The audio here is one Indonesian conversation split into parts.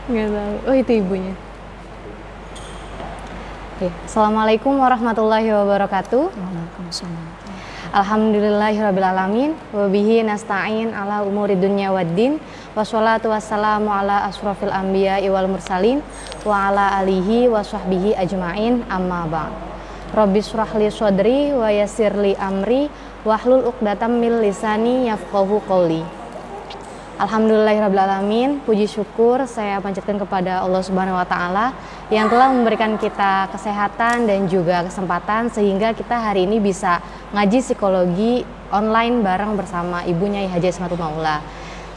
Nggak tahu. Oh, itu ibunya. Oke. Assalamualaikum warahmatullahi wabarakatuh. Waalaikumsalam. Alhamdulillahirrabbilalamin. Wabihi nasta'in ala umuri dunya waddin. Wassalatu wassalamu ala asrofil anbiya wal mursalin. Wa ala alihi wa sahbihi ajma'in amma ba'd. Rabbi syrahli sodri wa yassirli amri. Wahlul uqdatam min lisani yafqahu qawli. Alhamdulillahirrabbilalamin. Puji syukur saya panjatkan kepada Allah Subhanahu wa Ta'ala yang telah memberikan kita kesehatan dan juga kesempatan sehingga kita hari ini bisa ngaji psikologi online bareng bersama ibunya Haji Ismatul Maula.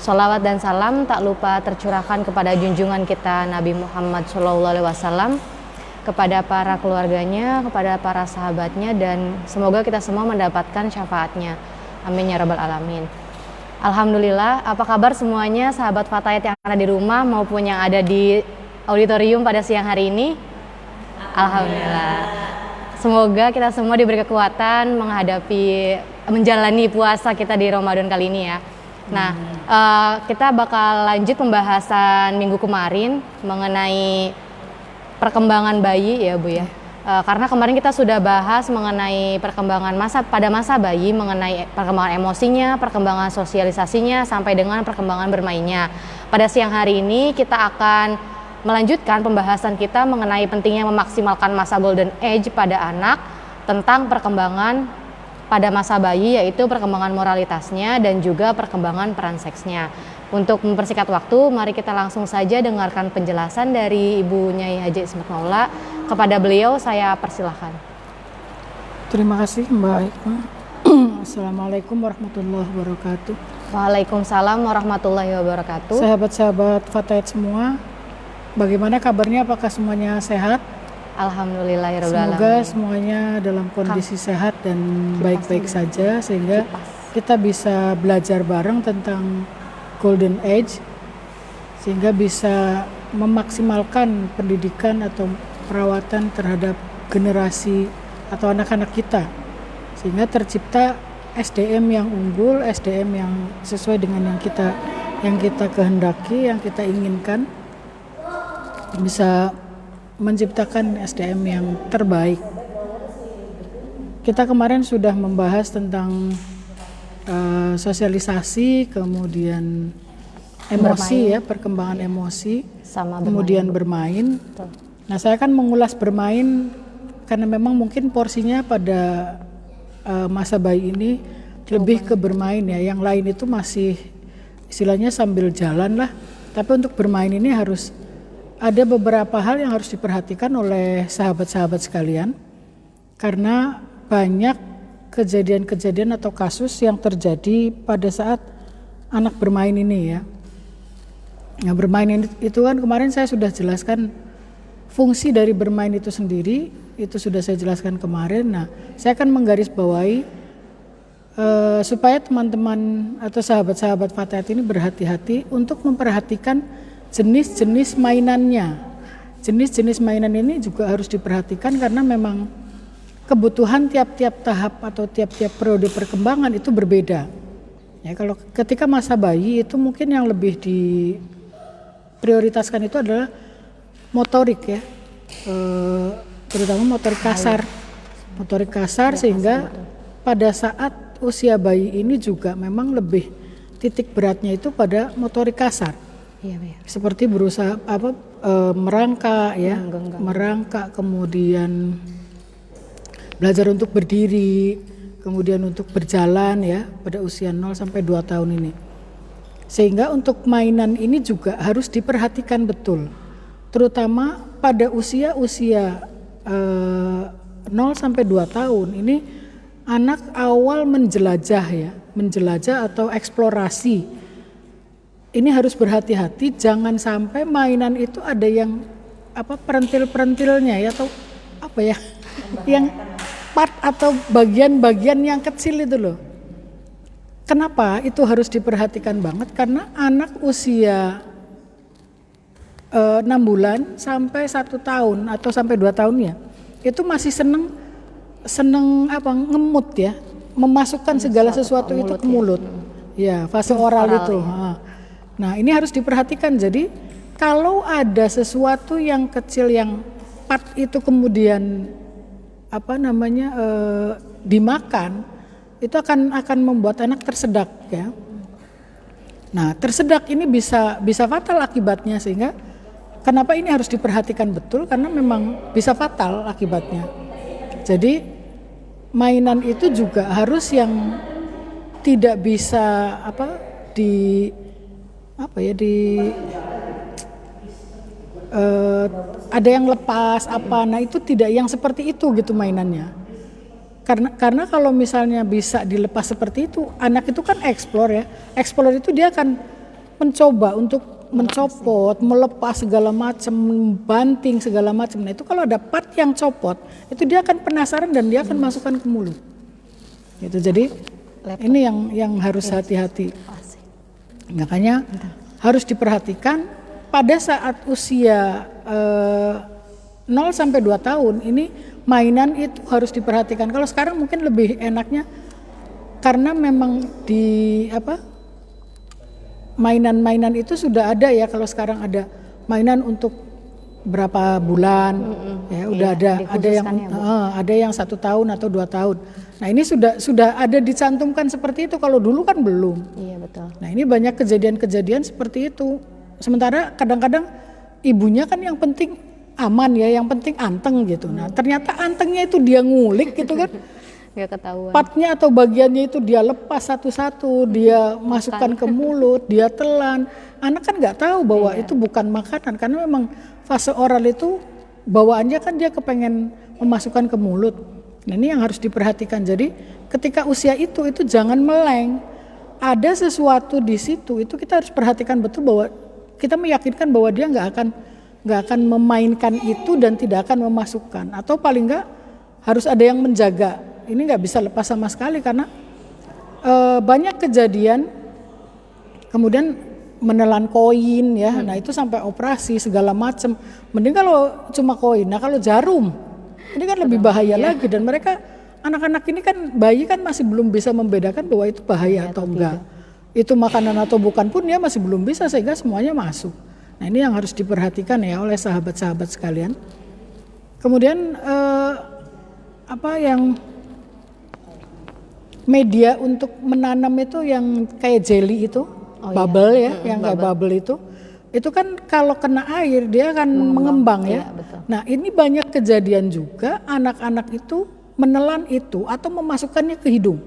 Sholawat dan salam tak lupa tercurahkan kepada junjungan kita Nabi Muhammad SAW, kepada para keluarganya, kepada para sahabatnya, dan semoga kita semua mendapatkan syafaatnya. Amin ya rabbal alamin. Alhamdulillah, apa kabar semuanya sahabat Fatayat yang ada di rumah maupun yang ada di auditorium pada siang hari ini? Alhamdulillah. Semoga kita semua diberi kekuatan menjalani puasa kita di Ramadan kali ini ya. Nah, kita bakal lanjut pembahasan minggu kemarin mengenai perkembangan bayi ya Bu ya. Karena kemarin kita sudah bahas mengenai perkembangan pada masa bayi, mengenai perkembangan emosinya, perkembangan sosialisasinya, sampai dengan perkembangan bermainnya. Pada siang hari ini kita akan melanjutkan pembahasan kita mengenai pentingnya memaksimalkan masa golden age pada anak, tentang perkembangan pada masa bayi, yaitu perkembangan moralitasnya dan juga perkembangan peran seksnya. Untuk mempersingkat waktu, mari kita langsung saja dengarkan penjelasan dari Ibu Nyai Haji Ismatul Maula. Kepada beliau saya persilahkan. Terima kasih Mbak Ika. Assalamualaikum warahmatullahi wabarakatuh. Waalaikumsalam warahmatullahi wabarakatuh. Sahabat-sahabat Fatayat semua, bagaimana kabarnya? Apakah semuanya sehat? Alhamdulillahirrahmanirrahim. Semoga semuanya dalam kondisi sehat dan baik-baik saja, sehingga kita bisa belajar bareng tentang golden age, sehingga bisa memaksimalkan pendidikan atau perawatan terhadap generasi atau anak-anak kita, sehingga tercipta SDM yang unggul, SDM yang sesuai dengan yang kita kehendaki, yang kita inginkan, bisa menciptakan SDM yang terbaik. Kita kemarin sudah membahas tentang sosialisasi, kemudian emosi, ya, perkembangan emosi, kemudian bermain. Nah, saya akan mengulas bermain karena memang mungkin porsinya pada masa bayi ini lebih ke bermain ya. Yang lain itu masih istilahnya sambil jalan lah. Tapi untuk bermain ini harus ada beberapa hal yang harus diperhatikan oleh sahabat-sahabat sekalian, karena banyak kejadian-kejadian atau kasus yang terjadi pada saat anak bermain ini ya. Nah, bermain itu kan kemarin saya sudah jelaskan fungsi dari bermain itu sendiri, itu sudah saya jelaskan kemarin. Nah, saya akan menggarisbawahi supaya teman-teman atau sahabat-sahabat Fatayat ini berhati-hati untuk memperhatikan jenis-jenis mainannya. Jenis-jenis mainan ini juga harus diperhatikan karena memang kebutuhan tiap-tiap tahap atau tiap-tiap periode perkembangan itu berbeda. Ya, kalau ketika masa bayi itu mungkin yang lebih diprioritaskan itu adalah motorik ya, terutama motorik kasar, sehingga pada saat usia bayi ini juga memang lebih titik beratnya itu pada motorik kasar. Iya. Seperti berusaha merangkak ya, merangkak, kemudian belajar untuk berdiri, kemudian untuk berjalan ya pada usia 0 sampai 2 tahun ini. Sehingga untuk mainan ini juga harus diperhatikan betul. Terutama pada usia-usia 0 sampai 2 tahun ini anak awal menjelajah atau eksplorasi. Ini harus berhati-hati, jangan sampai mainan itu ada yang perentil-perentilnya ya, atau yang part atau bagian-bagian yang kecil itu loh. Kenapa itu harus diperhatikan banget? Karena anak usia 6 bulan sampai 1 tahun atau sampai 2 tahun ya, itu masih seneng ngemut ya, memasukkan segala sesuatu itu ke mulut. Ya, fase oral itu. Ya. Nah, ini harus diperhatikan. Jadi kalau ada sesuatu yang kecil yang part itu kemudian dimakan, itu akan membuat anak tersedak ya. Nah, tersedak ini bisa fatal akibatnya, sehingga kenapa ini harus diperhatikan betul, karena memang bisa fatal akibatnya. Jadi mainan itu juga harus yang tidak bisa ada yang lepas nah itu tidak yang seperti itu gitu mainannya. Karena kalau misalnya bisa dilepas seperti itu, anak itu kan explore itu dia akan mencoba untuk mencopot, melepas segala macam, membanting segala macam. Nah itu kalau ada part yang copot, itu dia akan penasaran dan dia akan masukkan ke mulut. Gitu. Jadi ini yang harus hati-hati. Makanya harus diperhatikan pada saat usia 0 sampai 2 tahun ini mainan itu harus diperhatikan. Kalau sekarang mungkin lebih enaknya karena memang mainan-mainan itu sudah ada ya. Kalau sekarang ada mainan untuk berapa bulan, ya udah ada yang 1 tahun atau 2 tahun. Nah ini sudah ada dicantumkan seperti itu. Kalau dulu kan belum. Iya betul. Nah ini banyak kejadian-kejadian seperti itu. Sementara kadang-kadang ibunya kan yang penting aman ya, yang penting anteng gitu. Nah ternyata antengnya itu dia ngulik gitu kan. Nggak ketahuan. Partnya atau bagiannya itu dia lepas satu-satu, dia masukkan ke mulut, dia telan. Anak kan nggak tahu bahwa itu bukan makanan, karena memang fase oral itu bawaannya kan dia kepengen memasukkan ke mulut. Nah ini yang harus diperhatikan. Jadi ketika usia itu jangan meleng. Ada sesuatu di situ, itu kita harus perhatikan betul bahwa kita meyakinkan bahwa dia nggak akan memainkan itu dan tidak akan memasukkan. Atau paling nggak harus ada yang menjaga. Ini nggak bisa lepas sama sekali karena banyak kejadian kemudian menelan koin ya. Nah itu sampai operasi segala macam. Mending kalau cuma koin. Nah kalau jarum ini kan lebih bahaya lagi, dan mereka anak-anak ini kan bayi kan masih belum bisa membedakan bahwa itu bahaya atau enggak. Itu makanan atau bukan pun dia masih belum bisa, sehingga semuanya masuk. Nah ini yang harus diperhatikan ya oleh sahabat-sahabat sekalian. Kemudian yang media untuk menanam itu yang kayak jelly itu, bubble ya, yang kayak bubble itu kan kalau kena air dia akan mengembang ya. Betul. Nah ini banyak kejadian juga anak-anak itu menelan itu atau memasukkannya ke hidung.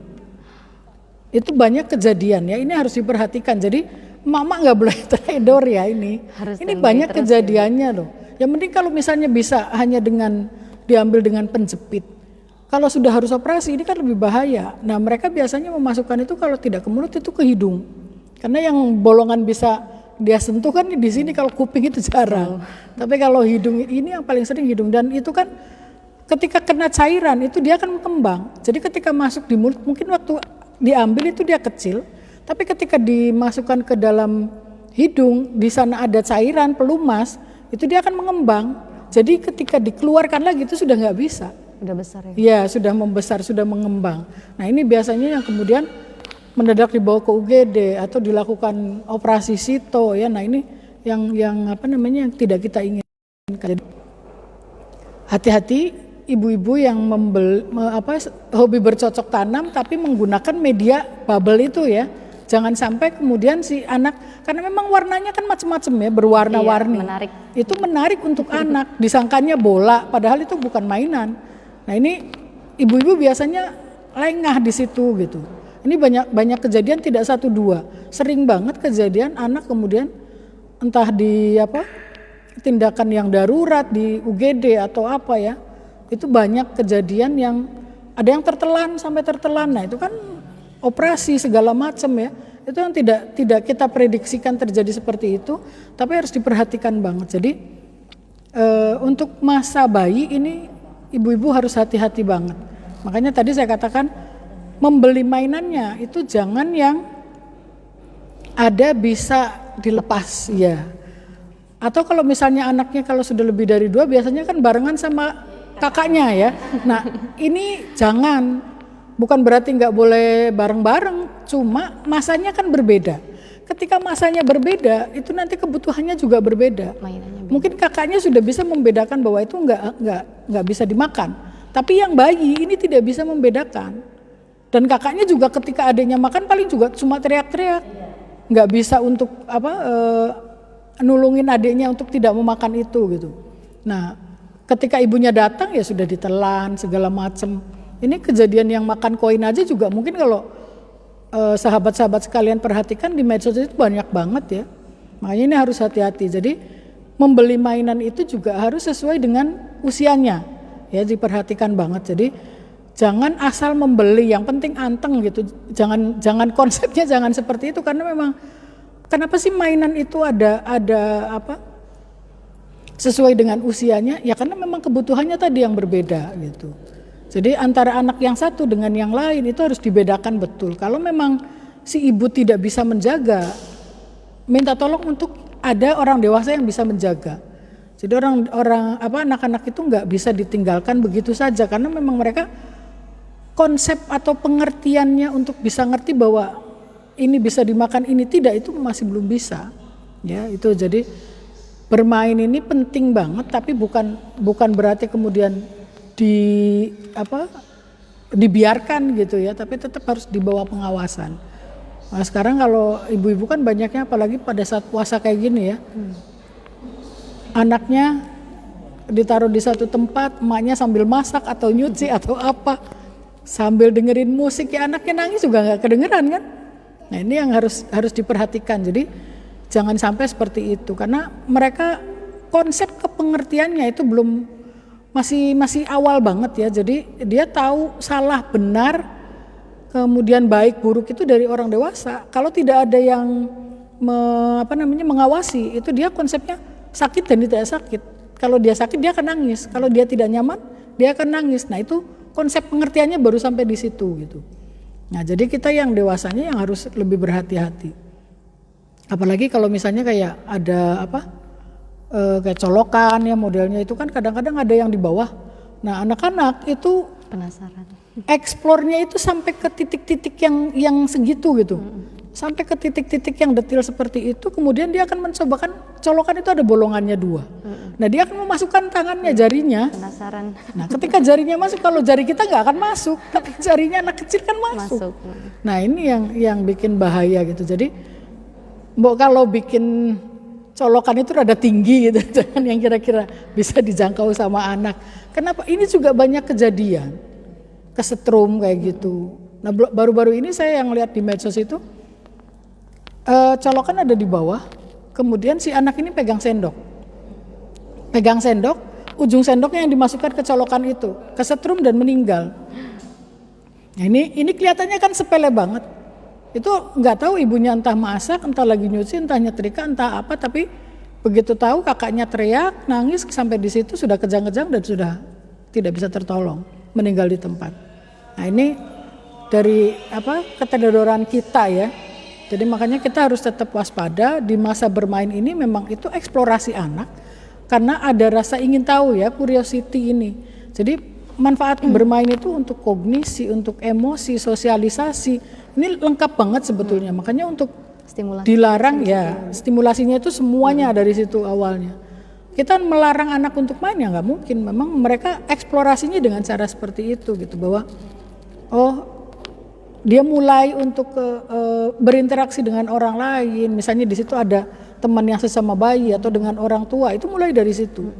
Itu banyak kejadian ya, ini harus diperhatikan. Jadi mama nggak boleh teledor ya ini. Ini banyak kejadiannya loh. Yang penting kalau misalnya bisa hanya dengan diambil dengan penjepit. Kalau sudah harus operasi ini kan lebih bahaya. Nah mereka biasanya memasukkan itu kalau tidak ke mulut itu ke hidung. Karena yang bolongan bisa dia sentuh kan di sini, kalau kuping itu jarang. Tapi kalau hidung ini yang paling sering hidung, dan itu kan ketika kena cairan itu dia akan mengembang. Jadi ketika masuk di mulut mungkin waktu diambil itu dia kecil, tapi ketika dimasukkan ke dalam hidung di sana ada cairan pelumas, itu dia akan mengembang. Jadi ketika dikeluarkan lagi itu sudah nggak bisa. Udah besar ya? Iya, sudah membesar, sudah mengembang. Nah ini biasanya yang kemudian mendadak dibawa ke UGD atau dilakukan operasi sito ya. Nah ini yang tidak kita inginkan. Hati-hati ibu-ibu yang hobi bercocok tanam tapi menggunakan media bubble itu ya. Jangan sampai kemudian si anak, karena memang warnanya kan macam-macam ya, berwarna-warni. Menarik. Itu menarik untuk anak, disangkanya bola padahal itu bukan mainan. Nah ini ibu-ibu biasanya lengah di situ gitu. Ini banyak kejadian, tidak 1 2, sering banget kejadian anak kemudian entah di tindakan yang darurat di UGD atau apa ya, itu banyak kejadian yang ada yang tertelan sampai tertelan. Nah itu kan operasi segala macam ya, itu yang tidak kita prediksikan terjadi seperti itu, tapi harus diperhatikan banget. Jadi untuk masa bayi ini ibu-ibu harus hati-hati banget. Makanya tadi saya katakan membeli mainannya itu jangan yang ada bisa dilepas ya. Atau kalau misalnya anaknya kalau sudah lebih dari 2 biasanya kan barengan sama kakaknya ya. Nah ini jangan, bukan berarti nggak boleh bareng-bareng, cuma masanya kan berbeda. ketika masanya berbeda, itu nanti kebutuhannya juga berbeda. Mainannya beda. Mungkin kakaknya sudah bisa membedakan bahwa itu nggak bisa dimakan. Tapi yang bayi ini tidak bisa membedakan. Dan kakaknya juga ketika adiknya makan paling juga cuma teriak-teriak. Nggak bisa untuk nulungin adiknya untuk tidak memakan itu gitu. Nah, ketika ibunya datang ya sudah ditelan segala macam. Ini kejadian yang makan koin aja juga mungkin kalau sahabat-sahabat sekalian perhatikan di medsos itu banyak banget ya. Makanya ini harus hati-hati. Jadi membeli mainan itu juga harus sesuai dengan usianya. Ya, diperhatikan banget. Jadi jangan asal membeli, yang penting anteng gitu. Jangan konsepnya jangan seperti itu, karena memang kenapa sih mainan itu ada apa? Sesuai dengan usianya? Ya karena memang kebutuhannya tadi yang berbeda gitu. Jadi antara anak yang satu dengan yang lain itu harus dibedakan betul. Kalau memang si ibu tidak bisa menjaga, minta tolong untuk ada orang dewasa yang bisa menjaga. Jadi anak-anak itu nggak bisa ditinggalkan begitu saja, karena memang mereka konsep atau pengertiannya untuk bisa ngerti bahwa ini bisa dimakan, ini tidak, itu masih belum bisa. Ya, itu jadi bermain ini penting banget, tapi bukan berarti kemudian dibiarkan gitu ya, tapi tetap harus di bawah pengawasan. Nah, sekarang kalau ibu-ibu kan banyaknya apalagi pada saat puasa kayak gini ya. Anaknya ditaruh di satu tempat, emaknya sambil masak atau nyuci atau apa, sambil dengerin musik, ya anaknya nangis juga nggak kedengeran kan. Nah ini yang harus diperhatikan. Jadi jangan sampai seperti itu, karena mereka konsep kepengertiannya itu belum, masih awal banget ya. Jadi dia tahu salah benar, kemudian baik buruk itu dari orang dewasa. Kalau tidak ada yang mengawasi, itu dia konsepnya sakit dan tidak sakit. Kalau dia sakit dia akan nangis, kalau dia tidak nyaman dia akan nangis. Nah itu konsep pengertiannya baru sampai di situ gitu. Nah jadi kita yang dewasanya yang harus lebih berhati-hati. Apalagi kalau misalnya kayak ada kayak colokan ya modelnya, itu kan kadang-kadang ada yang di bawah. Nah anak-anak itu penasaran. Eksplornya itu sampai ke titik-titik yang segitu gitu. Sampai ke titik-titik yang detil seperti itu, kemudian dia akan mencobakan, colokan itu ada bolongannya 2. Nah dia akan memasukkan tangannya, jarinya. Penasaran. Nah ketika jarinya masuk, kalau jari kita nggak akan masuk, tapi jarinya anak kecil kan masuk. Nah ini yang bikin bahaya gitu. Jadi kalau bikin colokan itu rada tinggi gitu, jangan yang kira-kira bisa dijangkau sama anak. Kenapa? Ini juga banyak kejadian kesetrum kayak gitu. Nah baru-baru ini saya yang lihat di medsos itu, colokan ada di bawah, kemudian si anak ini pegang sendok, ujung sendoknya yang dimasukkan ke colokan itu, kesetrum dan meninggal. Nah ini kelihatannya kan sepele banget, itu nggak tahu ibunya entah masak, entah lagi nyuci, entah nyetrika, entah apa, tapi begitu tahu kakaknya teriak, nangis, sampai di situ sudah kejang-kejang dan sudah tidak bisa tertolong, meninggal di tempat. Nah ini dari keterdodoran kita ya. Jadi makanya kita harus tetap waspada di masa bermain ini. Memang itu eksplorasi anak, karena ada rasa ingin tahu ya, curiosity ini. Jadi manfaat bermain itu untuk kognisi, untuk emosi, sosialisasi, ini lengkap banget sebetulnya. Makanya untuk stimulasi dilarang ya, stimulasinya itu semuanya dari situ awalnya. Kita melarang anak untuk main ya nggak mungkin. Memang mereka eksplorasinya dengan cara seperti itu gitu, bahwa dia mulai untuk berinteraksi dengan orang lain. Misalnya di situ ada teman yang sesama bayi atau dengan orang tua, itu mulai dari situ.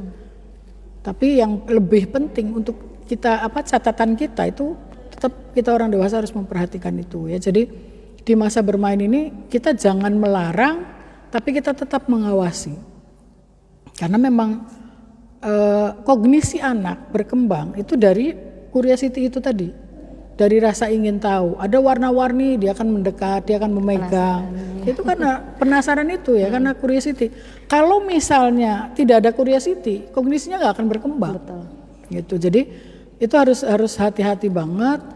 Tapi yang lebih penting untuk kita catatan kita itu tetap kita orang dewasa harus memperhatikan itu ya. Jadi di masa bermain ini kita jangan melarang, tapi kita tetap mengawasi. Karena memang kognisi anak berkembang itu dari curiosity itu tadi. Dari rasa ingin tahu, ada warna-warni dia akan mendekat, dia akan memegang. Itu karena penasaran itu ya, karena curiosity. Kalau misalnya tidak ada curiosity, kognisinya nggak akan berkembang. Betul. Gitu. Jadi itu harus hati-hati banget.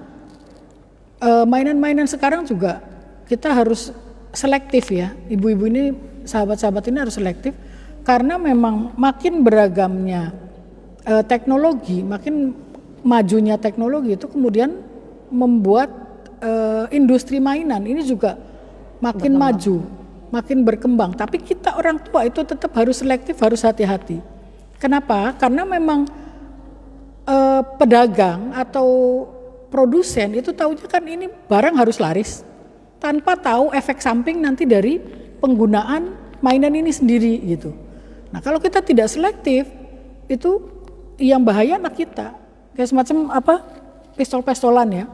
Mainan-mainan sekarang juga kita harus selektif ya. Ibu-ibu ini, sahabat-sahabat ini harus selektif, karena memang makin beragamnya teknologi, makin majunya teknologi itu kemudian membuat industri mainan ini juga makin maju makin berkembang. Tapi kita orang tua itu tetap harus selektif, harus hati-hati. Kenapa? Karena memang pedagang atau produsen itu tahunya kan ini barang harus laris, tanpa tahu efek samping nanti dari penggunaan mainan ini sendiri gitu. Nah kalau kita tidak selektif, itu yang bahaya anak kita. Kayak semacam pistol-pistolan ya.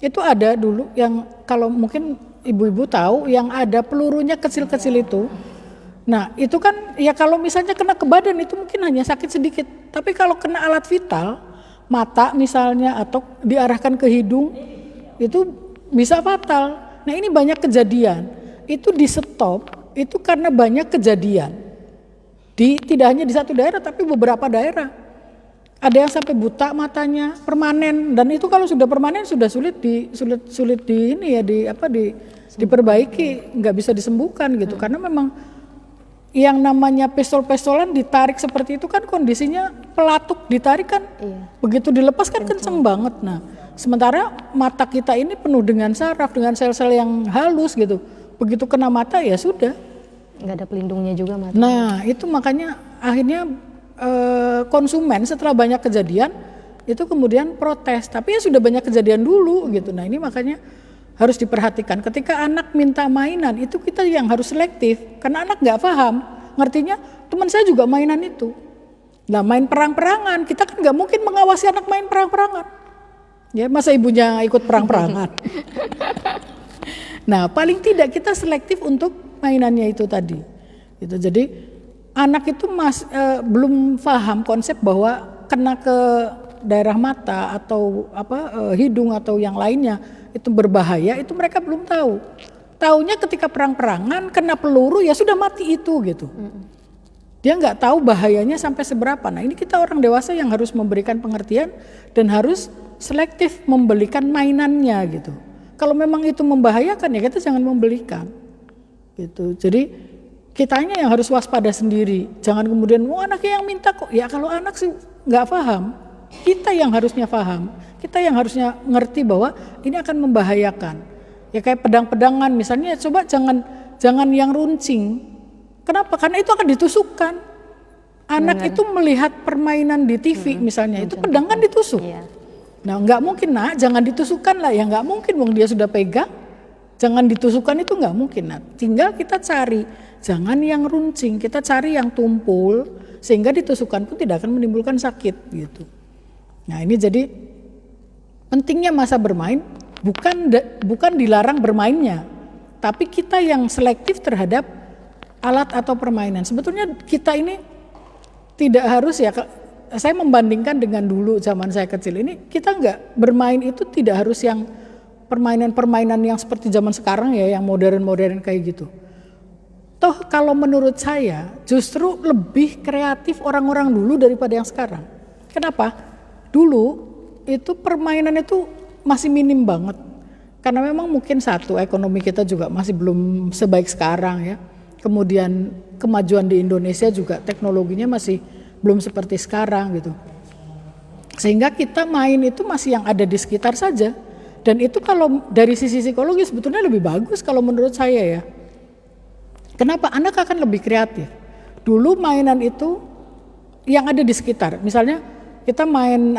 Itu ada dulu yang kalau mungkin ibu-ibu tahu yang ada pelurunya kecil-kecil itu. Nah itu kan ya kalau misalnya kena ke badan itu mungkin hanya sakit sedikit. Tapi kalau kena alat vital, mata misalnya atau diarahkan ke hidung, itu bisa fatal. Nah ini banyak kejadian. Itu di stop, itu karena banyak kejadian. Tidak hanya di satu daerah tapi beberapa daerah. Ada yang sampai buta matanya, permanen, dan itu kalau sudah permanen sudah sulit diperbaiki, nggak bisa disembuhkan gitu. Karena memang yang namanya pistol-pistolan ditarik seperti itu kan kondisinya pelatuk ditarik kan, begitu dilepas kan kenceng banget. Nah, sementara mata kita ini penuh dengan saraf, dengan sel-sel yang halus gitu. Begitu kena mata ya sudah. Nggak ada pelindungnya juga mata. Nah, itu makanya akhirnya konsumen setelah banyak kejadian itu kemudian protes, tapi ya sudah banyak kejadian dulu gitu. Nah ini makanya harus diperhatikan ketika anak minta mainan itu kita yang harus selektif karena anak nggak paham, ngertinya teman saya juga mainan itu. Nah main perang-perangan kita kan nggak mungkin mengawasi anak main perang-perangan, ya masa ibunya ikut perang-perangan. Nah paling tidak kita selektif untuk mainannya itu tadi. Gitu. Jadi anak itu belum paham konsep bahwa kena ke daerah mata atau hidung atau yang lainnya itu berbahaya, itu mereka belum tahu. Taunya ketika perang-perangan kena peluru ya sudah mati itu gitu. Dia nggak tahu bahayanya sampai seberapa. Nah ini kita orang dewasa yang harus memberikan pengertian dan harus selektif membelikan mainannya gitu. Kalau memang itu membahayakan ya kita jangan membelikan gitu. Jadi kitanya yang harus waspada sendiri, jangan kemudian anaknya yang minta kok. Ya kalau anak sih nggak paham, kita yang harusnya paham, kita yang harusnya ngerti bahwa ini akan membahayakan. Ya kayak pedang-pedangan misalnya, coba jangan yang runcing. Kenapa? Karena itu akan ditusukkan. Anak itu melihat permainan di TV misalnya, itu pedang kan ditusuk. Iya. Nah nggak mungkin jangan ditusukkan lah, ya nggak mungkin wong dia sudah pegang. Jangan ditusukkan itu nggak mungkin. Nah, tinggal kita cari, jangan yang runcing, kita cari yang tumpul sehingga ditusukkan pun tidak akan menimbulkan sakit gitu. Nah ini jadi pentingnya masa bermain bukan dilarang bermainnya, tapi kita yang selektif terhadap alat atau permainan. Sebetulnya kita ini tidak harus ya. Saya membandingkan dengan dulu zaman saya kecil ini, kita nggak bermain itu tidak harus yang permainan-permainan yang seperti zaman sekarang ya, yang modern-modern kayak gitu. Toh kalau menurut saya justru lebih kreatif orang-orang dulu daripada yang sekarang. Kenapa? Dulu itu permainan itu masih minim banget. Karena memang mungkin satu, ekonomi kita juga masih belum sebaik sekarang ya. Kemudian kemajuan di Indonesia juga teknologinya masih belum seperti sekarang gitu. Sehingga kita main itu masih yang ada di sekitar saja. Dan itu kalau dari sisi psikologi sebetulnya lebih bagus kalau menurut saya ya. Kenapa? Anak akan lebih kreatif. Dulu mainan itu yang ada di sekitar. Misalnya kita main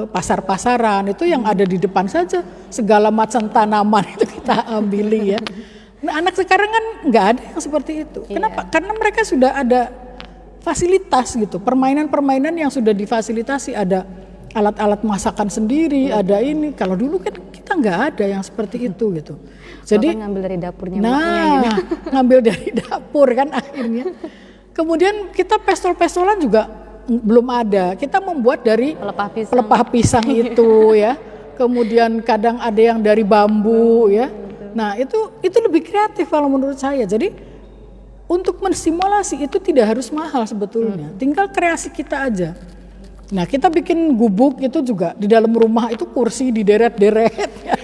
pasar-pasaran itu yang ada di depan saja. Segala macam tanaman itu kita ambil ya. Nah, anak sekarang kan nggak ada yang seperti itu. Kenapa? Karena mereka sudah ada fasilitas gitu. Permainan-permainan yang sudah difasilitasi, ada alat-alat masakan sendiri, ada ini. Kalau dulu kan kita nggak ada yang seperti itu gitu. Jadi ngambil dari dapurnya. Gitu. Ngambil dari dapur kan akhirnya. Kemudian kita pestol-pestolan juga belum ada. Kita membuat dari pelepah pisang itu ya. Kemudian kadang ada yang dari bambu ya. Nah itu lebih kreatif kalau menurut saya. Jadi untuk menstimulasi itu tidak harus mahal sebetulnya. Tinggal kreasi kita aja. Nah kita bikin gubuk itu juga di dalam rumah itu kursi dideret-deret ya,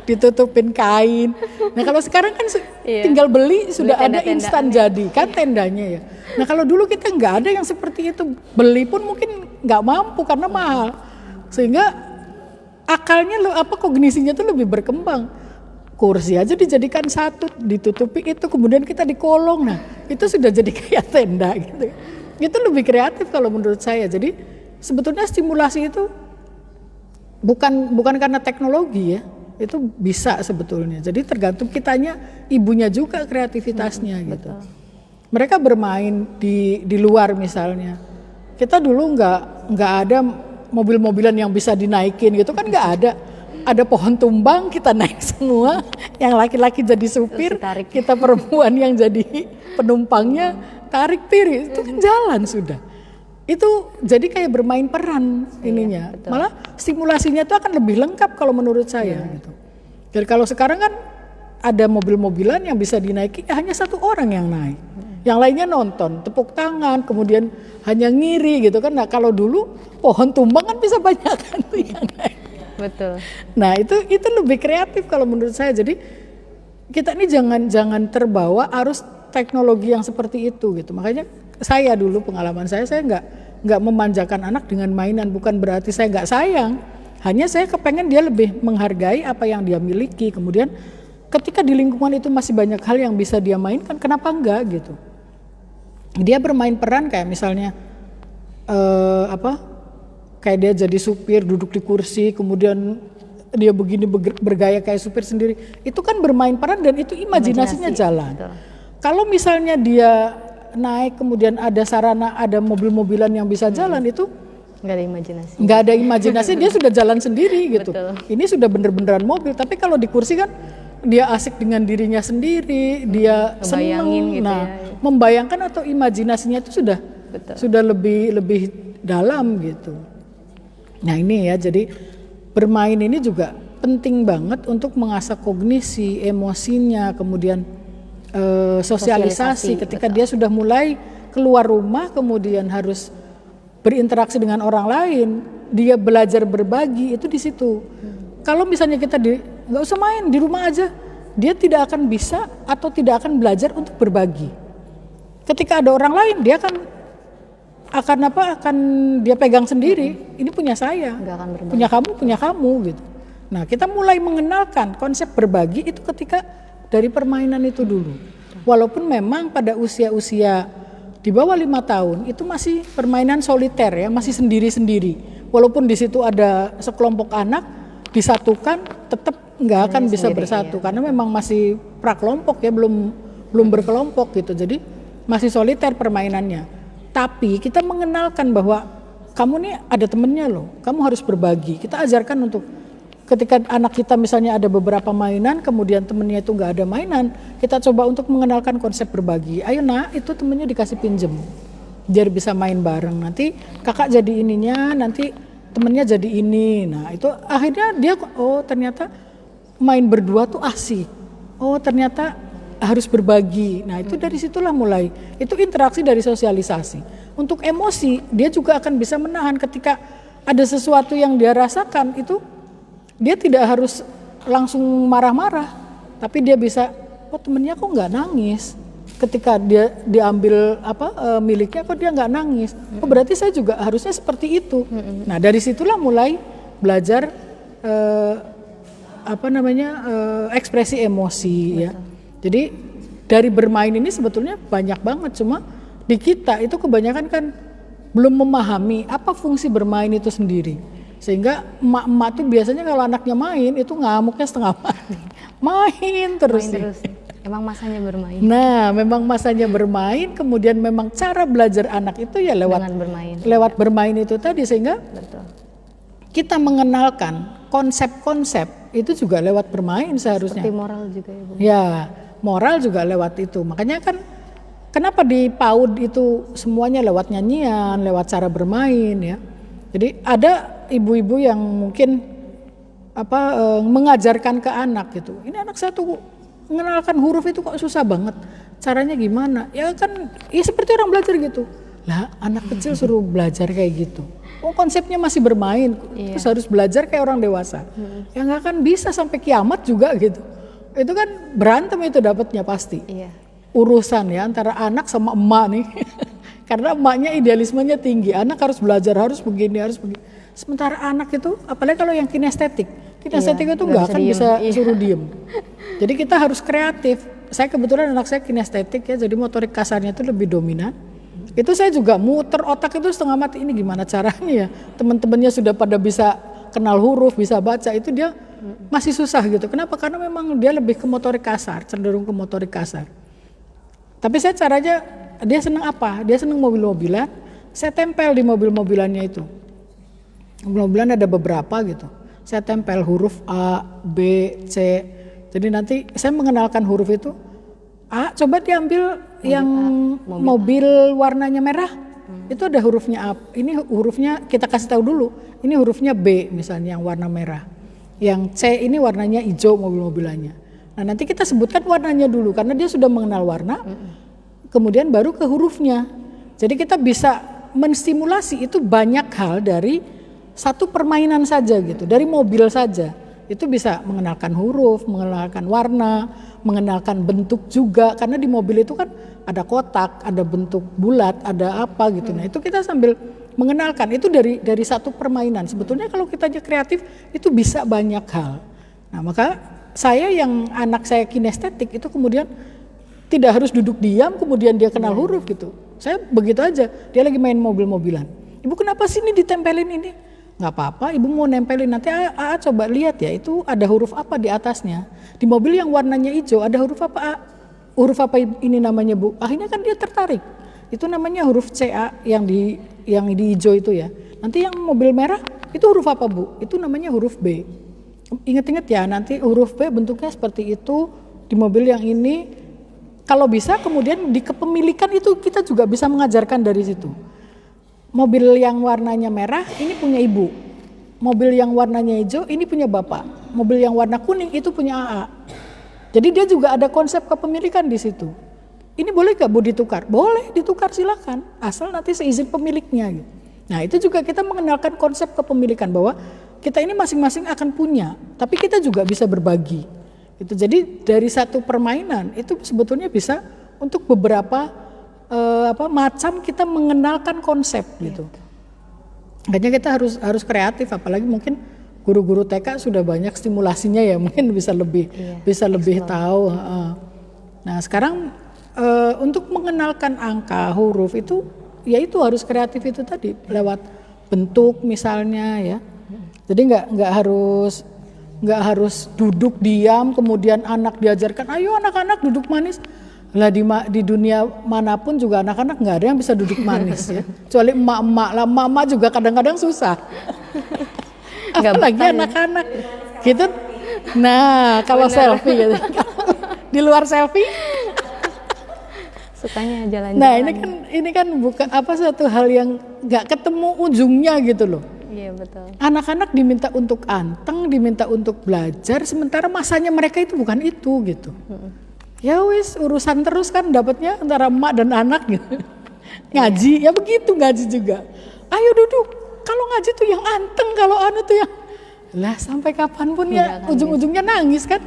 ditutupin kain. Nah kalau sekarang kan tinggal beli sudah ada instan jadi kan tendanya ya. Nah kalau dulu kita nggak ada yang seperti itu, beli pun mungkin nggak mampu karena mahal. Sehingga akalnya kognisinya tuh lebih berkembang. kursi aja dijadikan satu, ditutupi itu, kemudian kita di kolong. Nah, itu sudah jadi kayak tenda gitu. Itu lebih kreatif kalau menurut saya. Jadi sebetulnya stimulasi itu bukan karena teknologi ya. Itu bisa sebetulnya. Jadi tergantung kitanya, ibunya juga kreativitasnya gitu. Betul. Mereka bermain di luar misalnya. Kita dulu nggak ada mobil-mobilan yang bisa dinaikin gitu kan, nggak ada. Ada pohon tumbang, kita naik semua. Yang laki-laki jadi supir, kita perempuan yang jadi penumpangnya, tarik tiri. Itu kan jalan sudah. Itu jadi kayak bermain peran ininya. Betul. Malah stimulasinya itu akan lebih lengkap kalau menurut saya gitu. Jadi kalau sekarang kan ada mobil-mobilan yang bisa dinaiki hanya satu orang yang naik. Yang lainnya nonton, tepuk tangan, kemudian hanya ngiri gitu kan. Nah, kalau dulu pohon tumbang kan bisa banyak kan tuh yang naik. Betul. Nah, itu lebih kreatif kalau menurut saya. Jadi kita ini jangan terbawa arus teknologi yang seperti itu gitu. Makanya saya dulu pengalaman saya nggak memanjakan anak dengan mainan, bukan berarti saya nggak sayang, hanya saya kepengen dia lebih menghargai apa yang dia miliki. Kemudian ketika di lingkungan itu masih banyak hal yang bisa dia mainkan, kenapa enggak gitu. Dia bermain peran kayak misalnya kayak dia jadi supir, duduk di kursi, kemudian dia begini bergaya kayak supir sendiri, itu kan bermain peran dan itu imajinasinya jalan. Betul. Kalau misalnya dia naik kemudian ada sarana, ada mobil-mobilan yang bisa jalan, itu nggak ada imajinasi, dia sudah jalan sendiri gitu. Betul. Ini sudah bener-beneran mobil, tapi kalau di kursi kan dia asik dengan dirinya sendiri, dia seneng, gitu membayangkan atau imajinasinya itu sudah lebih dalam gitu. Nah ini ya, jadi bermain ini juga penting banget untuk mengasah kognisi, emosinya, kemudian sosialisasi ketika dia sudah mulai keluar rumah, kemudian harus berinteraksi dengan orang lain, dia belajar berbagi, itu di situ. Kalau misalnya kita nggak usah main di rumah aja, dia tidak akan bisa atau tidak akan belajar untuk berbagi. Ketika ada orang lain, dia akan dia pegang sendiri. Ini punya saya, punya kamu gitu. Nah, kita mulai mengenalkan konsep berbagi itu ketika dari permainan itu dulu. Walaupun memang pada usia-usia di bawah 5 tahun itu masih permainan soliter ya, masih sendiri-sendiri. Walaupun di situ ada sekelompok anak disatukan, tetap nggak akan bisa bersatu karena memang masih prakelompok ya, belum berkelompok gitu. Jadi masih soliter permainannya. Tapi kita mengenalkan bahwa kamu nih ada temennya loh, kamu harus berbagi. Kita ajarkan untuk ketika anak kita misalnya ada beberapa mainan, kemudian temennya itu nggak ada mainan, kita coba untuk mengenalkan konsep berbagi. Ayo nak, itu temennya dikasih pinjem, biar bisa main bareng. Nanti kakak jadi ininya, nanti temennya jadi ini. Nah itu akhirnya dia, oh ternyata main berdua tuh asik. Oh ternyata harus berbagi. Nah itu dari situlah mulai. Itu interaksi dari sosialisasi. Untuk emosi, dia juga akan bisa menahan ketika ada sesuatu yang dia rasakan itu. Dia tidak harus langsung marah-marah, tapi dia bisa, oh temennya kok nggak nangis, ketika dia diambil miliknya kok dia nggak nangis, oh berarti saya juga harusnya seperti itu. Nah dari situlah mulai belajar ekspresi emosi. Ya. Jadi dari bermain ini sebetulnya banyak banget, cuma di kita itu kebanyakan kan belum memahami apa fungsi bermain itu sendiri. Sehingga emak-emak tuh biasanya kalau anaknya main itu ngamuknya setengah mati. Main terus. Emang masanya bermain. Nah, memang masanya bermain, kemudian memang cara belajar anak itu ya lewat bermain itu tadi, sehingga kita mengenalkan konsep-konsep itu juga lewat bermain seharusnya. Seperti moral juga ya Bu. Ya, moral juga lewat itu. Makanya kan kenapa di PAUD itu semuanya lewat nyanyian, lewat cara bermain ya. Jadi ada ibu-ibu yang mungkin mengajarkan ke anak gitu. Ini anak saya tuh mengenalkan huruf itu kok susah banget. Caranya gimana? Ya kan, ya seperti orang belajar gitu. Lah, anak kecil suruh belajar kayak gitu. Oh konsepnya masih bermain, terus harus belajar kayak orang dewasa. Ya nggak akan bisa sampai kiamat juga gitu. Itu kan berantem itu dapatnya pasti. Urusan ya antara anak sama emak nih. Karena emaknya idealismenya tinggi, anak harus belajar, harus begini, harus begini. Sementara anak itu, apalagi kalau yang kinestetik, Kinestetik itu nggak akan bisa suruh diem. Jadi kita harus kreatif. Saya kebetulan anak saya kinestetik ya, jadi motorik kasarnya itu lebih dominan. Itu saya juga muter otak itu setengah mati, ini gimana caranya ya. Teman-temannya sudah pada bisa kenal huruf, bisa baca, itu dia masih susah gitu. Kenapa? Karena memang dia lebih ke motorik kasar, cenderung ke motorik kasar. Tapi saya caranya, dia seneng apa? Dia seneng mobil-mobilan, saya tempel di mobil-mobilannya itu. Mobil-mobilan ada beberapa gitu. Saya tempel huruf A, B, C. Jadi nanti saya mengenalkan huruf itu. A, coba diambil yang mobil warnanya merah. Itu ada hurufnya A. Ini hurufnya kita kasih tahu dulu. Ini hurufnya B misalnya yang warna merah. Yang C ini warnanya hijau mobil-mobilannya. Nah nanti kita sebutkan warnanya dulu karena dia sudah mengenal warna. Kemudian baru ke hurufnya. Jadi kita bisa menstimulasi itu banyak hal dari satu permainan saja gitu. Dari mobil saja. Itu bisa mengenalkan huruf, mengenalkan warna, mengenalkan bentuk juga. Karena di mobil itu kan ada kotak, ada bentuk bulat, ada apa gitu. Nah itu kita sambil mengenalkan, itu dari satu permainan. Sebetulnya kalau kita aja kreatif itu bisa banyak hal. Nah maka saya yang anak saya kinestetik itu kemudian tidak harus duduk diam kemudian dia kenal huruf gitu. Saya begitu aja, dia lagi main mobil-mobilan. Ibu kenapa sih ini ditempelin ini? Nggak apa-apa, ibu mau nempelin nanti coba lihat ya itu ada huruf apa di atasnya. Di mobil yang warnanya hijau ada huruf apa huruf apa ini namanya bu? Akhirnya kan dia tertarik. Itu namanya huruf CA yang di hijau itu ya. Nanti yang mobil merah itu huruf apa bu? Itu namanya huruf B. Ingat-ingat ya nanti huruf B bentuknya seperti itu di mobil yang ini. Kalau bisa kemudian di kepemilikan itu kita juga bisa mengajarkan dari situ. Mobil yang warnanya merah ini punya ibu, mobil yang warnanya hijau ini punya bapak, mobil yang warna kuning itu punya AA. Jadi dia juga ada konsep kepemilikan di situ. Ini boleh gak bu ditukar? Boleh ditukar silakan, asal nanti seizin pemiliknya. Gitu. Nah itu juga kita mengenalkan konsep kepemilikan bahwa kita ini masing-masing akan punya, tapi kita juga bisa berbagi. Itu jadi dari satu permainan itu sebetulnya bisa untuk beberapa macam kita mengenalkan konsep gitu. Makanya kita harus kreatif, apalagi mungkin guru-guru TK sudah banyak stimulasinya ya, mungkin bisa lebih tahu. Nah sekarang untuk mengenalkan angka huruf itu, ya itu harus kreatif itu tadi lewat bentuk misalnya ya. Jadi nggak harus duduk diam kemudian anak diajarkan, ayo anak-anak duduk manis. Lah di dunia manapun juga anak-anak nggak ada yang bisa duduk manis ya, kecuali emak-emak lah, emak-emak juga kadang-kadang susah. Apalagi anak-anak gitu. Nah kalau selfie gitu, di luar selfie, sukanya jalan-jalan. Nah ini kan bukan suatu hal yang nggak ketemu ujungnya gitu loh. Iya betul. Anak-anak diminta untuk anteng, diminta untuk belajar, sementara masanya mereka itu bukan itu gitu. Ya wis urusan terus kan dapatnya antara emak dan anak gitu. Ngaji ya begitu, ngaji juga. Ayo duduk. Kalau ngaji tuh yang anteng, kalau tuh yang lah sampai kapanpun ya ujung-ujungnya nangis kan.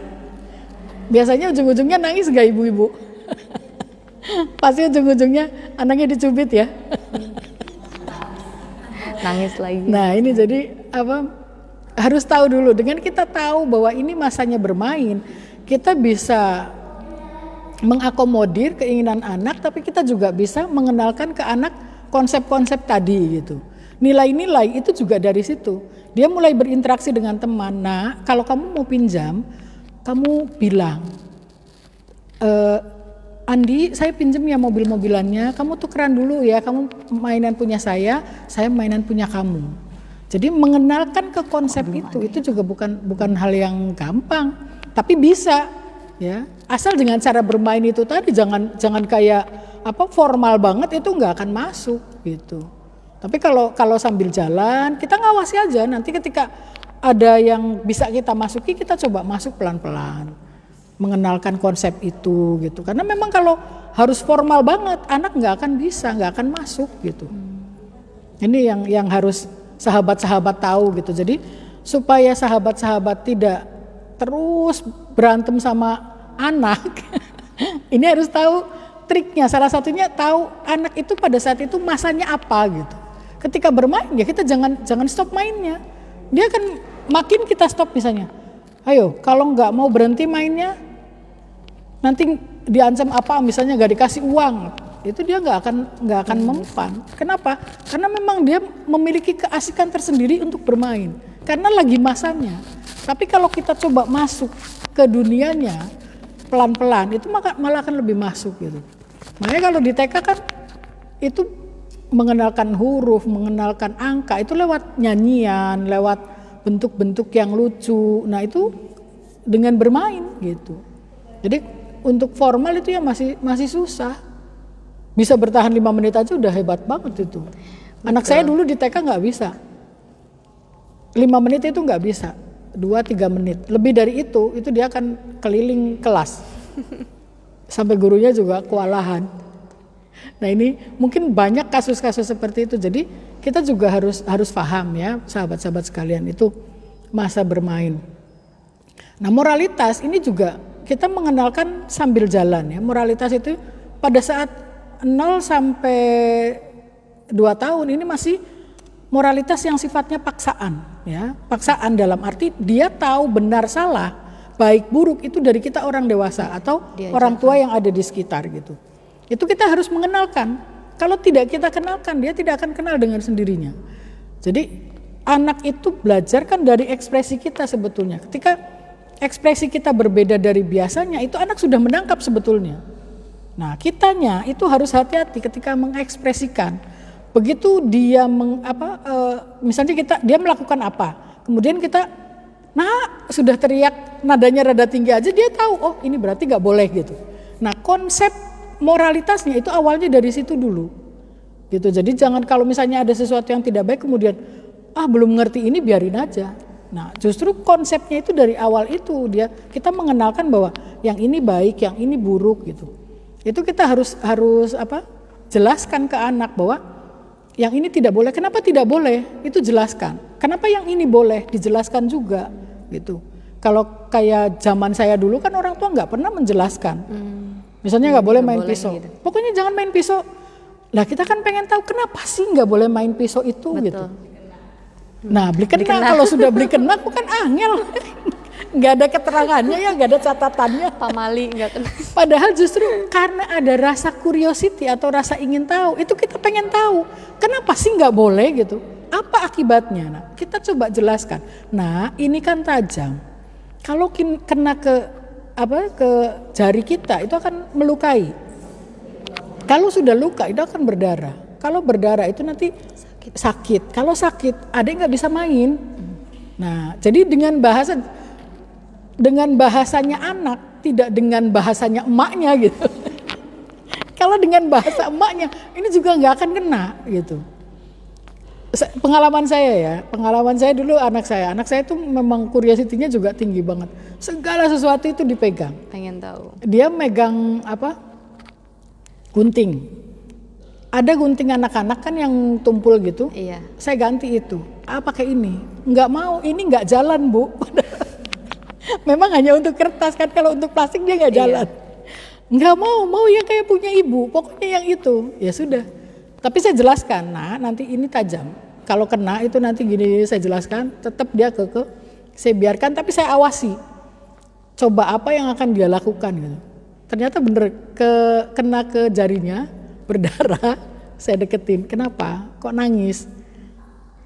Biasanya ujung-ujungnya nangis gak ibu-ibu? Pasti ujung-ujungnya anaknya dicubit ya. Nangis lagi. Nah ini jadi harus tahu dulu. Dengan kita tahu bahwa ini masanya bermain, kita bisa mengakomodir keinginan anak, tapi kita juga bisa mengenalkan ke anak konsep-konsep tadi gitu. Nilai-nilai itu juga dari situ. Dia mulai berinteraksi dengan teman. Nah, kalau kamu mau pinjam, kamu bilang, Andi, saya pinjam ya mobil-mobilannya, kamu tukeran dulu ya, kamu mainan punya saya mainan punya kamu. Jadi mengenalkan ke konsep itu juga bukan hal yang gampang, tapi bisa ya. Asal dengan cara bermain itu tadi jangan kayak formal banget, itu nggak akan masuk gitu. Tapi kalau sambil jalan kita ngawasi aja, nanti ketika ada yang bisa kita masuki kita coba masuk pelan-pelan. Mengenalkan konsep itu gitu. Karena memang kalau harus formal banget anak nggak akan bisa, nggak akan masuk gitu. Ini yang harus sahabat-sahabat tahu gitu. Jadi supaya sahabat-sahabat tidak terus berantem sama anak, ini harus tahu triknya. Salah satunya tahu anak itu pada saat itu masanya apa gitu. Ketika bermain ya kita jangan stop mainnya. Dia akan makin kita stop misalnya. Ayo, kalau nggak mau berhenti mainnya, nanti diancam apa, misalnya nggak dikasih uang, itu dia nggak akan mempan. Kenapa? Karena memang dia memiliki keasikan tersendiri untuk bermain. Karena lagi masanya. Tapi kalau kita coba masuk ke dunianya pelan-pelan, itu malah akan lebih masuk gitu. Makanya kalau di TK kan itu mengenalkan huruf, mengenalkan angka, itu lewat nyanyian, lewat bentuk-bentuk yang lucu. Nah itu dengan bermain gitu. Jadi untuk formal itu ya masih susah. Bisa bertahan 5 menit aja udah hebat banget itu. Anak saya dulu di TK nggak bisa. 5 menit itu nggak bisa, 2-3 menit. Lebih dari itu dia akan keliling kelas. Sampai gurunya juga kewalahan. Nah ini mungkin banyak kasus-kasus seperti itu. Jadi kita juga harus paham ya sahabat-sahabat sekalian, itu masa bermain. Nah moralitas ini juga kita mengenalkan sambil jalan ya. Moralitas itu pada saat 0 sampai 2 tahun ini masih moralitas yang sifatnya paksaan ya. Paksaan dalam arti dia tahu benar salah, baik buruk itu dari kita orang dewasa atau orang tua yang ada di sekitar gitu. Itu kita harus mengenalkan. Kalau tidak kita kenalkan, dia tidak akan kenal dengan sendirinya. Jadi anak itu belajar kan dari ekspresi kita sebetulnya. Ketika ekspresi kita berbeda dari biasanya, itu anak sudah menangkap sebetulnya. Nah kitanya itu harus hati-hati ketika mengekspresikan. Begitu dia misalnya dia melakukan apa, kemudian kita sudah teriak nadanya rada tinggi aja, dia tahu oh ini berarti nggak boleh gitu. Nah konsep moralitasnya itu awalnya dari situ dulu gitu. Jadi jangan kalau misalnya ada sesuatu yang tidak baik kemudian belum ngerti ini biarin aja. Nah justru konsepnya itu dari awal itu kita mengenalkan bahwa yang ini baik, yang ini buruk gitu. Itu kita harus jelaskan ke anak bahwa yang ini tidak boleh. Kenapa tidak boleh? Itu jelaskan. Kenapa yang ini boleh? Dijelaskan juga gitu. Kalau kayak zaman saya dulu kan orang tua nggak pernah menjelaskan. Misalnya nggak boleh main pisau. Gitu. Pokoknya jangan main pisau. Lah kita kan pengen tahu kenapa sih nggak boleh main pisau itu. Betul. Gitu. Nah beli kena kalau sudah beli kena bukan angel. Nggak ada keterangannya ya, nggak ada catatannya. Pamali nggak kena. Padahal justru karena ada rasa curiosity atau rasa ingin tahu, itu kita pengen tahu kenapa sih nggak boleh gitu, apa akibatnya. Nah kita coba jelaskan. Nah ini kan tajam, kalau kena ke jari kita itu akan melukai. Kalau sudah luka itu akan berdarah. Kalau berdarah itu nanti sakit. Kalau sakit ada yang nggak bisa main. Nah jadi dengan bahasanya anak, tidak dengan bahasanya emaknya gitu. Kalau dengan bahasa emaknya, ini juga nggak akan kena gitu. Pengalaman saya dulu anak saya itu memang curiosity-nya juga tinggi banget. Segala sesuatu itu dipegang. Pengen tahu. Dia megang gunting. Ada gunting anak-anak kan yang tumpul gitu. Iya. Saya ganti itu. Pakai ini. Nggak mau, ini nggak jalan Bu. Memang hanya untuk kertas kan, kalau untuk plastik dia nggak jalan. Nggak mau yang kayak punya ibu, pokoknya yang itu. Ya sudah. Tapi saya jelaskan, nanti ini tajam. Kalau kena itu nanti gini, saya jelaskan. Tetap dia kekeh, saya biarkan tapi saya awasi. Coba apa yang akan dia lakukan gitu. Ternyata bener kena ke jarinya, berdarah. Saya deketin, kenapa? Kok nangis?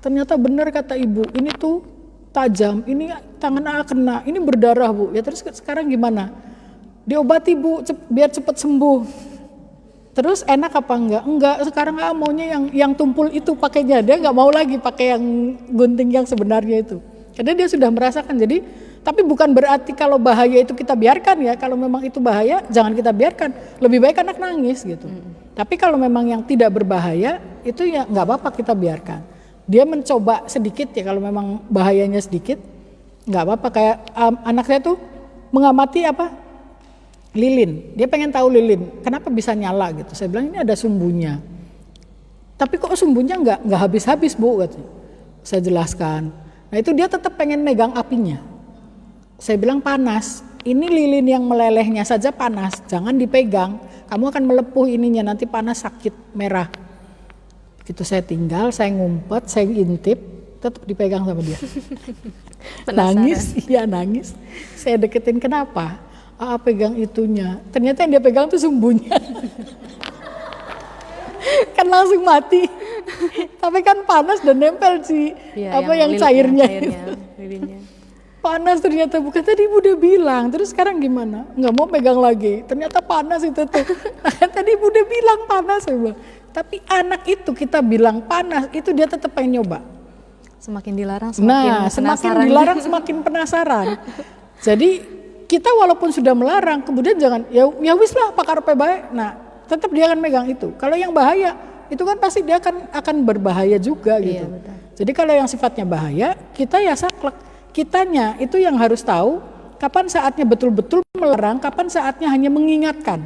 Ternyata bener kata ibu, ini tuh tajam, ini tangan kena, ini berdarah Bu. Ya terus sekarang gimana? Diobati Bu, biar cepat sembuh. Terus enak apa enggak? Enggak, sekarang maunya yang tumpul itu pakainya. Dia nggak mau lagi pakai yang gunting yang sebenarnya itu. Karena dia sudah merasakan. Jadi, tapi bukan berarti kalau bahaya itu kita biarkan ya. Kalau memang itu bahaya, jangan kita biarkan. Lebih baik anak nangis gitu. Tapi kalau memang yang tidak berbahaya, itu ya nggak apa-apa kita biarkan. Dia mencoba sedikit ya, kalau memang bahayanya sedikit nggak apa-apa. Kayak anak saya tuh mengamati lilin, dia pengen tahu lilin kenapa bisa nyala gitu. Saya bilang ini ada sumbunya, tapi kok sumbunya nggak habis-habis Bu katanya. Saya jelaskan. Nah itu dia tetap pengen megang apinya. Saya bilang panas, ini lilin yang melelehnya saja panas, jangan dipegang, kamu akan melepuh ininya, nanti panas sakit merah. Gitu saya tinggal, saya ngumpet, saya intip, tetap dipegang sama dia. Penasaran. Nangis. Saya deketin, kenapa? Pegang itunya. Ternyata yang dia pegang tuh sumbunya. Kan langsung mati. Tapi kan panas dan nempel sih yang cairnya. Lilinnya. Panas ternyata, bukan tadi ibu udah bilang, terus sekarang gimana? Nggak mau pegang lagi, ternyata panas itu tuh. Nah, tadi ibu udah bilang panas, saya bilang. Tapi anak itu kita bilang panas, itu dia tetap pengen nyoba. Semakin dilarang semakin penasaran. Semakin dilarang semakin penasaran. Jadi kita walaupun sudah melarang, kemudian jangan ya wis lah pakar baik. Nah, tetap dia akan megang itu. Kalau yang bahaya, itu kan pasti dia akan berbahaya juga gitu. Iya, betul. Jadi kalau yang sifatnya bahaya, kita ya saklek. Kitanya itu yang harus tahu kapan saatnya betul-betul melarang, kapan saatnya hanya mengingatkan.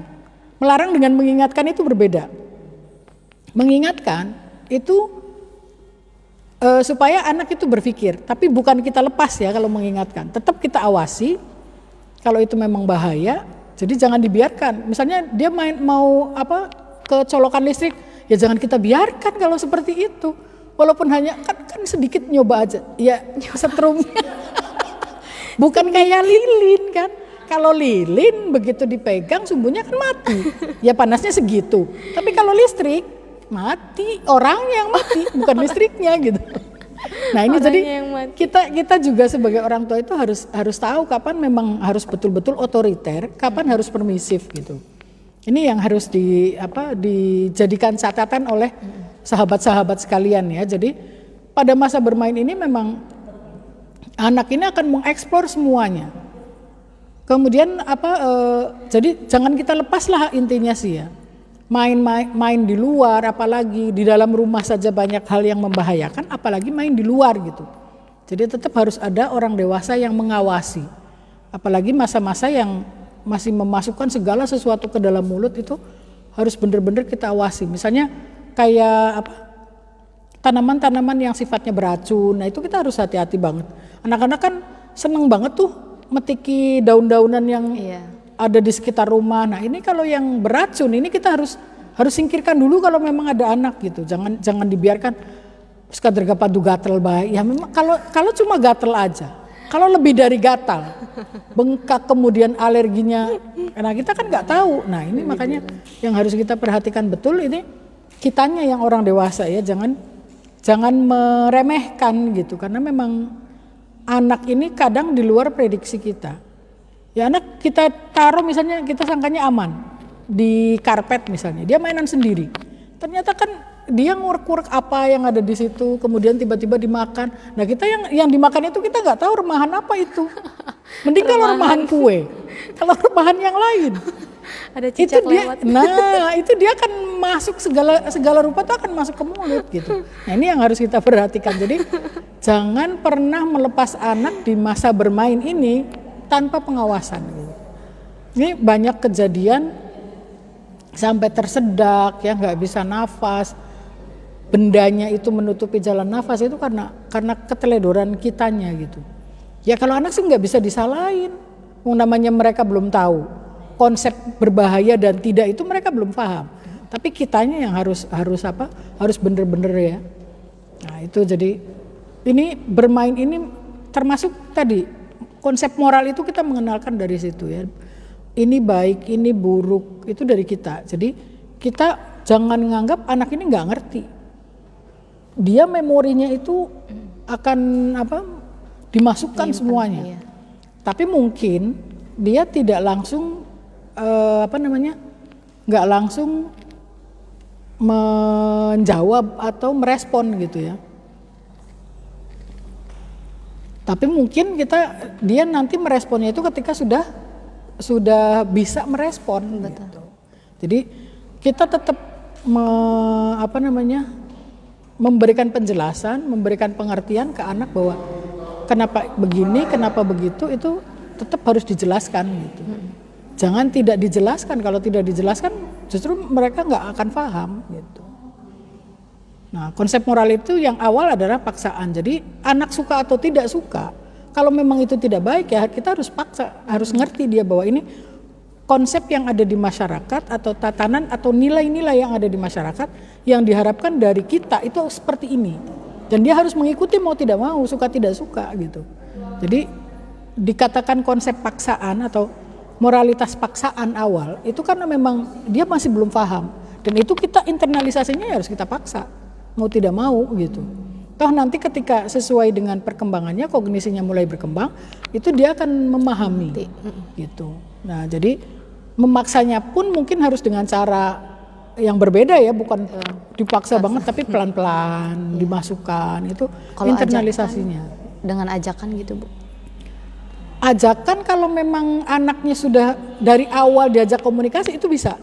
Melarang dengan mengingatkan itu berbeda. Mengingatkan itu supaya anak itu berpikir, tapi bukan kita lepas ya kalau mengingatkan. Tetap kita awasi kalau itu memang bahaya, jadi jangan dibiarkan. Misalnya dia mau kecolokan listrik, ya jangan kita biarkan kalau seperti itu. Walaupun hanya kan sedikit nyoba aja, ya setrumnya. Bukan kayak lilin kan. Kalau lilin begitu dipegang sumbunya kan mati. Ya panasnya segitu. Tapi kalau listrik mati, orang yang mati, bukan listriknya gitu. Nah ini jadi kita juga sebagai orang tua itu harus tahu kapan memang harus betul-betul otoriter, kapan harus permisif gitu. Ini yang harus dijadikan catatan oleh sahabat-sahabat sekalian ya. Jadi pada masa bermain ini memang anak ini akan mengeksplor semuanya. Kemudian jadi jangan kita lepaslah intinya sih ya. Main di luar, apalagi di dalam rumah saja banyak hal yang membahayakan, apalagi main di luar gitu. Jadi tetap harus ada orang dewasa yang mengawasi. Apalagi masa-masa yang masih memasukkan segala sesuatu ke dalam mulut, itu harus benar-benar kita awasi. Misalnya kayak tanaman-tanaman yang sifatnya beracun, nah itu kita harus hati-hati banget. Anak-anak kan seneng banget tuh metiki daun-daunan yang ada di sekitar rumah. Nah ini kalau yang beracun ini kita harus singkirkan dulu kalau memang ada anak gitu. Jangan dibiarkan sekadar gapadu gatel baik. Ya memang kalau cuma gatel aja. Kalau lebih dari gatal, bengkak kemudian alerginya, nah kita kan nggak tahu. Nah ini makanya yang harus kita perhatikan betul, ini kitanya yang orang dewasa ya, jangan meremehkan gitu, karena memang anak ini kadang di luar prediksi kita. Ya anak kita taruh misalnya, kita sangkanya aman di karpet misalnya, dia mainan sendiri. Ternyata kan dia ngurek-ngurek apa yang ada di situ, kemudian tiba-tiba dimakan. Nah kita yang dimakan itu kita nggak tahu remahan apa itu. Mending kalau remahan kue, kalau remahan yang lain. Ada cicak itu dia, lewat. Nah itu dia akan masuk segala rupa tuh akan masuk ke mulut gitu. Nah ini yang harus kita perhatikan. Jadi jangan pernah melepas anak di masa bermain ini tanpa pengawasan. Gitu. Ini banyak kejadian sampai tersedak, ya nggak bisa nafas. Bendanya itu menutupi jalan nafas itu karena keteledoran kitanya gitu. Ya kalau anak sih nggak bisa disalahin, namanya mereka belum tahu konsep berbahaya dan tidak itu mereka belum paham. Tapi kitanya yang harus bener-bener ya. Nah itu jadi ini bermain ini termasuk tadi konsep moral itu kita mengenalkan dari situ ya. Ini baik, ini buruk itu dari kita. Jadi kita jangan menganggap anak ini nggak ngerti. Dia memorinya itu akan dimasukkan semuanya. Iya. Tapi mungkin dia tidak langsung nggak langsung menjawab atau merespon gitu ya. Tapi mungkin dia nanti meresponnya itu ketika sudah bisa merespon. Betul. Gitu. Jadi kita tetap memberikan penjelasan, memberikan pengertian ke anak bahwa kenapa begini, kenapa begitu, itu tetap harus dijelaskan gitu. Jangan tidak dijelaskan, kalau tidak dijelaskan justru mereka nggak akan paham gitu. Nah konsep moral itu yang awal adalah paksaan. Jadi anak suka atau tidak suka, kalau memang itu tidak baik ya kita harus paksa, harus ngerti dia bahwa ini konsep yang ada di masyarakat atau tatanan atau nilai-nilai yang ada di masyarakat yang diharapkan dari kita itu seperti ini. dan dia harus mengikuti mau tidak mau, suka tidak suka gitu. Jadi dikatakan konsep paksaan atau moralitas paksaan awal itu karena memang dia masih belum paham, dan itu kita internalisasinya harus kita paksa mau tidak mau gitu. Toh nanti ketika sesuai dengan perkembangannya, kognisinya mulai berkembang, itu dia akan memahami gitu. Nah jadi memaksanya pun mungkin harus dengan cara yang berbeda ya, bukan dipaksa banget, tapi pelan-pelan dimasukkan, itu kalau internalisasinya. Dengan ajakan gitu Bu? Ajakan kalau memang anaknya sudah dari awal diajak komunikasi itu bisa.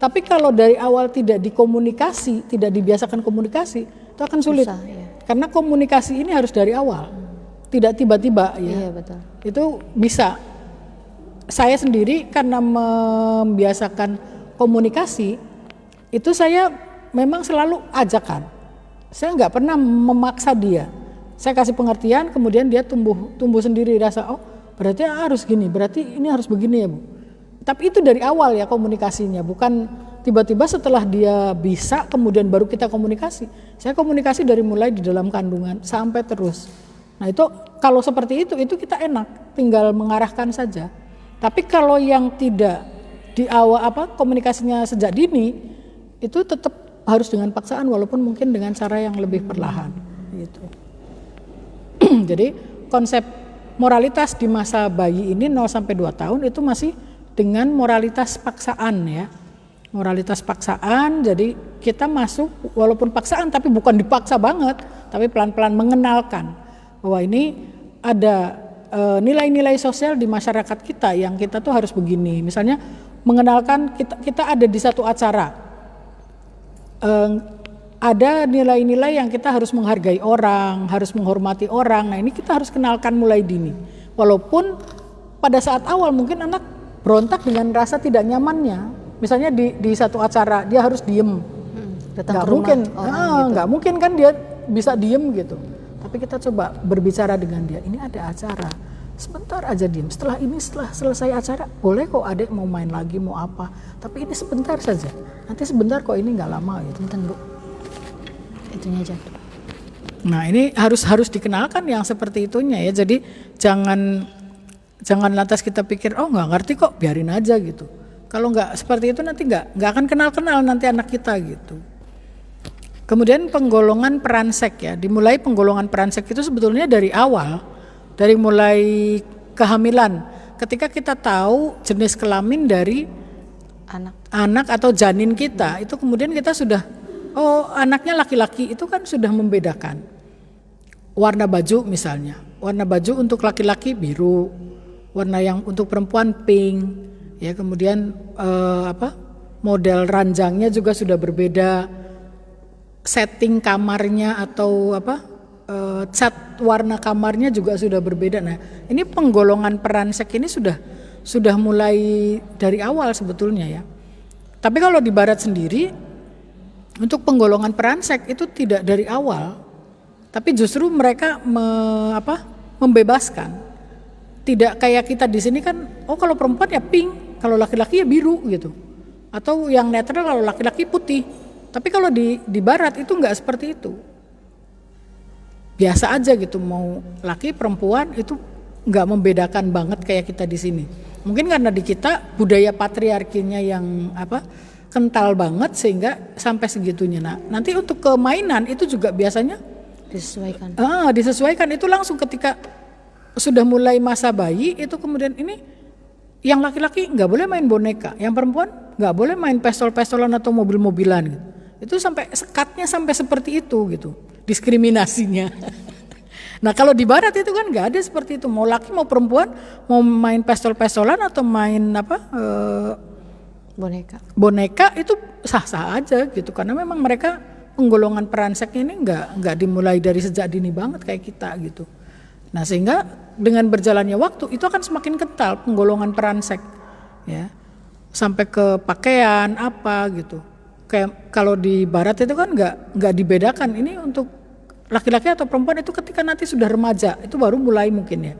Tapi kalau dari awal tidak dikomunikasi, tidak dibiasakan komunikasi, itu akan sulit. Susah, ya. Karena komunikasi ini harus dari awal, tidak tiba-tiba ya. Iya, betul. Itu bisa. Saya sendiri karena membiasakan komunikasi, itu saya memang selalu ajakan. Saya nggak pernah memaksa dia. Saya kasih pengertian, kemudian dia tumbuh sendiri rasa, oh berarti harus gini, berarti ini harus begini ya Bu. Tapi itu dari awal ya komunikasinya, bukan tiba-tiba setelah dia bisa kemudian baru kita komunikasi. Saya komunikasi dari mulai di dalam kandungan sampai terus. Nah itu kalau seperti itu kita enak, tinggal mengarahkan saja. Tapi kalau yang tidak di awal komunikasinya sejak dini, itu tetap harus dengan paksaan walaupun mungkin dengan cara yang lebih perlahan gitu. Jadi konsep moralitas di masa bayi ini 0 sampai 2 tahun itu masih dengan moralitas paksaan ya. Moralitas paksaan, jadi kita masuk walaupun paksaan tapi bukan dipaksa banget, tapi pelan-pelan mengenalkan bahwa ini ada nilai-nilai sosial di masyarakat kita yang kita tuh harus begini. Misalnya mengenalkan kita ada di satu acara, ada nilai-nilai yang kita harus menghargai orang, harus menghormati orang. Nah ini kita harus kenalkan mulai dini. Walaupun pada saat awal mungkin anak berontak dengan rasa tidak nyamannya. Misalnya di satu acara dia harus diem. Datang ke rumah orang nggak mungkin kan dia bisa diem gitu. Tapi kita coba berbicara dengan dia. Ini ada acara, sebentar aja diem. Setelah selesai acara, boleh kok adek mau main lagi, mau apa. Tapi ini sebentar saja. Nanti sebentar kok, ini nggak lama gitu. Bentar Bu. Itunya jatuh. Nah ini harus dikenalkan yang seperti itunya ya. Jadi jangan lantas kita pikir oh nggak ngerti kok, biarin aja gitu. Kalau nggak seperti itu nanti nggak akan kenal nanti anak kita gitu. Kemudian penggolongan peransek ya, dimulai penggolongan peransek itu sebetulnya dari awal, dari mulai kehamilan. Ketika kita tahu jenis kelamin dari anak atau janin kita, itu kemudian kita sudah oh anaknya laki-laki, itu kan sudah membedakan. Warna baju misalnya, warna baju untuk laki-laki biru, warna yang untuk perempuan pink, ya kemudian model ranjangnya juga sudah berbeda, setting kamarnya atau cat warna kamarnya juga sudah berbeda. Nah ini penggolongan peransek ini sudah mulai dari awal sebetulnya ya. Tapi kalau di Barat sendiri, untuk penggolongan peransek itu tidak dari awal, tapi justru mereka membebaskan. Tidak kayak kita di sini kan, oh kalau perempuan ya pink, kalau laki-laki ya biru gitu, atau yang netral kalau laki-laki putih. Tapi kalau di Barat itu nggak seperti itu, biasa aja gitu, mau laki perempuan itu nggak membedakan banget kayak kita di sini. Mungkin karena di kita budaya patriarkinya yang kental banget sehingga sampai segitunya. Nah, nanti untuk kemainan itu juga biasanya disesuaikan. Disesuaikan itu langsung ketika sudah mulai masa bayi itu, kemudian ini yang laki-laki nggak boleh main boneka, yang perempuan nggak boleh main pistol-pistolan atau mobil-mobilan gitu. Itu sampai sekatnya sampai seperti itu gitu, diskriminasinya. Nah kalau di Barat itu kan nggak ada seperti itu, mau laki mau perempuan mau main pistol-pistolan atau main boneka itu sah-sah aja gitu, karena memang mereka penggolongan peranseknya ini nggak dimulai dari sejak dini banget kayak kita gitu. Nah sehingga dengan berjalannya waktu itu akan semakin kental penggolongan peransek ya, sampai ke pakaian apa gitu. Kayak kalau di Barat itu kan nggak dibedakan ini untuk laki-laki atau perempuan, itu ketika nanti sudah remaja itu baru mulai mungkin ya.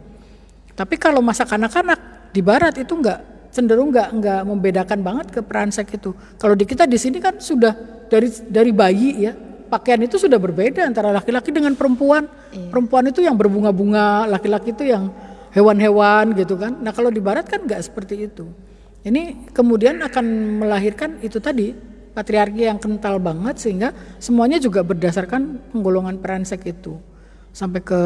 Tapi kalau masa kanak-kanak di Barat itu cenderung nggak membedakan banget ke peransek itu. Kalau di kita di sini kan sudah dari bayi ya, pakaian itu sudah berbeda antara laki-laki dengan perempuan. Perempuan itu yang berbunga-bunga, laki-laki itu yang hewan-hewan gitu kan. Nah kalau di barat kan nggak seperti itu. Ini kemudian akan melahirkan itu tadi, patriarki yang kental banget, sehingga semuanya juga berdasarkan penggolongan peran seks itu. Sampai ke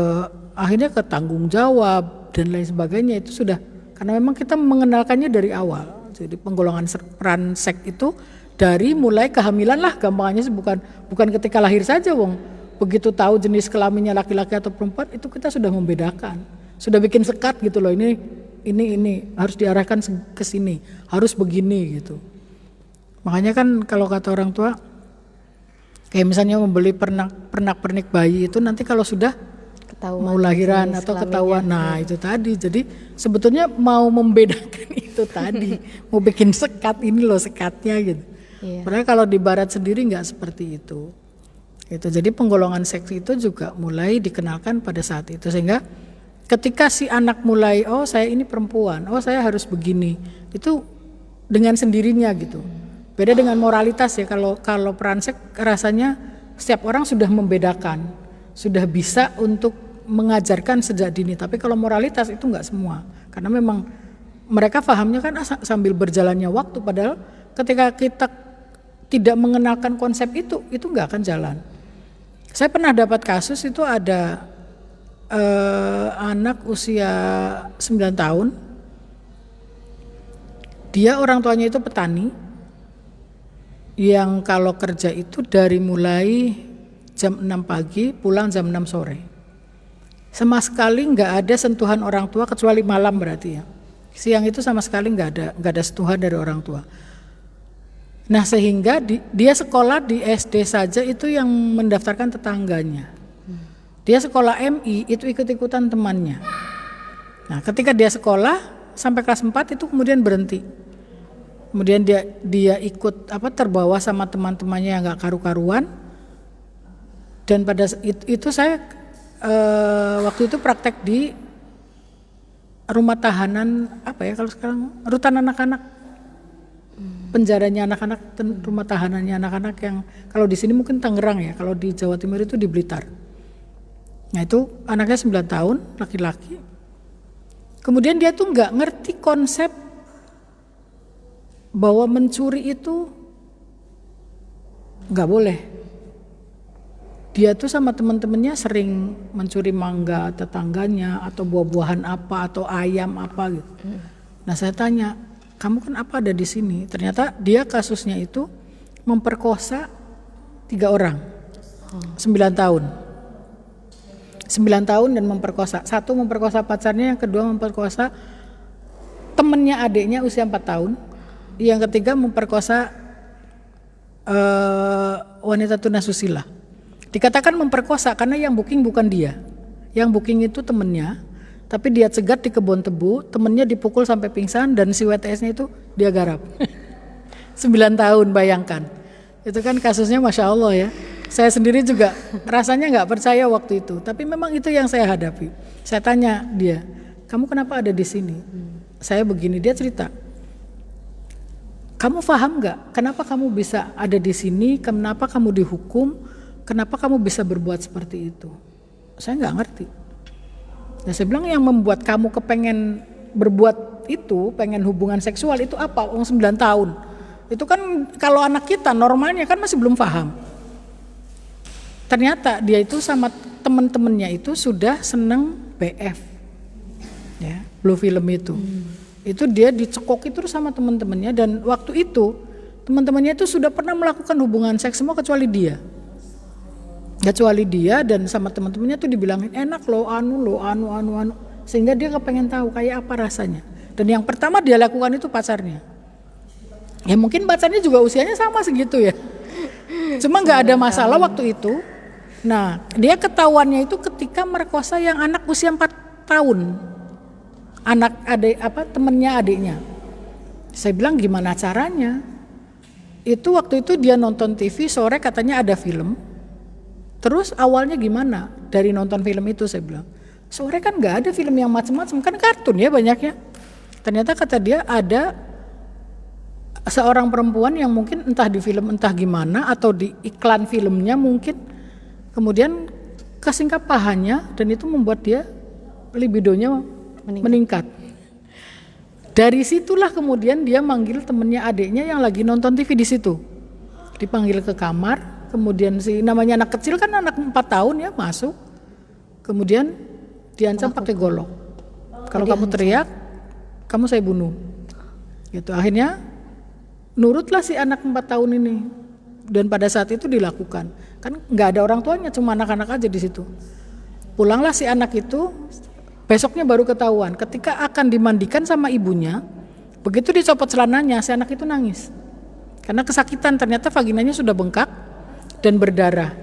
akhirnya ke tanggung jawab dan lain sebagainya itu sudah, karena memang kita mengenalkannya dari awal. Jadi penggolongan peran seks itu dari mulai kehamilan lah gampangannya, bukan ketika lahir saja wong. Begitu tahu jenis kelaminnya laki-laki atau perempuan itu kita sudah membedakan. Sudah bikin sekat gitu loh, ini harus diarahkan ke sini, harus begini gitu. Makanya kan kalau kata orang tua, kayak misalnya membeli pernak-pernik bayi itu nanti kalau sudah ketahuan mau lahiran atau ketahuan, nah itu tadi. Jadi sebetulnya mau membedakan itu tadi, mau bikin sekat, ini loh sekatnya gitu. Padahal kalau di barat sendiri nggak seperti itu. Gitu. Jadi penggolongan seks itu juga mulai dikenalkan pada saat itu, sehingga ketika si anak mulai, oh saya ini perempuan, oh saya harus begini, itu dengan sendirinya gitu. Beda dengan moralitas ya, kalau peran seks rasanya setiap orang sudah membedakan, sudah bisa untuk mengajarkan sejak dini. Tapi kalau moralitas itu nggak semua, karena memang mereka pahamnya kan sambil berjalannya waktu. Padahal ketika kita tidak mengenalkan konsep itu nggak akan jalan. Saya pernah dapat kasus itu ada anak usia 9 tahun, dia orang tuanya itu petani, yang kalau kerja itu dari mulai jam 6 pagi pulang jam 6 sore. Sama sekali nggak ada sentuhan orang tua kecuali malam berarti ya. Siang itu sama sekali nggak ada sentuhan dari orang tua. Nah sehingga dia sekolah di SD saja itu yang mendaftarkan tetangganya. Dia sekolah MI itu ikut-ikutan temannya. Nah ketika dia sekolah sampai kelas 4 itu kemudian berhenti. Kemudian dia ikut terbawa sama teman-temannya yang gak karu-karuan. Dan pada itu saya waktu itu praktek di rumah tahanan kalau sekarang rutan anak-anak, penjaranya anak-anak, rumah tahanannya anak-anak yang kalau di sini mungkin Tangerang ya, kalau di Jawa Timur itu di Blitar. Nah itu anaknya 9 tahun, laki-laki. Kemudian dia tuh nggak ngerti konsep bahwa mencuri itu nggak boleh. Dia tuh sama teman-temannya sering mencuri mangga tetangganya atau buah-buahan apa atau ayam apa gitu. Nah saya tanya, kamu kan apa ada di sini? Ternyata dia kasusnya itu memperkosa 3 orang, 9 tahun. 9 tahun dan memperkosa. Satu memperkosa pacarnya, yang kedua memperkosa temennya adiknya usia 4 tahun. Yang ketiga memperkosa wanita tunasusila. Dikatakan memperkosa karena yang booking bukan dia. Yang booking itu temennya, tapi dia cegat di kebun tebu, temennya dipukul sampai pingsan dan si WTS-nya itu dia garap. 9 tahun bayangkan. Itu kan kasusnya Masya Allah ya. Saya sendiri juga rasanya nggak percaya waktu itu, tapi memang itu yang saya hadapi. Saya tanya dia, kamu kenapa ada di sini? Saya begini, dia cerita. Kamu paham nggak? Kenapa kamu bisa ada di sini? Kenapa kamu dihukum? Kenapa kamu bisa berbuat seperti itu? Saya nggak ngerti. Nah, saya bilang yang membuat kamu kepengen berbuat itu, pengen hubungan seksual itu apa? 9 tahun. Itu kan kalau anak kita normalnya kan masih belum paham. Ternyata dia itu sama teman-temannya itu sudah seneng BF, ya, blue film itu. Itu dia dicekok itu sama teman-temannya dan waktu itu teman-temannya itu sudah pernah melakukan hubungan seks semua kecuali dia. Kecuali dia dan sama teman-temannya tuh dibilangin enak loh, anu, sehingga dia kepengen tahu kayak apa rasanya. Dan yang pertama dia lakukan itu pacarnya. Ya mungkin pacarnya juga usianya sama segitu ya. Cuma nggak ada masalah waktu itu. Nah, dia ketahuannya itu ketika merkosa yang anak usia 4 tahun. Anak adik temennya adiknya. Saya bilang gimana caranya? Itu waktu itu dia nonton TV sore katanya ada film. Terus awalnya gimana? Dari nonton film itu saya bilang. Sore kan nggak ada film yang macam-macam, kan kartun ya banyaknya. Ternyata kata dia ada seorang perempuan yang mungkin entah di film entah gimana atau di iklan filmnya mungkin kemudian kesingkap pahanya dan itu membuat dia libidonya meningkat. Dari situlah kemudian dia manggil temennya adiknya yang lagi nonton TV di situ. Dipanggil ke kamar, kemudian si namanya anak kecil kan anak 4 tahun ya masuk. Kemudian diancam pakai golok. Kalau kamu teriak, kamu saya bunuh. Gitu. Akhirnya nurutlah si anak 4 tahun ini. Dan pada saat itu dilakukan. Kan nggak ada orang tuanya, cuma anak-anak aja di situ. Pulanglah si anak itu, besoknya baru ketahuan. Ketika akan dimandikan sama ibunya, begitu dicopot celananya, si anak itu nangis. Karena kesakitan, ternyata vaginanya sudah bengkak dan berdarah.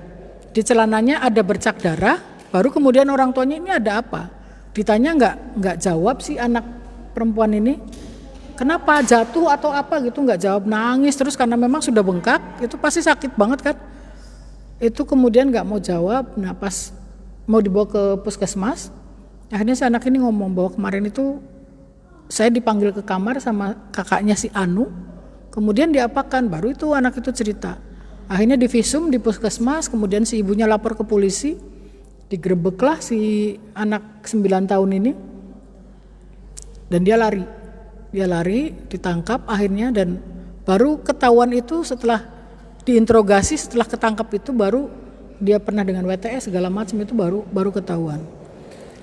Di celananya ada bercak darah, baru kemudian orang tuanya ini ada apa? Ditanya nggak jawab si anak perempuan ini. Kenapa, jatuh atau apa gitu, nggak jawab, nangis terus karena memang sudah bengkak, itu pasti sakit banget kan. Itu kemudian nggak mau jawab. Nah pas mau dibawa ke puskesmas, akhirnya si anak ini ngomong bahwa kemarin itu saya dipanggil ke kamar sama kakaknya si Anu, kemudian diapakan, baru itu anak itu cerita. Akhirnya divisum di puskesmas, kemudian si ibunya lapor ke polisi, digerebeklah si anak 9 tahun ini, dan dia lari, ditangkap akhirnya, dan baru ketahuan itu setelah diinterogasi, setelah ketangkap itu baru dia pernah dengan WTS segala macam itu baru ketahuan.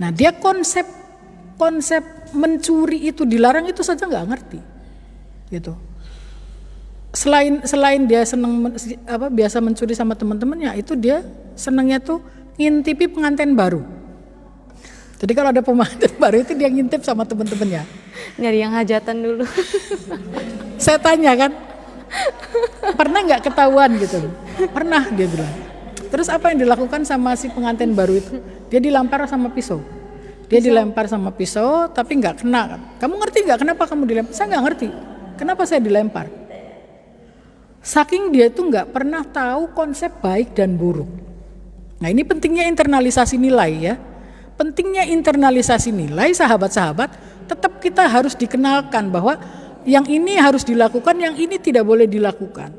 Nah dia konsep mencuri itu dilarang itu saja nggak ngerti, gitu. Selain dia senang biasa mencuri sama teman-temannya, itu dia senangnya tuh ngintipi pengantin baru. Jadi kalau ada pengantin baru itu dia ngintip sama teman-temannya. Nyari yang hajatan dulu. Saya tanya kan, pernah nggak ketahuan gitu? Pernah, dia bilang. Terus apa yang dilakukan sama si pengantin baru itu? Dia dilempar sama pisau. Dilempar sama pisau tapi nggak kena. Kamu ngerti nggak kenapa kamu dilempar? Saya nggak ngerti. Kenapa saya dilempar? Saking dia itu nggak pernah tahu konsep baik dan buruk. Nah ini pentingnya internalisasi nilai ya. Pentingnya internalisasi nilai, sahabat-sahabat, tetap kita harus dikenalkan bahwa yang ini harus dilakukan, yang ini tidak boleh dilakukan.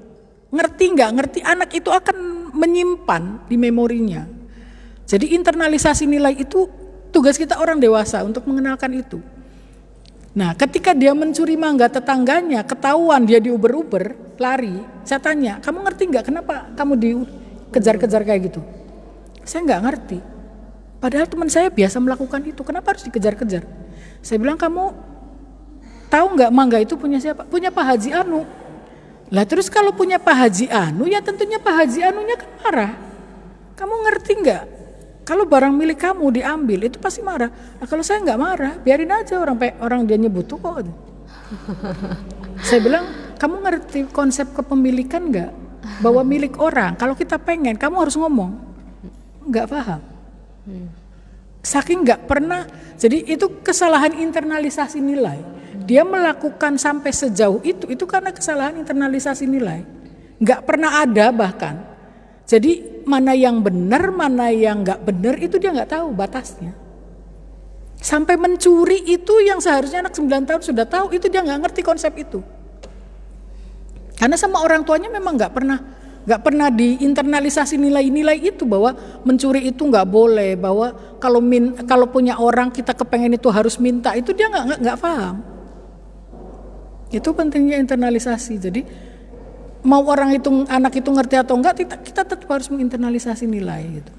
Ngerti nggak? Ngerti, anak itu akan menyimpan di memorinya. Jadi internalisasi nilai itu tugas kita orang dewasa untuk mengenalkan itu. Nah ketika dia mencuri mangga tetangganya, ketahuan dia diuber-uber, lari, saya tanya, kamu ngerti nggak kenapa kamu dikejar-kejar kayak gitu? Saya nggak ngerti. Padahal teman saya biasa melakukan itu, kenapa harus dikejar-kejar? Saya bilang, kamu tahu nggak mangga itu punya siapa? Punya Pak Haji Anu. Lah terus kalau punya Pak Haji Anu, ya tentunya Pak Haji Anunya kan marah. Kamu ngerti nggak? Kalau barang milik kamu diambil, itu pasti marah. Nah kalau saya nggak marah, biarin aja orang dia nyebut tuh kok. Saya bilang, kamu ngerti konsep kepemilikan nggak? Bahwa milik orang, kalau kita pengen, kamu harus ngomong. Nggak paham. Saking nggak pernah, jadi itu kesalahan internalisasi nilai. Dia melakukan sampai sejauh itu karena kesalahan internalisasi nilai. Nggak pernah ada bahkan. Jadi mana yang benar, mana yang nggak benar itu dia nggak tahu batasnya. Sampai mencuri itu yang seharusnya anak 9 tahun sudah tahu, itu dia nggak ngerti konsep itu. Karena sama orang tuanya memang nggak pernah diinternalisasi nilai-nilai itu, bahwa mencuri itu nggak boleh, bahwa kalau punya orang kita kepengen itu harus minta, itu dia nggak paham. Itu pentingnya internalisasi. Jadi mau anak itu ngerti atau enggak, kita tetap harus menginternalisasi nilai gitu.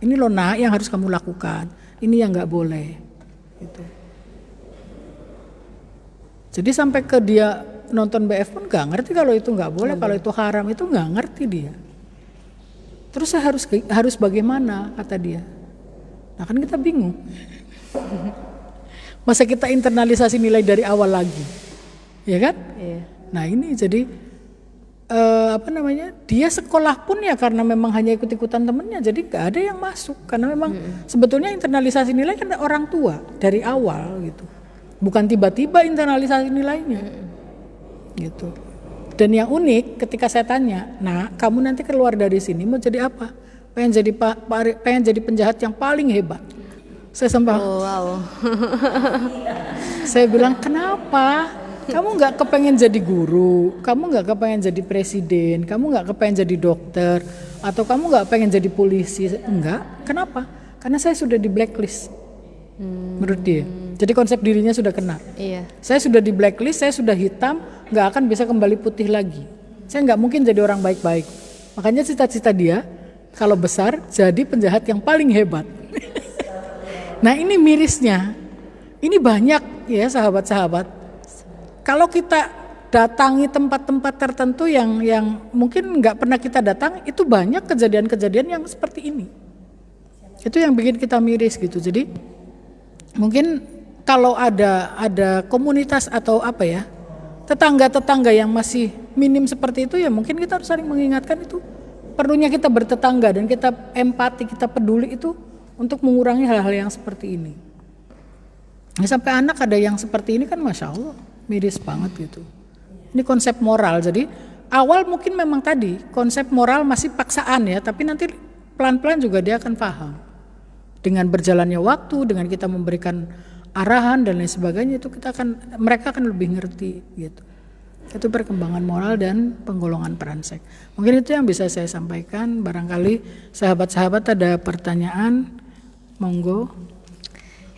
Ini loh nak yang harus kamu lakukan, ini yang nggak boleh gitu. Jadi sampai ke dia nonton BF pun nggak ngerti kalau itu nggak boleh, kalau itu haram, itu nggak ngerti dia. Terus saya harus bagaimana, kata dia. Nah kan kita bingung. Masa kita internalisasi nilai dari awal lagi, ya kan? Iya. Nah ini jadi dia sekolah pun ya karena memang hanya ikut-ikutan temennya, jadi nggak ada yang masuk karena memang sebetulnya internalisasi nilai kan orang tua dari awal gitu, bukan tiba-tiba internalisasi nilainya. Gitu. Dan yang unik ketika saya tanya, nah kamu nanti keluar dari sini mau jadi apa? Pengen jadi penjahat yang paling hebat. Saya sempat. Oh, wow. Saya bilang kenapa? Kamu nggak kepengen jadi guru, kamu nggak kepengen jadi presiden, kamu nggak kepengen jadi dokter, atau kamu nggak pengen jadi polisi? Enggak. Kenapa? Karena saya sudah di blacklist. Menurut dia. Jadi konsep dirinya sudah kena. Iya. Saya sudah di blacklist, saya sudah hitam, nggak akan bisa kembali putih lagi. Saya nggak mungkin jadi orang baik-baik. Makanya cita-cita dia kalau besar jadi penjahat yang paling hebat. Nah ini mirisnya. Ini banyak ya sahabat-sahabat. Kalau kita datangi tempat-tempat tertentu yang mungkin nggak pernah kita datang, itu banyak kejadian-kejadian yang seperti ini. Itu yang bikin kita miris gitu. Jadi mungkin kalau ada komunitas atau apa ya, tetangga-tetangga yang masih minim seperti itu, ya mungkin kita harus saling mengingatkan itu. Perlunya kita bertetangga dan kita empati, kita peduli itu untuk mengurangi hal-hal yang seperti ini. Ya, sampai anak ada yang seperti ini kan Masya Allah, miris banget gitu. Ini konsep moral, jadi awal mungkin memang tadi konsep moral masih paksaan ya, tapi nanti pelan-pelan juga dia akan paham. Dengan berjalannya waktu, dengan kita memberikan arahan dan lain sebagainya, itu mereka akan lebih ngerti gitu. Itu perkembangan moral dan penggolongan peransek. Mungkin itu yang bisa saya sampaikan. Barangkali sahabat-sahabat ada pertanyaan, monggo.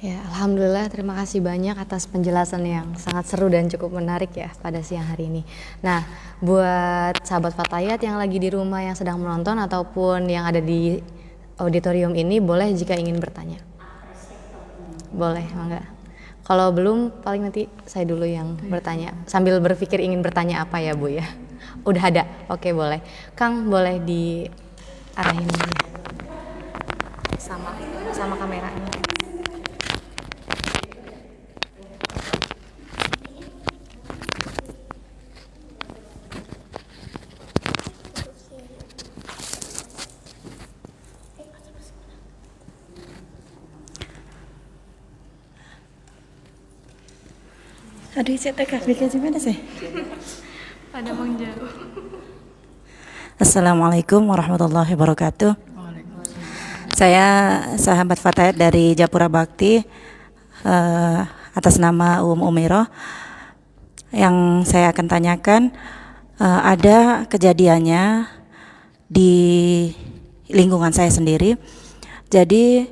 Ya, alhamdulillah, terima kasih banyak atas penjelasan yang sangat seru dan cukup menarik ya pada siang hari ini. Nah, buat sahabat Fatayat yang lagi di rumah yang sedang menonton ataupun yang ada di auditorium ini, boleh jika ingin bertanya. Boleh, enggak? Kalau belum, paling nanti saya dulu yang bertanya. Sambil berpikir ingin bertanya apa ya Bu ya? Udah ada? Oke, boleh. Kang, boleh diarahin sama kameranya. Aduh, saya tak aplikasi mana sih? Pada Bang Jaro. Assalamualaikum warahmatullahi wabarakatuh. Saya sahabat Fatayat dari Japura Bakti, atas nama Umiroh. Yang saya akan tanyakan, ada kejadiannya di lingkungan saya sendiri. Jadi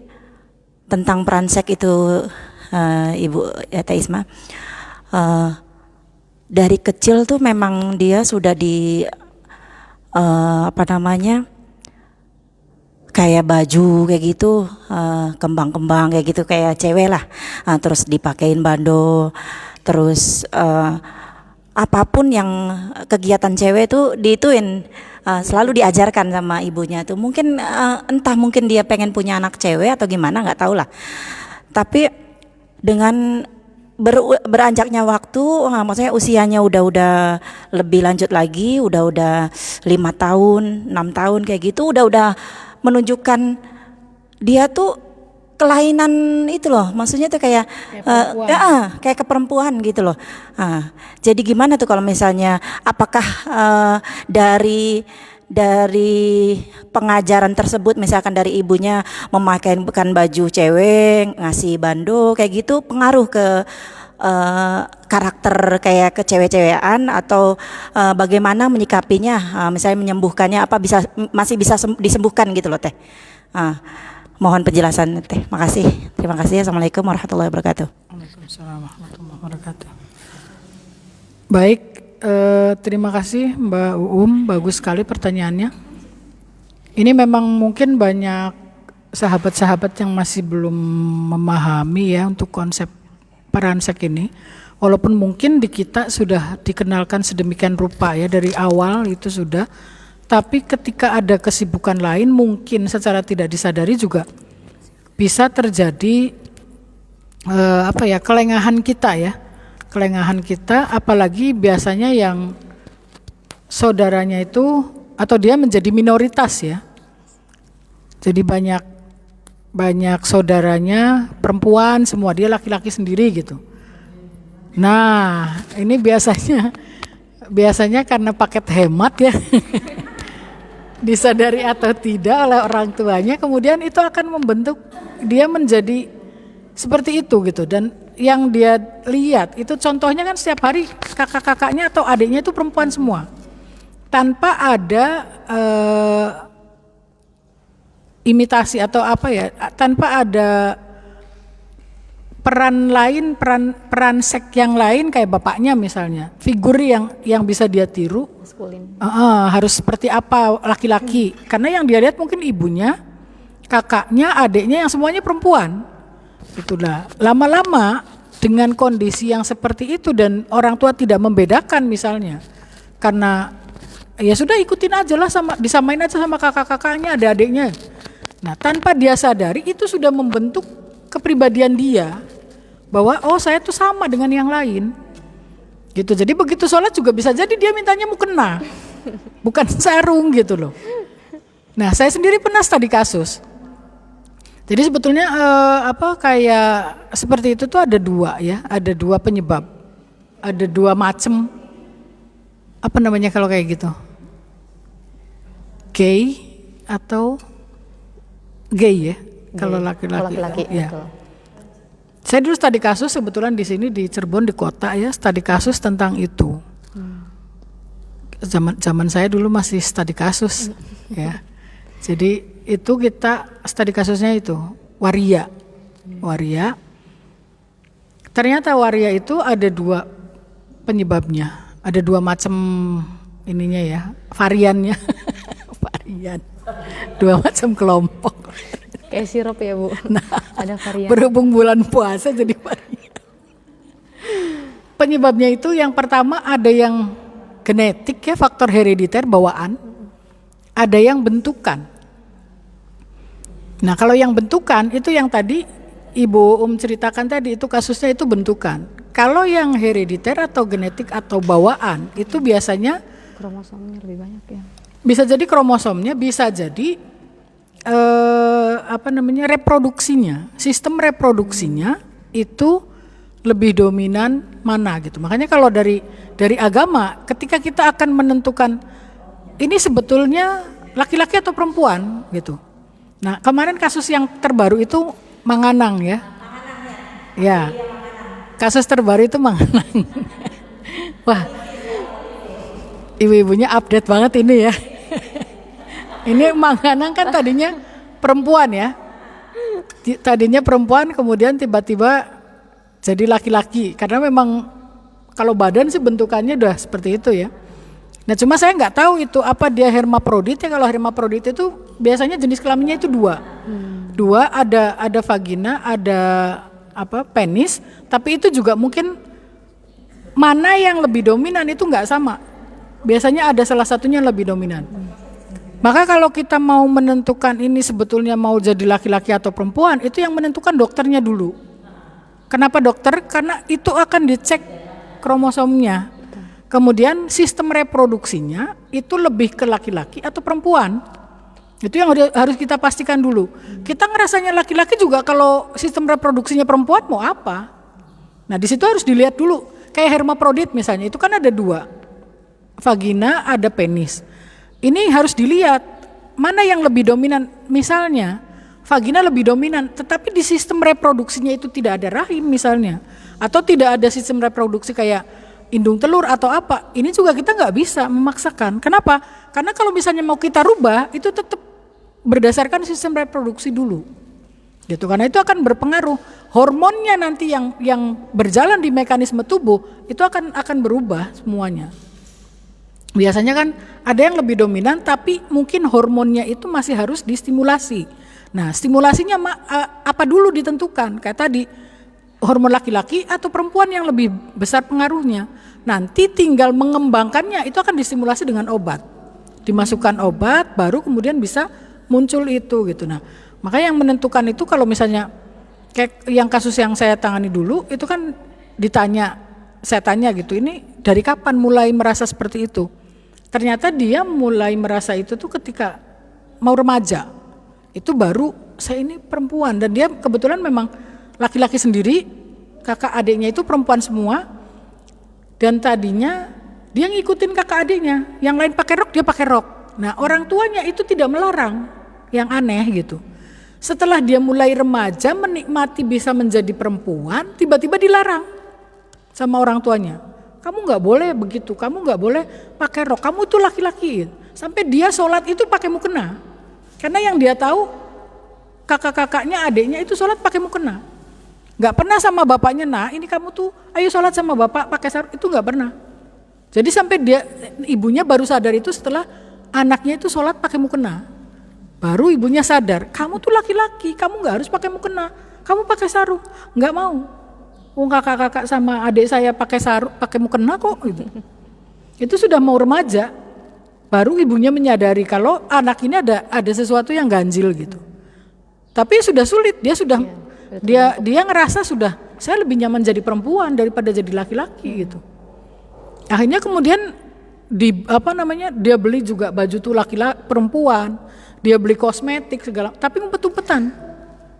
tentang peransek itu, Ibu Teh Isma. Dari kecil tuh memang dia sudah kayak baju kayak gitu, kembang-kembang kayak gitu, kayak cewek lah, terus dipakein bando, terus apapun yang kegiatan cewek tuh diituin, selalu diajarkan sama ibunya tuh. Mungkin entah mungkin dia pengen punya anak cewek atau gimana, nggak tahu lah. Tapi dengan beranjaknya waktu, maksudnya usianya udah lebih lanjut lagi, udah 5 tahun, 6 tahun kayak gitu, udah menunjukkan dia tuh kelainan itu loh, maksudnya tuh kayak kayak keperempuan gitu loh. Jadi gimana tuh kalau misalnya, apakah dari pengajaran tersebut, misalkan dari ibunya memakaikan baju cewek, ngasih bando kayak gitu, pengaruh ke karakter kayak ke cewek-cewekan, atau bagaimana menyikapinya, misalnya menyembuhkannya, apa masih bisa disembuhkan gitu loh Teh. Mohon penjelasan Teh. Makasih. Terima kasih. Assalamualaikum warahmatullahi wabarakatuh. Waalaikumsalam warahmatullahi wabarakatuh. Baik, terima kasih Mbak bagus sekali pertanyaannya. Ini memang mungkin banyak sahabat-sahabat yang masih belum memahami ya untuk konsep peransek ini. Walaupun mungkin di kita sudah dikenalkan sedemikian rupa ya dari awal itu sudah, tapi ketika ada kesibukan lain mungkin secara tidak disadari juga bisa terjadi kelengahan kita ya. Kelengahan kita, apalagi biasanya yang saudaranya itu atau dia menjadi minoritas ya. Jadi banyak saudaranya perempuan semua, dia laki-laki sendiri gitu. Nah, ini biasanya karena paket hemat ya. Disadari atau tidak oleh orang tuanya, kemudian itu akan membentuk dia menjadi seperti itu gitu. Dan yang dia lihat itu contohnya kan setiap hari kakak-kakaknya atau adiknya itu perempuan semua, tanpa ada imitasi atau apa ya, tanpa ada peran lain, peran seks yang lain kayak bapaknya misalnya, figur yang bisa dia tiru. Harus seperti apa laki-laki, karena yang dia lihat mungkin ibunya, kakaknya, adiknya yang semuanya perempuan. Itulah lama-lama dengan kondisi yang seperti itu dan orang tua tidak membedakan misalnya, karena ya sudah ikutin aja lah, disamain aja sama kakak-kakaknya, adik-adiknya. Nah tanpa dia sadari itu sudah membentuk kepribadian dia bahwa oh saya tuh sama dengan yang lain gitu. Jadi begitu sholat juga bisa jadi dia mintanya mukena bukan sarung gitu loh. Nah saya sendiri pernah studi kasus. Jadi sebetulnya kayak seperti itu tuh ada dua ya, ada dua penyebab, ada dua macam apa namanya kalau kayak gitu, gay atau gay ya, kalau laki-laki ya. Saya dulu studi kasus kebetulan di sini di Cirebon di kota ya, studi kasus tentang itu. Zaman saya dulu masih studi kasus ya. Jadi itu kita studi kasusnya itu waria. Ternyata waria itu ada dua penyebabnya, ada dua macam ininya ya, variannya. Varian. Dua macam kelompok. Kayak sirup ya Bu. Nah, ada varian. Berhubung bulan puasa jadi varian. Penyebabnya itu yang pertama ada yang genetik ya, faktor herediter bawaan. Ada yang bentukan. Nah kalau yang bentukan itu yang tadi Ibu ceritakan tadi, itu kasusnya itu bentukan. Kalau yang herediter atau genetik atau bawaan itu biasanya kromosomnya lebih banyak ya. Bisa jadi kromosomnya, bisa jadi reproduksinya, sistem reproduksinya itu lebih dominan mana gitu. Makanya kalau dari agama, ketika kita akan menentukan ini sebetulnya laki-laki atau perempuan gitu. Nah kemarin kasus yang terbaru itu Manganang ya. Ya, kasus terbaru itu Manganang. Wah, ibu-ibunya update banget ini ya. Ini Manganang kan tadinya perempuan ya. Tadinya perempuan kemudian tiba-tiba jadi laki-laki. Karena memang kalau badan sih bentukannya udah seperti itu ya. Nah cuma saya nggak tahu itu apa dia hermaprodit ya. Kalau hermaprodit itu biasanya jenis kelaminnya itu dua. Dua, ada vagina, ada penis. Tapi itu juga mungkin mana yang lebih dominan itu nggak sama. Biasanya ada salah satunya lebih dominan. Maka kalau kita mau menentukan ini sebetulnya mau jadi laki-laki atau perempuan, itu yang menentukan dokternya dulu. Kenapa dokter? Karena itu akan dicek kromosomnya. Kemudian sistem reproduksinya itu lebih ke laki-laki atau perempuan. Itu yang harus kita pastikan dulu. Kita ngerasanya laki-laki juga kalau sistem reproduksinya perempuan mau apa? Nah di situ harus dilihat dulu. Kayak hermaprodit misalnya, itu kan ada dua. Vagina, ada penis. Ini harus dilihat mana yang lebih dominan. Misalnya vagina lebih dominan, tetapi di sistem reproduksinya itu tidak ada rahim misalnya, atau tidak ada sistem reproduksi kayak indung telur atau apa. Ini juga kita nggak bisa memaksakan. Kenapa? Karena kalau misalnya mau kita rubah itu tetap berdasarkan sistem reproduksi dulu. Gitu. Karena itu akan berpengaruh. Hormonnya nanti yang berjalan di mekanisme tubuh itu akan berubah semuanya. Biasanya kan ada yang lebih dominan tapi mungkin hormonnya itu masih harus distimulasi. Nah stimulasinya apa dulu ditentukan, kayak tadi hormon laki-laki atau perempuan yang lebih besar pengaruhnya. Nanti tinggal mengembangkannya itu akan distimulasi dengan obat. Dimasukkan obat baru kemudian bisa muncul itu gitu. Nah makanya yang menentukan itu kalau misalnya kayak yang kasus yang saya tangani dulu itu kan saya tanya gitu, ini dari kapan mulai merasa seperti itu? Ternyata dia mulai merasa itu tuh ketika mau remaja. Itu baru saya ini perempuan, dan dia kebetulan memang laki-laki sendiri, kakak adiknya itu perempuan semua. Dan tadinya dia ngikutin kakak adiknya, yang lain pakai rok dia pakai rok. Nah, orang tuanya itu tidak melarang, yang aneh gitu. Setelah dia mulai remaja menikmati bisa menjadi perempuan, tiba-tiba dilarang sama orang tuanya. Kamu nggak boleh begitu, kamu nggak boleh pakai rok, kamu tuh laki-laki. Sampai dia sholat itu pakai mukena. Karena yang dia tahu kakak-kakaknya, adiknya itu sholat pakai mukena. Nggak pernah sama bapaknya, nah ini kamu tuh ayo sholat sama bapak pakai sarung, itu nggak pernah. Jadi sampai ibunya baru sadar itu setelah anaknya itu sholat pakai mukena. Baru ibunya sadar, kamu tuh laki-laki, kamu nggak harus pakai mukena, kamu pakai sarung. Nggak mau. Kakak-kakak sama adik saya pakai sarung, pakai mukena kok gitu. Itu sudah mau remaja, baru ibunya menyadari kalau anak ini ada sesuatu yang ganjil gitu. Tapi sudah sulit, dia ngerasa sudah saya lebih nyaman jadi perempuan daripada jadi laki-laki gitu. Akhirnya kemudian dia beli juga baju tuh laki-laki perempuan, dia beli kosmetik segala, tapi ngumpet-ngumpetan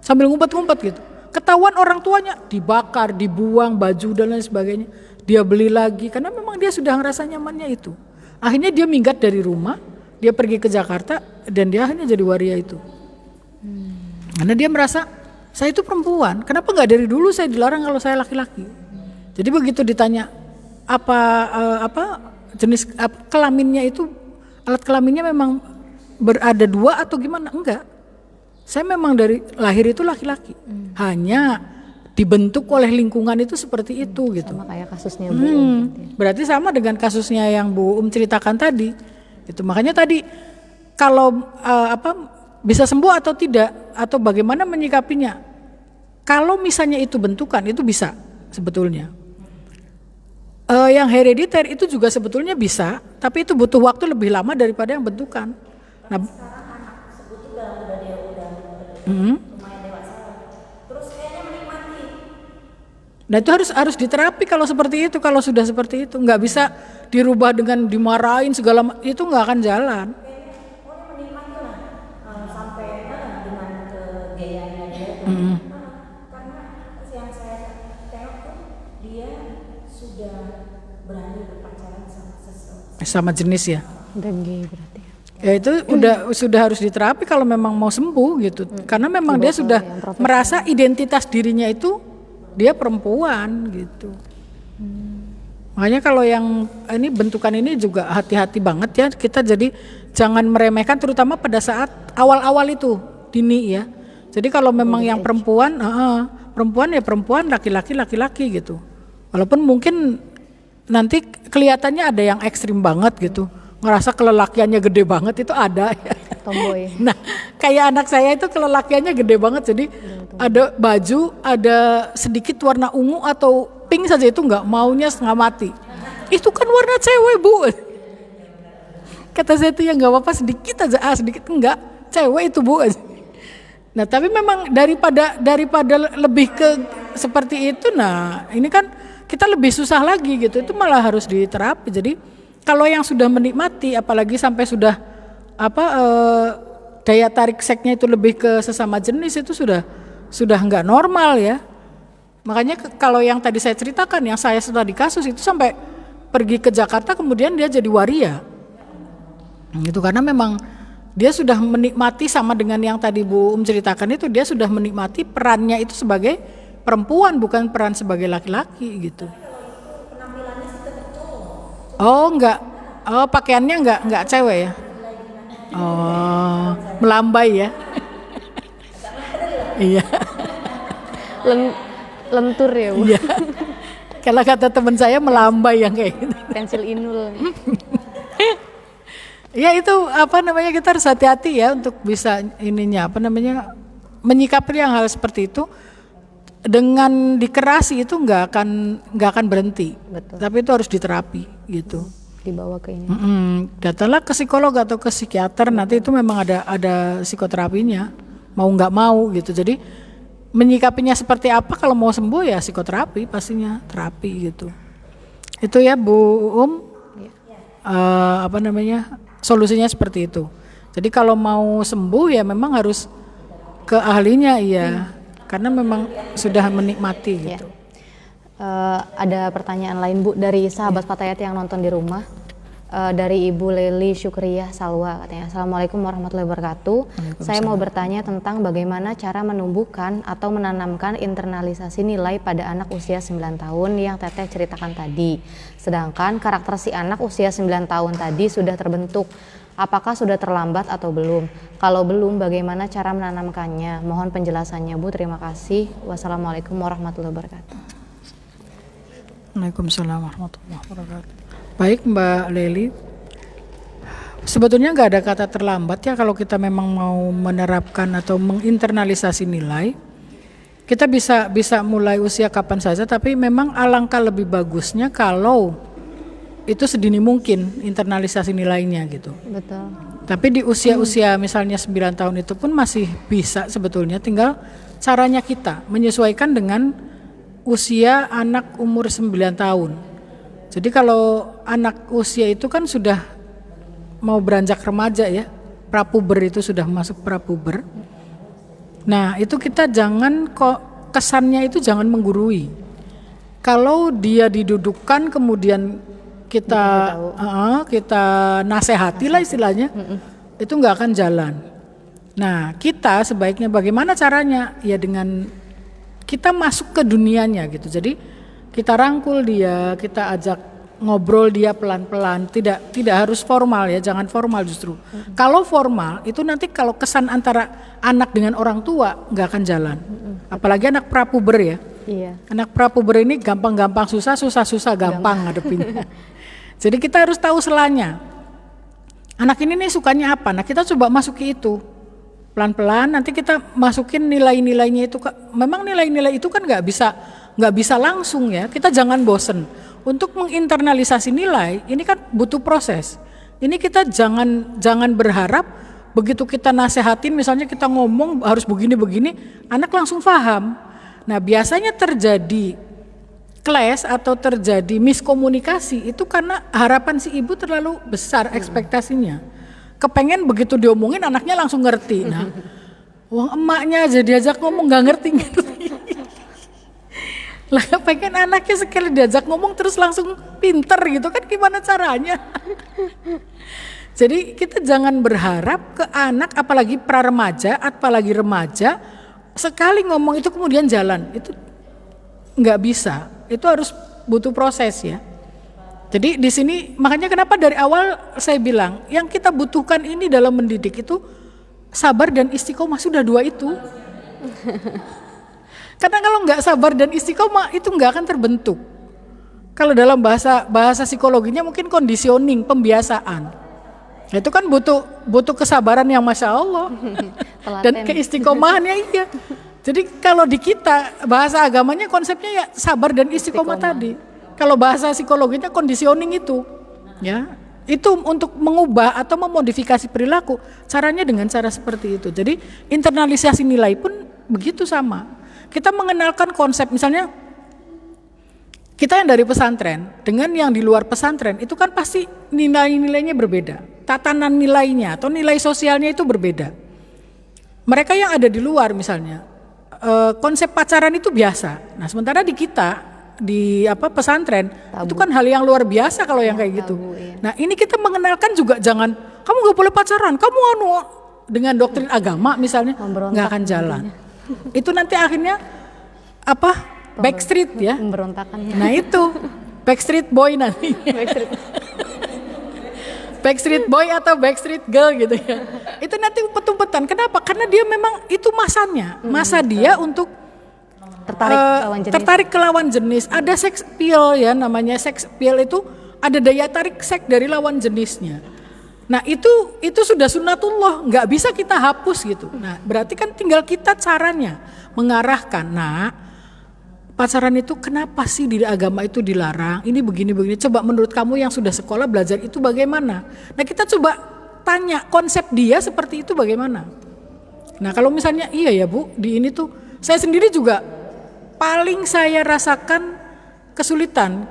sambil ngumpet-ngumpet gitu. Ketahuan orang tuanya, dibakar, dibuang baju dan lain sebagainya. Dia beli lagi karena memang dia sudah ngerasa nyamannya itu. Akhirnya dia minggat dari rumah, dia pergi ke Jakarta dan dia akhirnya jadi waria itu. Karena dia merasa saya itu perempuan, kenapa nggak dari dulu saya dilarang kalau saya laki-laki? Jadi begitu ditanya apa jenis kelaminnya itu, alat kelaminnya memang berada dua atau gimana? Enggak. Saya memang dari lahir itu laki-laki. Hanya dibentuk oleh lingkungan itu seperti itu gitu. Sama kayak kasusnya Bu Um. Berarti sama dengan kasusnya yang Bu ceritakan tadi. Itu makanya tadi kalau bisa sembuh atau tidak atau bagaimana menyikapinya. Kalau misalnya itu bentukan itu bisa sebetulnya. Yang herediter itu juga sebetulnya bisa, tapi itu butuh waktu lebih lama daripada yang bentukan. Nah, Nah itu harus diterapi kalau seperti itu, kalau sudah seperti itu nggak bisa dirubah dengan dimarahin segala, itu nggak akan jalan. Karena yang saya tengok tuh dia sudah berani berpacaran Sama jenis ya. Udah gay berarti. Ya itu sudah harus diterapi kalau memang mau sembuh gitu. Karena memang dia sudah merasa identitas dirinya itu dia perempuan gitu. Makanya kalau yang ini bentukan ini juga hati-hati banget ya. Kita jadi jangan meremehkan terutama pada saat awal-awal itu dini ya. Jadi kalau memang yang perempuan ya perempuan, laki-laki laki-laki gitu. Walaupun mungkin nanti kelihatannya ada yang ekstrim banget gitu. Ngerasa kelelakiannya gede banget itu ada ya. Tomboy. Nah kayak anak saya itu kelelakiannya gede banget, jadi ada baju ada sedikit warna ungu atau pink saja itu nggak maunya setengah mati. Itu kan warna cewek Bu. Kata saya itu ya nggak apa-apa sedikit aja, sedikit enggak, cewek itu Bu. Nah tapi memang daripada lebih ke seperti itu, nah ini kan kita lebih susah lagi gitu, itu malah harus diterapi. Jadi kalau yang sudah menikmati, apalagi sampai sudah daya tarik seksnya itu lebih ke sesama jenis, itu sudah nggak normal ya. Makanya kalau yang tadi saya ceritakan, yang saya sudah di kasus itu sampai pergi ke Jakarta kemudian dia jadi waria. Gitu karena memang dia sudah menikmati sama dengan yang tadi Bu ceritakan itu, dia sudah menikmati perannya itu sebagai perempuan bukan peran sebagai laki-laki gitu. Oh enggak, pakaiannya enggak cewek ya? Oh melambai ya? Iya. Lentur ya Bu? Iya. Kalau kata teman saya melambai yang kayak gitu. Pensil inul. Ya itu kita harus hati-hati ya untuk bisa menyikapi yang hal seperti itu. Dengan dikerasi itu nggak akan berhenti. Betul. Tapi itu harus diterapi gitu. Dibawa ke ini. Datanglah ke psikolog atau ke psikiater, nanti itu memang ada psikoterapinya, mau nggak mau gitu. Jadi menyikapinya seperti apa, kalau mau sembuh ya psikoterapi pastinya, terapi gitu. Itu ya Bu solusinya seperti itu. Jadi kalau mau sembuh ya memang harus ke ahlinya iya. Karena memang sudah menikmati gitu. Ada pertanyaan lain Bu dari sahabat Fatayat yang nonton di rumah. dari Ibu Leli Syukriyah Salwa katanya. Assalamualaikum warahmatullahi wabarakatuh. Saya mau bertanya tentang bagaimana cara menumbuhkan atau menanamkan internalisasi nilai pada anak usia 9 tahun yang Teteh ceritakan tadi. Sedangkan karakter si anak usia 9 tahun tadi sudah terbentuk. Apakah sudah terlambat atau belum? Kalau belum, bagaimana cara menanamkannya? Mohon penjelasannya, Bu. Terima kasih. Wassalamualaikum warahmatullahi wabarakatuh. Waalaikumsalam warahmatullahi wabarakatuh. Baik Mbak Leli, sebetulnya nggak ada kata terlambat ya kalau kita memang mau menerapkan atau menginternalisasi nilai. Kita bisa mulai usia kapan saja, tapi memang alangkah lebih bagusnya kalau itu sedini mungkin internalisasi nilainya gitu. Betul. Tapi di usia-usia misalnya 9 tahun itu pun masih bisa sebetulnya, tinggal caranya kita menyesuaikan dengan usia anak umur 9 tahun. Jadi kalau anak usia itu kan sudah mau beranjak remaja ya, prapuber itu sudah masuk prapuber. Nah itu kita jangan kok kesannya itu jangan menggurui. Kalau dia didudukkan kemudian kita nasehati lah istilahnya, itu nggak akan jalan. Nah kita sebaiknya bagaimana caranya? Ya dengan kita masuk ke dunianya gitu. Jadi kita rangkul dia, kita ajak ngobrol dia pelan-pelan, tidak harus formal ya, jangan formal justru. Kalau formal itu nanti kalau kesan antara anak dengan orang tua nggak akan jalan. Apalagi anak prapuber ya. Iya. Anak prapuber ini gampang-gampang susah gampang ngadepinnya. Jadi kita harus tahu selanya. Anak ini nih sukanya apa? Nah kita coba masuki itu. Pelan-pelan nanti kita masukin nilai-nilainya itu. Memang nilai-nilai itu kan nggak bisa langsung ya. Kita jangan bosen. Untuk menginternalisasi nilai ini kan butuh proses. Ini kita jangan berharap begitu kita nasehatin misalnya kita ngomong harus begini-begini, anak langsung paham. Nah biasanya terjadi clash atau terjadi miskomunikasi itu karena harapan si ibu terlalu besar ekspektasinya. Kepengen begitu diomongin anaknya langsung ngerti. Nah, wong emaknya aja diajak ngomong nggak ngerti. Lah pengen anaknya sekali diajak ngomong terus langsung pinter gitu kan gimana caranya? Jadi kita jangan berharap ke anak apalagi pra-remaja, apalagi remaja sekali ngomong itu kemudian jalan. Itu nggak bisa. Itu harus butuh proses ya. Jadi di sini makanya kenapa dari awal saya bilang yang kita butuhkan ini dalam mendidik itu sabar dan istiqomah, sudah dua itu. Karena kalau nggak sabar dan istiqomah itu nggak akan terbentuk. Kalau dalam bahasa psikologinya mungkin conditioning, pembiasaan. Nah, itu kan butuh kesabaran yang masya Allah dan keistiqomahannya iya. Jadi kalau di kita bahasa agamanya konsepnya ya sabar dan istiqomah tadi. Kalau bahasa psikologinya conditioning itu, ya itu untuk mengubah atau memodifikasi perilaku. Caranya dengan cara seperti itu. Jadi internalisasi nilai pun begitu sama. Kita mengenalkan konsep misalnya kita yang dari pesantren dengan yang di luar pesantren itu kan pasti nilai-nilainya berbeda. Tatanan nilainya atau nilai sosialnya itu berbeda. Mereka yang ada di luar misalnya konsep pacaran itu biasa. Nah, sementara di kita di pesantren tabu. Itu kan hal yang luar biasa kalau yang kayak gitu. Tabu, iya. Nah, ini kita mengenalkan juga jangan kamu nggak boleh pacaran, kamu dengan doktrin agama misalnya nggak akan jalan. Itu nanti akhirnya backstreet ya. Pemberontakan. Nah, itu backstreet boy nanti. Backstreet boy atau backstreet girl gitu ya. Itu nanti petumpetan. Kenapa? Karena dia memang itu masanya. Masa dia untuk tertarik ke lawan jenis. Ada sex appeal ya, namanya sex appeal itu ada daya tarik seks dari lawan jenisnya. Nah itu sudah sunnatullah, nggak bisa kita hapus gitu. Nah berarti kan tinggal kita caranya mengarahkan. Nah pacaran itu kenapa sih di agama itu dilarang? Ini begini-begini. Coba menurut kamu yang sudah sekolah belajar itu bagaimana? Nah kita coba tanya konsep dia seperti itu bagaimana? Nah kalau misalnya iya ya Bu, di ini tuh saya sendiri juga paling saya rasakan kesulitan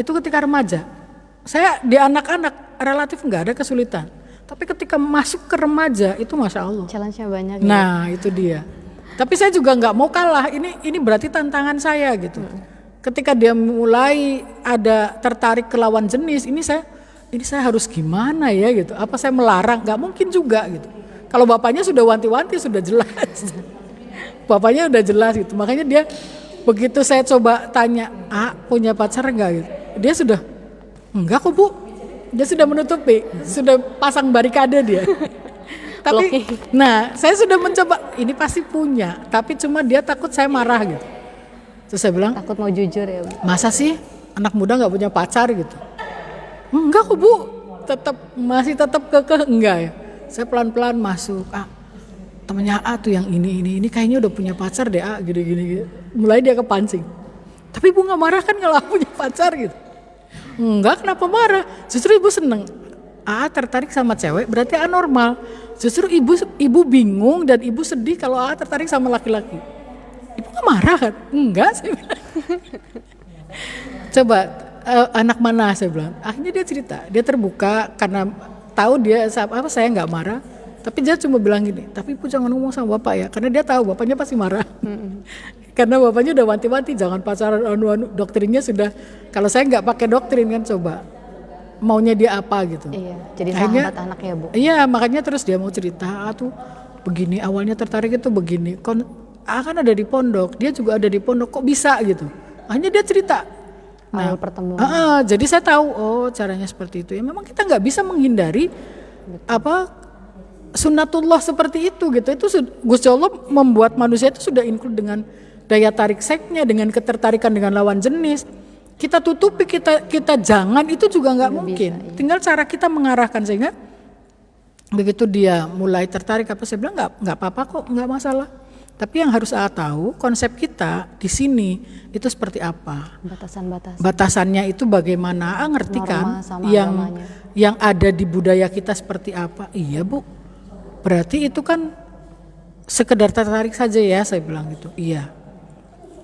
itu ketika remaja. Saya di anak-anak relatif nggak ada kesulitan, tapi ketika masuk ke remaja itu masya Allah. Challenge-nya banyak. Nah ya. Itu dia. Tapi saya juga nggak mau kalah. Ini berarti tantangan saya gitu. Ketika dia mulai ada tertarik ke lawan jenis, ini saya ini saya harus gimana ya gitu. Apa saya melarang? Gak mungkin juga gitu. Kalau bapaknya sudah wanti-wanti sudah jelas. Bapaknya udah jelas gitu. Makanya dia begitu saya coba tanya, punya pacar enggak gitu. Dia sudah, enggak kok Bu. Dia sudah menutupi, sudah pasang barikade dia. Tapi, nah saya sudah mencoba, ini pasti punya. Tapi cuma dia takut saya marah gitu. Terus saya bilang, Takut mau jujur ya Bu. masa sih anak muda nggak punya pacar gitu? Enggak kok Bu, masih tetap kekeh enggak ya. Saya pelan-pelan masuk, temennya tuh yang ini kayaknya udah punya pacar deh gini. Mulai dia kepancing. Tapi Ibu nggak marah kan kalau aku punya pacar gitu? Enggak, kenapa marah? Justru Ibu seneng. Tertarik sama cewek berarti anormal. Justru ibu bingung dan Ibu sedih kalau tertarik sama laki-laki. Ibu nggak marah kan? Enggak saya bilang. Coba anak mana saya bilang. Akhirnya dia cerita, dia terbuka karena tahu dia saya nggak marah. Tapi dia cuma bilang gini, tapi Ibu jangan ngomong sama bapak ya, karena dia tahu bapaknya pasti marah. Karena bapaknya udah wanti-wanti jangan pacaran doktrinnya sudah. Kalau saya nggak pakai doktrin kan coba maunya dia apa gitu. Iya, jadi Akhirnya, sahabat anak ya Bu. Iya, makanya terus dia mau cerita tuh begini awalnya tertarik itu begini. Kan ada di pondok, dia juga ada di pondok kok bisa gitu. Akhirnya dia cerita. Awal pertemuan. Jadi saya tahu caranya seperti itu. Ya memang kita nggak bisa menghindari sunnatullah seperti itu gitu. Itu Gusti Allah membuat manusia itu sudah include dengan daya tarik seksnya, dengan ketertarikan dengan lawan jenis. Kita tutupi, kita jangan, itu juga nggak mungkin. Bisa, iya. Tinggal cara kita mengarahkan sehingga begitu dia mulai tertarik saya bilang nggak apa-apa kok, nggak masalah. Tapi yang harus tahu konsep kita di sini itu seperti apa. Batasan-batasan. Batasannya itu bagaimana? Ngerti kan? Yang ada di budaya kita seperti apa? Iya Bu. Berarti itu kan sekedar tertarik saja ya, saya bilang gitu. Iya.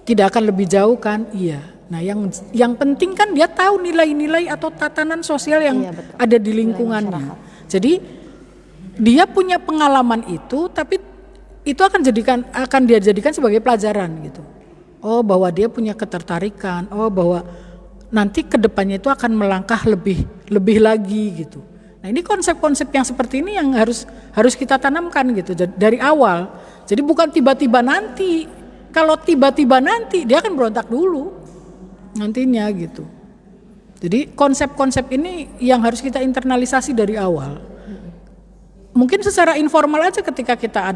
Tidak akan lebih jauh kan? Iya. Nah, yang penting kan dia tahu nilai-nilai atau tatanan sosial yang ada di lingkungannya. Jadi dia punya pengalaman itu, tapi itu akan dia jadikan sebagai pelajaran gitu. Bahwa dia punya ketertarikan, bahwa nanti kedepannya itu akan melangkah lebih lagi gitu. Nah, ini konsep-konsep yang seperti ini yang harus kita tanamkan gitu dari awal. Jadi bukan tiba-tiba nanti. Kalau tiba-tiba nanti dia akan berontak dulu nantinya gitu. Jadi konsep-konsep ini yang harus kita internalisasi dari awal. Mungkin secara informal aja ketika kita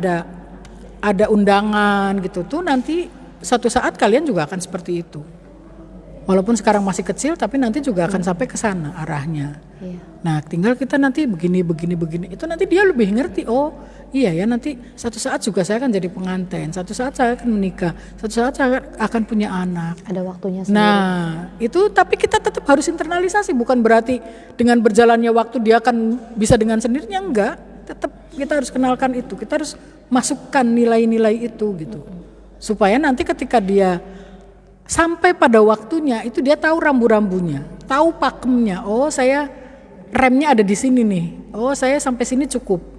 ada undangan gitu tuh nanti suatu saat kalian juga akan seperti itu. Walaupun sekarang masih kecil tapi nanti juga akan sampai ke sana arahnya. Iya. Nah, tinggal kita nanti begini. Itu nanti dia lebih ngerti. Iya ya, nanti satu saat juga saya akan jadi pengantin. Satu saat saya akan menikah. Satu saat saya akan punya anak. Ada waktunya sendiri. Nah, itu tapi kita tetap harus internalisasi. Bukan berarti dengan berjalannya waktu dia akan bisa dengan sendirinya, enggak. Tetap kita harus kenalkan itu. Kita harus masukkan nilai-nilai itu gitu. Supaya nanti ketika dia sampai pada waktunya itu dia tahu rambu-rambunya, tahu pakemnya. Saya remnya ada di sini nih. Saya sampai sini cukup.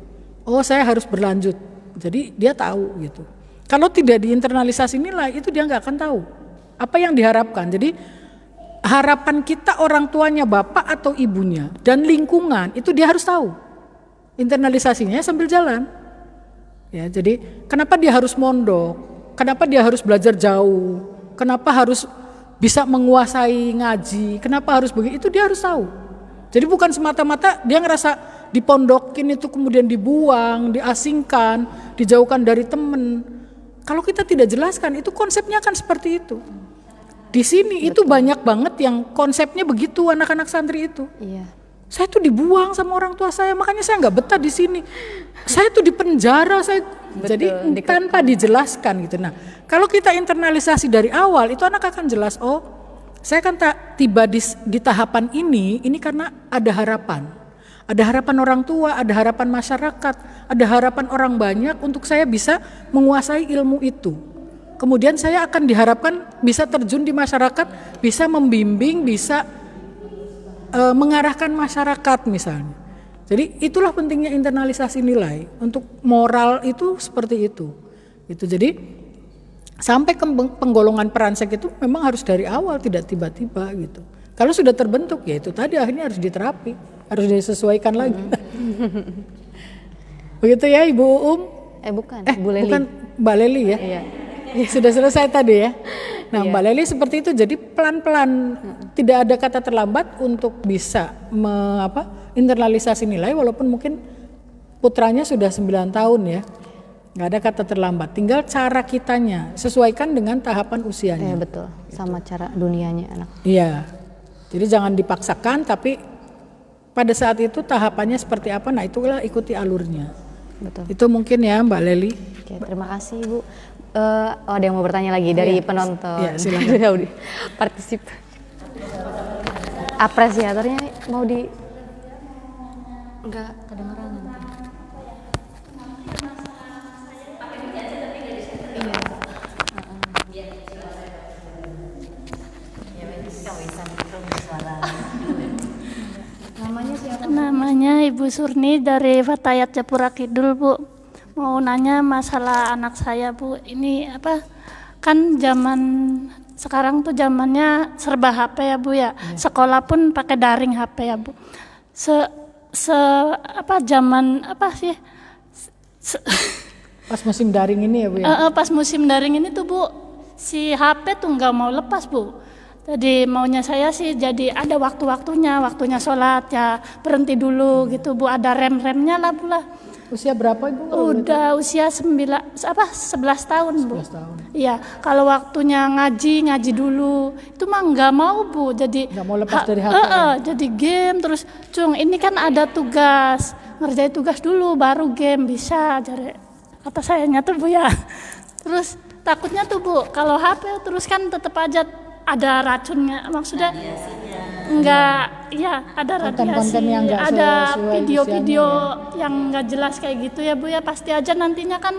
Saya harus berlanjut. Jadi dia tahu gitu. Kalau tidak diinternalisasi nilai itu dia nggak akan tahu apa yang diharapkan. Jadi harapan kita orang tuanya bapak atau ibunya dan lingkungan itu dia harus tahu. Internalisasinya sambil jalan. Ya, jadi kenapa dia harus mondok? Kenapa dia harus belajar jauh? Kenapa harus bisa menguasai ngaji? Kenapa harus begitu? Itu dia harus tahu. Jadi bukan semata-mata dia ngerasa dipondokin itu kemudian dibuang, diasingkan, dijauhkan dari teman. Kalau kita tidak jelaskan itu konsepnya kan seperti itu. Di sini itu banyak banget yang konsepnya begitu anak-anak santri itu. Iya. Saya tuh dibuang sama orang tua saya, makanya saya nggak betah di sini. Saya tuh di penjara, jadi tanpa dijelaskan gitu. Nah, kalau kita internalisasi dari awal itu anak akan jelas. Saya kan tiba di tahapan ini karena ada harapan. Ada harapan orang tua, ada harapan masyarakat, ada harapan orang banyak untuk saya bisa menguasai ilmu itu. Kemudian saya akan diharapkan bisa terjun di masyarakat, bisa membimbing, bisa mengarahkan masyarakat misalnya. Jadi itulah pentingnya internalisasi nilai. Untuk moral itu seperti itu. Jadi sampai ke penggolongan peransek itu memang harus dari awal, tidak tiba-tiba gitu. Kalau sudah terbentuk ya itu tadi akhirnya harus diterapi. harus disesuaikan lagi. Begitu ya Ibu Bukan, Bu Leli. bukan Mbak Leli ya. Iya. Sudah selesai tadi ya. Nah, Iya. Mbak Leli seperti itu, jadi pelan-pelan, tidak ada kata terlambat untuk bisa internalisasi nilai, walaupun mungkin putranya sudah 9 tahun ya. Nggak ada kata terlambat, tinggal cara kitanya sesuaikan dengan tahapan usianya. Iya betul, sama cara dunianya anak. Iya, jadi jangan dipaksakan, tapi pada saat itu tahapannya seperti apa, nah itulah ikuti alurnya. Betul. Itu mungkin ya Mbak Leli. Oke, terima kasih Ibu. Ada yang mau bertanya lagi dari Iya, penonton. iya, silakan. Partisip. Apresiatornya mau enggak kedengeran nanti. Namanya siapa? Namanya Ibu Surni dari Fatayat Japura Kidul, Bu. Mau nanya masalah anak saya, Bu. Ini kan zaman sekarang tuh zamannya serba HP ya, Bu ya. Sekolah pun pakai daring HP ya, Bu. Zaman Pas musim daring ini ya Bu ya? pas musim daring ini tuh, Bu, si HP tuh nggak mau lepas, Bu. Jadi maunya saya sih jadi ada waktunya sholat ya berhenti dulu gitu, Bu, ada rem-remnya lah, Bu lah. Usia berapa Ibu? Udah usia 11 tahun, Bu. 11 tahun. Iya, kalau waktunya ngaji dulu. Itu mah nggak mau, Bu. Jadi Nggak mau lepas dari HP. jadi game terus, Cung, ini kan ada tugas. Ngerjain tugas dulu baru game bisa, jadi kata sayanya tuh, Bu ya. Terus takutnya tuh, Bu, kalau HP terus kan tetap aja ada racunnya, maksudnya enggak, ya ada Konten-konten radiasi, yang nggak ada sesuai video-video usianya yang nggak jelas kayak gitu ya, Bu ya. Pasti aja nantinya kan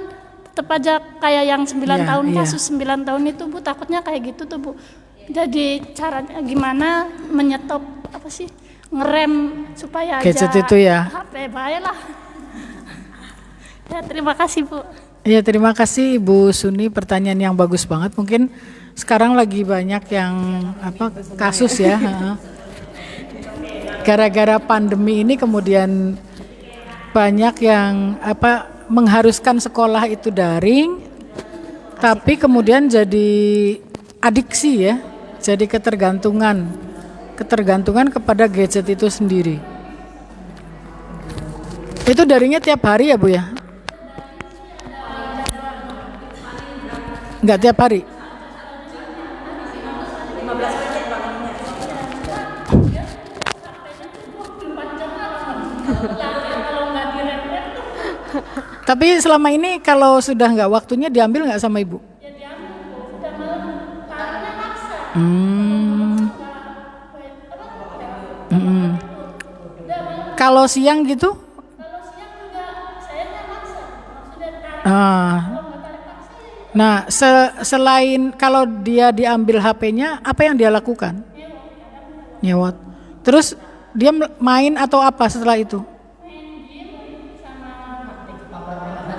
tetap aja kayak yang 9 Iya, tahun, iya. kasus 9 tahun itu, Bu, takutnya kayak gitu tuh, Bu. Jadi caranya gimana menyetop ngerem supaya Gadget aja itu ya? HP baik lah. Ya, terima kasih, Bu. Iya, terima kasih Ibu Suni, pertanyaan yang bagus banget. Mungkin sekarang lagi banyak yang kasus ya. Gara-gara pandemi ini kemudian banyak yang mengharuskan sekolah itu daring, tapi kemudian jadi adiksi ya, jadi ketergantungan kepada gadget itu sendiri. Itu daringnya tiap hari ya Bu ya? Enggak tiap hari? Tapi selama ini kalau sudah nggak waktunya diambil nggak sama Ibu? Ya diambil, Bu. Sudah malam, karena maksa. Kalau siang gitu? Kalau siang juga saya nggak maksa. Maksudnya Nah, selain kalau dia diambil HP-nya, apa yang dia lakukan? Nyewot. Terus dia main atau apa setelah itu?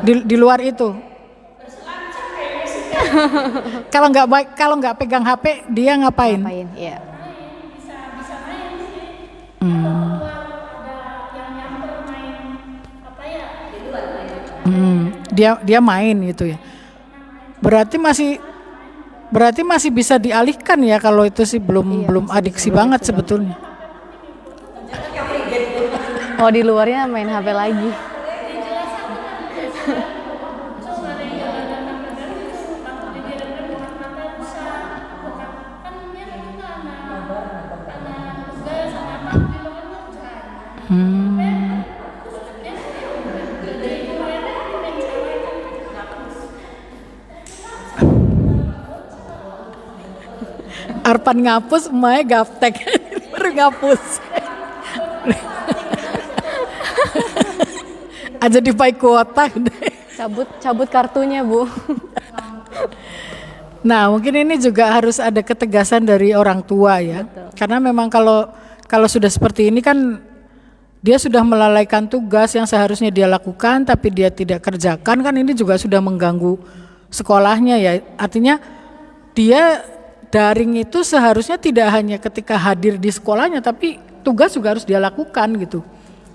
Di luar itu. Kalau nggak pegang HP, dia ngapain? Ngapain? Iya. Dia main gitu ya. Berarti masih bisa dialihkan ya kalau itu sih belum adiksi banget sebetulnya. Oh, di luarnya main HP lagi. Arpan ngapus, emaknya gaptek baru ngapus. Aja dipakai kuota. Cabut kartunya, Bu. Nah, mungkin ini juga harus ada ketegasan dari orang tua ya. Betul. Karena memang kalau sudah seperti ini kan dia sudah melalaikan tugas yang seharusnya dia lakukan tapi dia tidak kerjakan, kan ini juga sudah mengganggu sekolahnya ya. Artinya dia daring itu seharusnya tidak hanya ketika hadir di sekolahnya tapi tugas juga harus dia lakukan gitu.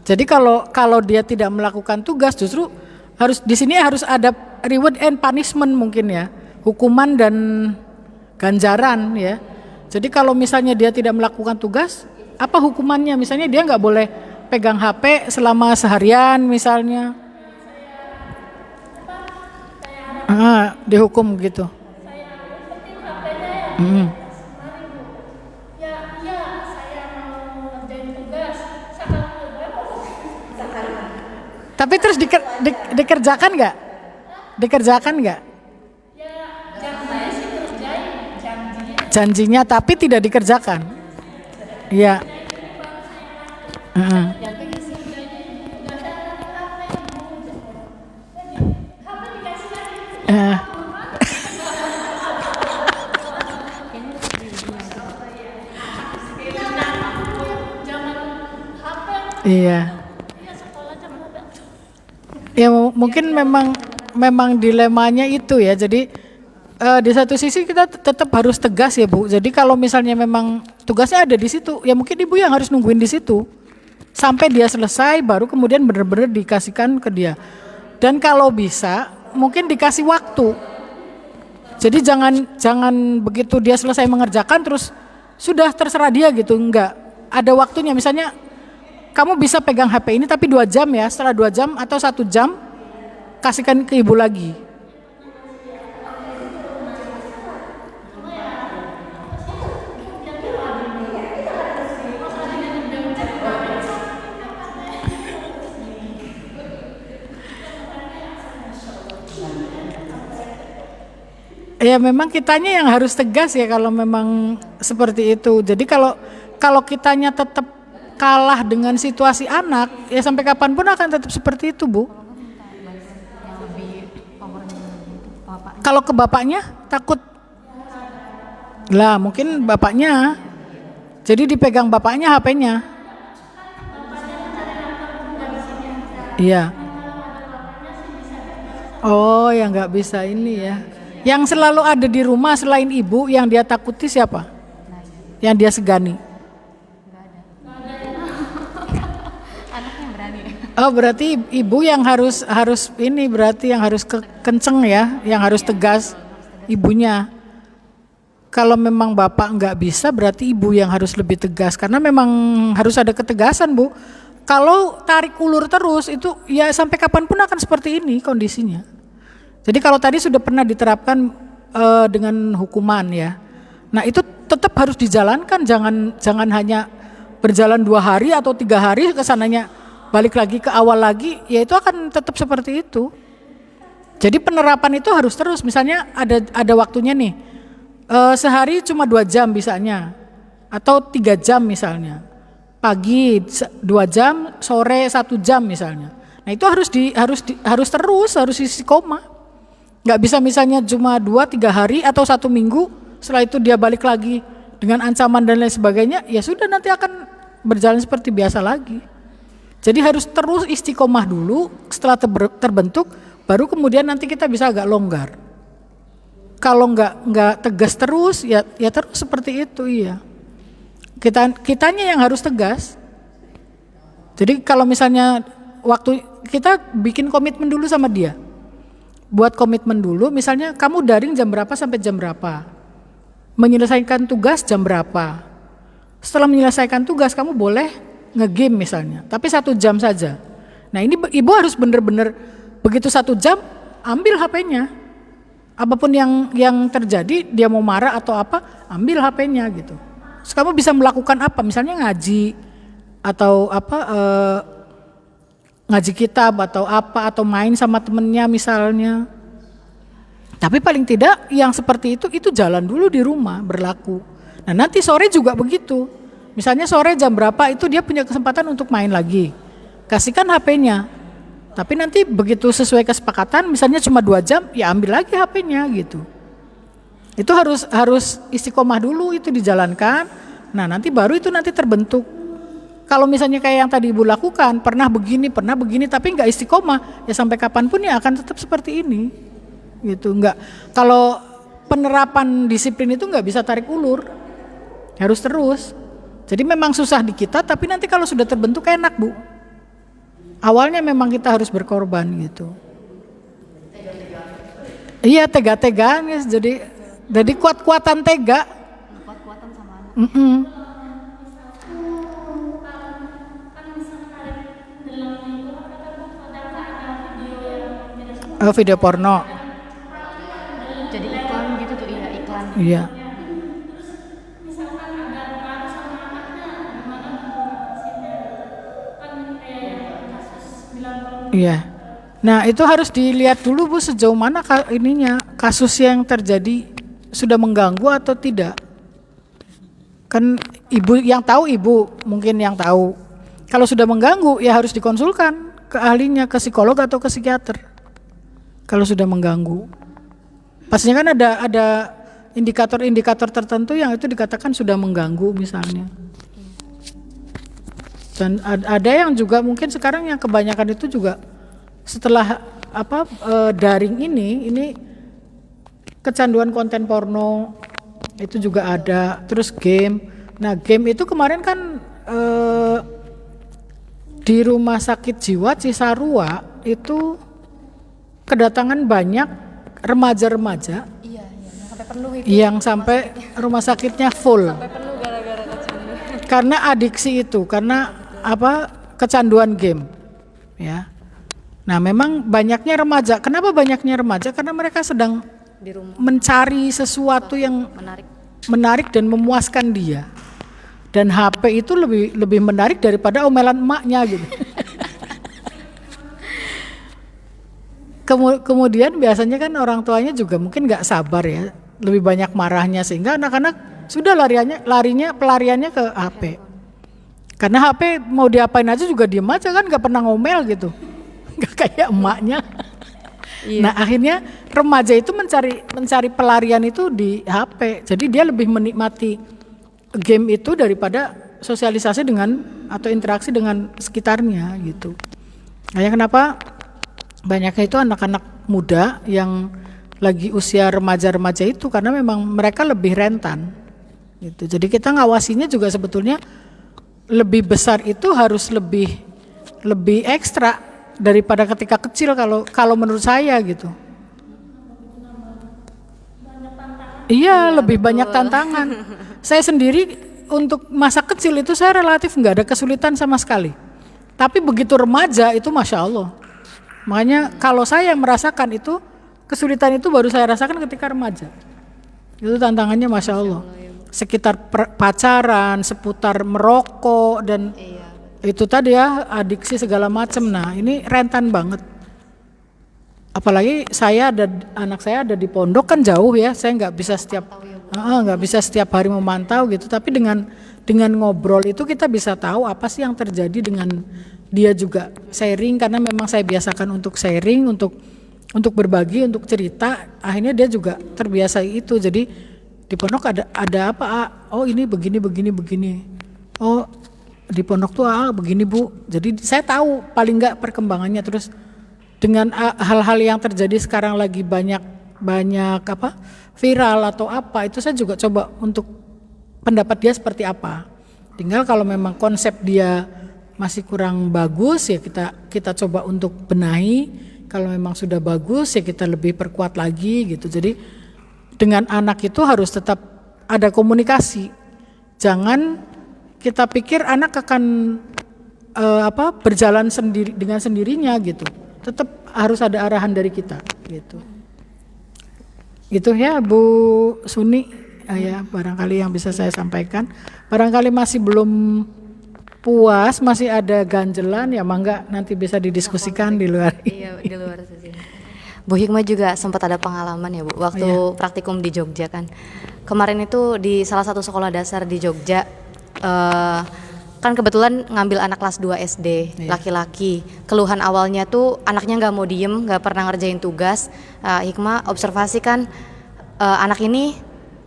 Jadi kalau dia tidak melakukan tugas, justru harus di sini harus ada reward and punishment mungkin ya, hukuman dan ganjaran ya. Jadi kalau misalnya dia tidak melakukan tugas, apa hukumannya? Misalnya dia nggak boleh pegang HP selama seharian misalnya, dihukum gitu. Tapi terus dikerjakan nggak? Dikerjakan nggak? Janjinya tapi tidak dikerjakan. Iya. Iya. Ya mungkin memang dilemanya itu ya. Jadi di satu sisi kita tetap harus tegas ya Bu. Jadi kalau misalnya memang tugasnya ada di situ, ya mungkin ibu yang harus nungguin di situ sampai dia selesai, baru kemudian benar-benar dikasihkan ke dia. Dan kalau bisa mungkin dikasih waktu. Jadi jangan begitu dia selesai mengerjakan terus sudah terserah dia gitu, enggak. Ada waktunya, misalnya kamu bisa pegang HP ini tapi 2 jam ya, setelah 2 jam atau 1 jam kasihkan ke ibu lagi. Ya memang kitanya yang harus tegas ya kalau memang seperti itu. Jadi kalau kitanya tetap kalah dengan situasi anak, ya sampai kapanpun akan tetap seperti itu Bu. Kalau ke bapaknya takut, lah mungkin bapaknya, jadi dipegang bapaknya HP-nya. Iya. Oh ya nggak bisa ini ya. Yang selalu ada di rumah selain ibu yang dia takuti siapa? Yang dia segani? Oh berarti ibu yang harus ini, berarti yang harus kenceng ya, yang harus tegas ibunya. Kalau memang bapak nggak bisa, berarti ibu yang harus lebih tegas, karena memang harus ada ketegasan Bu. Kalau tarik ulur terus itu ya sampai kapanpun akan seperti ini kondisinya. Jadi kalau tadi sudah pernah diterapkan dengan hukuman ya, nah itu tetap harus dijalankan, jangan hanya berjalan 2 hari atau 3 hari kesananya balik lagi ke awal lagi, ya itu akan tetap seperti itu. Jadi penerapan itu harus terus, misalnya ada waktunya nih, sehari cuma 2 jam misalnya, atau 3 jam misalnya, pagi 2 jam, sore 1 jam misalnya. Nah itu harus terus, harus istiqomah. Nggak bisa misalnya cuma 2-3 hari atau 1 minggu, setelah itu dia balik lagi dengan ancaman dan lain sebagainya, ya sudah nanti akan berjalan seperti biasa lagi. Jadi harus terus istiqomah dulu, setelah terbentuk, baru kemudian nanti kita bisa agak longgar. Kalau nggak tegas terus, ya terus seperti itu iya. Kitanya yang harus tegas. Jadi kalau misalnya waktu kita bikin komitmen dulu sama dia, buat komitmen dulu, misalnya kamu daring jam berapa sampai jam berapa, menyelesaikan tugas jam berapa. Setelah menyelesaikan tugas kamu boleh nge-game misalnya, tapi 1 jam saja. Nah ini ibu harus benar-benar begitu 1 jam ambil HP-nya. Apapun yang terjadi, dia mau marah atau apa, ambil HP-nya gitu. Terus kamu bisa melakukan apa? Misalnya ngaji atau apa, ngaji kitab atau apa, atau main sama temennya misalnya. Tapi paling tidak yang seperti itu jalan dulu di rumah, berlaku. Nah nanti sore juga begitu. Misalnya sore jam berapa itu dia punya kesempatan untuk main lagi, kasihkan HP-nya. Tapi nanti begitu sesuai kesepakatan, misalnya cuma 2 jam, ya ambil lagi HP-nya gitu. Itu harus istiqomah dulu, itu dijalankan. Nah nanti baru itu nanti terbentuk. Kalau misalnya kayak yang tadi ibu lakukan, pernah begini, tapi nggak istiqomah, ya sampai kapanpun ya akan tetap seperti ini, gitu. Nggak, kalau penerapan disiplin itu nggak bisa tarik ulur, harus terus. Jadi memang susah di kita, tapi nanti kalau sudah terbentuk enak, Bu. Awalnya memang kita harus berkorban gitu. Iya, tega-tegaan ya, jadi kuat-kuatan tega. Kuat-kuatan sama anak. Video porno. Jadi iklan gitu tuh, iya iklan. Iya. Iya. Nah, itu harus dilihat dulu Bu sejauh mana kasus yang terjadi sudah mengganggu atau tidak. Kan ibu yang tahu, ibu mungkin yang tahu. Kalau sudah mengganggu ya harus dikonsulkan ke ahlinya, ke psikolog atau ke psikiater. Kalau sudah mengganggu. Pastinya kan ada indikator-indikator tertentu yang itu dikatakan sudah mengganggu misalnya. Dan ada yang juga mungkin sekarang yang kebanyakan itu juga setelah daring ini kecanduan konten porno itu juga ada, terus game. Nah, game itu kemarin kan di Rumah Sakit Jiwa Cisarua itu kedatangan banyak remaja-remaja. Iya, yang sampai penuh itu. Yang sampai rumah sakitnya full. Sampai penuh gara-gara kecanduan. Karena adiksi itu, karena kecanduan game, ya. Nah, memang banyaknya remaja. Kenapa banyaknya remaja? Karena mereka sedang Di rumah mencari sesuatu yang menarik dan memuaskan dia. Dan HP itu lebih menarik daripada omelan emaknya gitu. Kemudian biasanya kan orang tuanya juga mungkin nggak sabar ya, lebih banyak marahnya sehingga anak-anak sudah pelariannya ke HP. Karena HP mau diapain aja juga diem aja kan, nggak pernah ngomel gitu, nggak kayak emaknya. Iya. Nah, akhirnya remaja itu mencari pelarian itu di HP. Jadi dia lebih menikmati game itu daripada sosialisasi dengan atau interaksi dengan sekitarnya gitu. Makanya kenapa banyaknya itu anak-anak muda yang lagi usia remaja-remaja itu, karena memang mereka lebih rentan gitu. Jadi kita ngawasinya juga sebetulnya lebih besar itu harus lebih ekstra daripada ketika kecil kalau menurut saya gitu. Iya, lebih banyak tantangan. Saya sendiri untuk masa kecil itu saya relatif nggak ada kesulitan sama sekali. Tapi begitu remaja itu Masya Allah. Makanya kalau saya merasakan itu, kesulitan itu baru saya rasakan ketika remaja. Itu tantangannya Masya Allah. Sekitar pacaran, seputar merokok dan itu tadi ya, adiksi segala macam. Nah, ini rentan banget. Apalagi anak saya ada di pondok kan jauh ya, saya nggak bisa setiap hari memantau gitu. Tapi dengan ngobrol itu kita bisa tahu apa sih yang terjadi dengan dia, juga sharing karena memang saya biasakan untuk sharing, untuk berbagi, untuk cerita. Akhirnya dia juga terbiasa itu. Jadi di pondok ada apa? Oh ini begini. Oh di pondok tuh begini Bu. Jadi saya tahu paling nggak perkembangannya. Terus dengan hal-hal yang terjadi sekarang lagi banyak viral atau apa, itu saya juga coba untuk pendapat dia seperti apa. Tinggal kalau memang konsep dia masih kurang bagus ya kita coba untuk benahi. Kalau memang sudah bagus ya kita lebih perkuat lagi gitu. Jadi dengan anak itu harus tetap ada komunikasi. Jangan kita pikir anak akan berjalan dengan sendirinya gitu. Tetap harus ada arahan dari kita gitu. Gitu ya Bu Suni, ya barangkali yang bisa saya sampaikan. Barangkali masih belum puas, masih ada ganjelan ya, mangga nanti bisa didiskusikan di luar. Iya, di luar sini. Bu Hikmah juga sempat ada pengalaman ya Bu, waktu praktikum di Jogja kan. Kemarin itu di salah satu sekolah dasar di Jogja, kan kebetulan ngambil anak kelas 2 SD, laki-laki. Keluhan awalnya tuh anaknya nggak mau diem, nggak pernah ngerjain tugas. Hikmah observasi kan, anak ini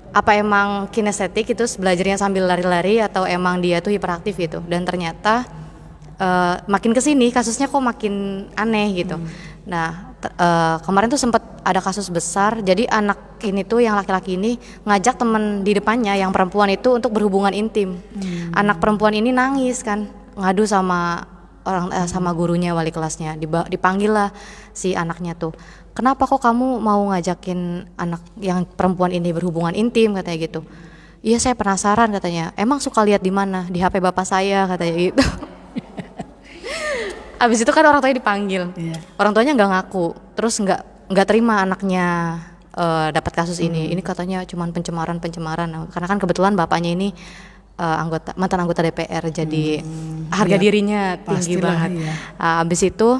apa emang kinestetik itu belajarnya sambil lari-lari atau emang dia tuh hiperaktif gitu. Dan ternyata makin kesini kasusnya kok makin aneh gitu. Nah kemarin tuh sempat ada kasus besar. Jadi anak ini tuh yang laki-laki ini ngajak teman di depannya yang perempuan itu untuk berhubungan intim. Anak perempuan ini nangis kan, ngadu sama sama gurunya, wali kelasnya. Dipanggil lah si anaknya tuh. Kenapa kok kamu mau ngajakin anak yang perempuan ini berhubungan intim, katanya gitu. Iya, saya penasaran, katanya. Emang suka lihat di mana? Di HP bapak saya, katanya gitu. Abis itu kan orang tuanya dipanggil, orang tuanya nggak ngaku, terus nggak terima anaknya dapat kasus ini. Ini katanya cuma pencemaran, karena kan kebetulan bapaknya ini mantan anggota DPR, jadi harga dirinya tinggi banget. Iya. Abis itu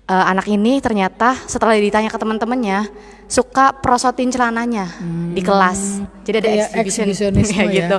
anak ini ternyata setelah ditanya ke teman-temannya suka prosotin celananya di kelas, jadi ada exhibitionisme ya gitu.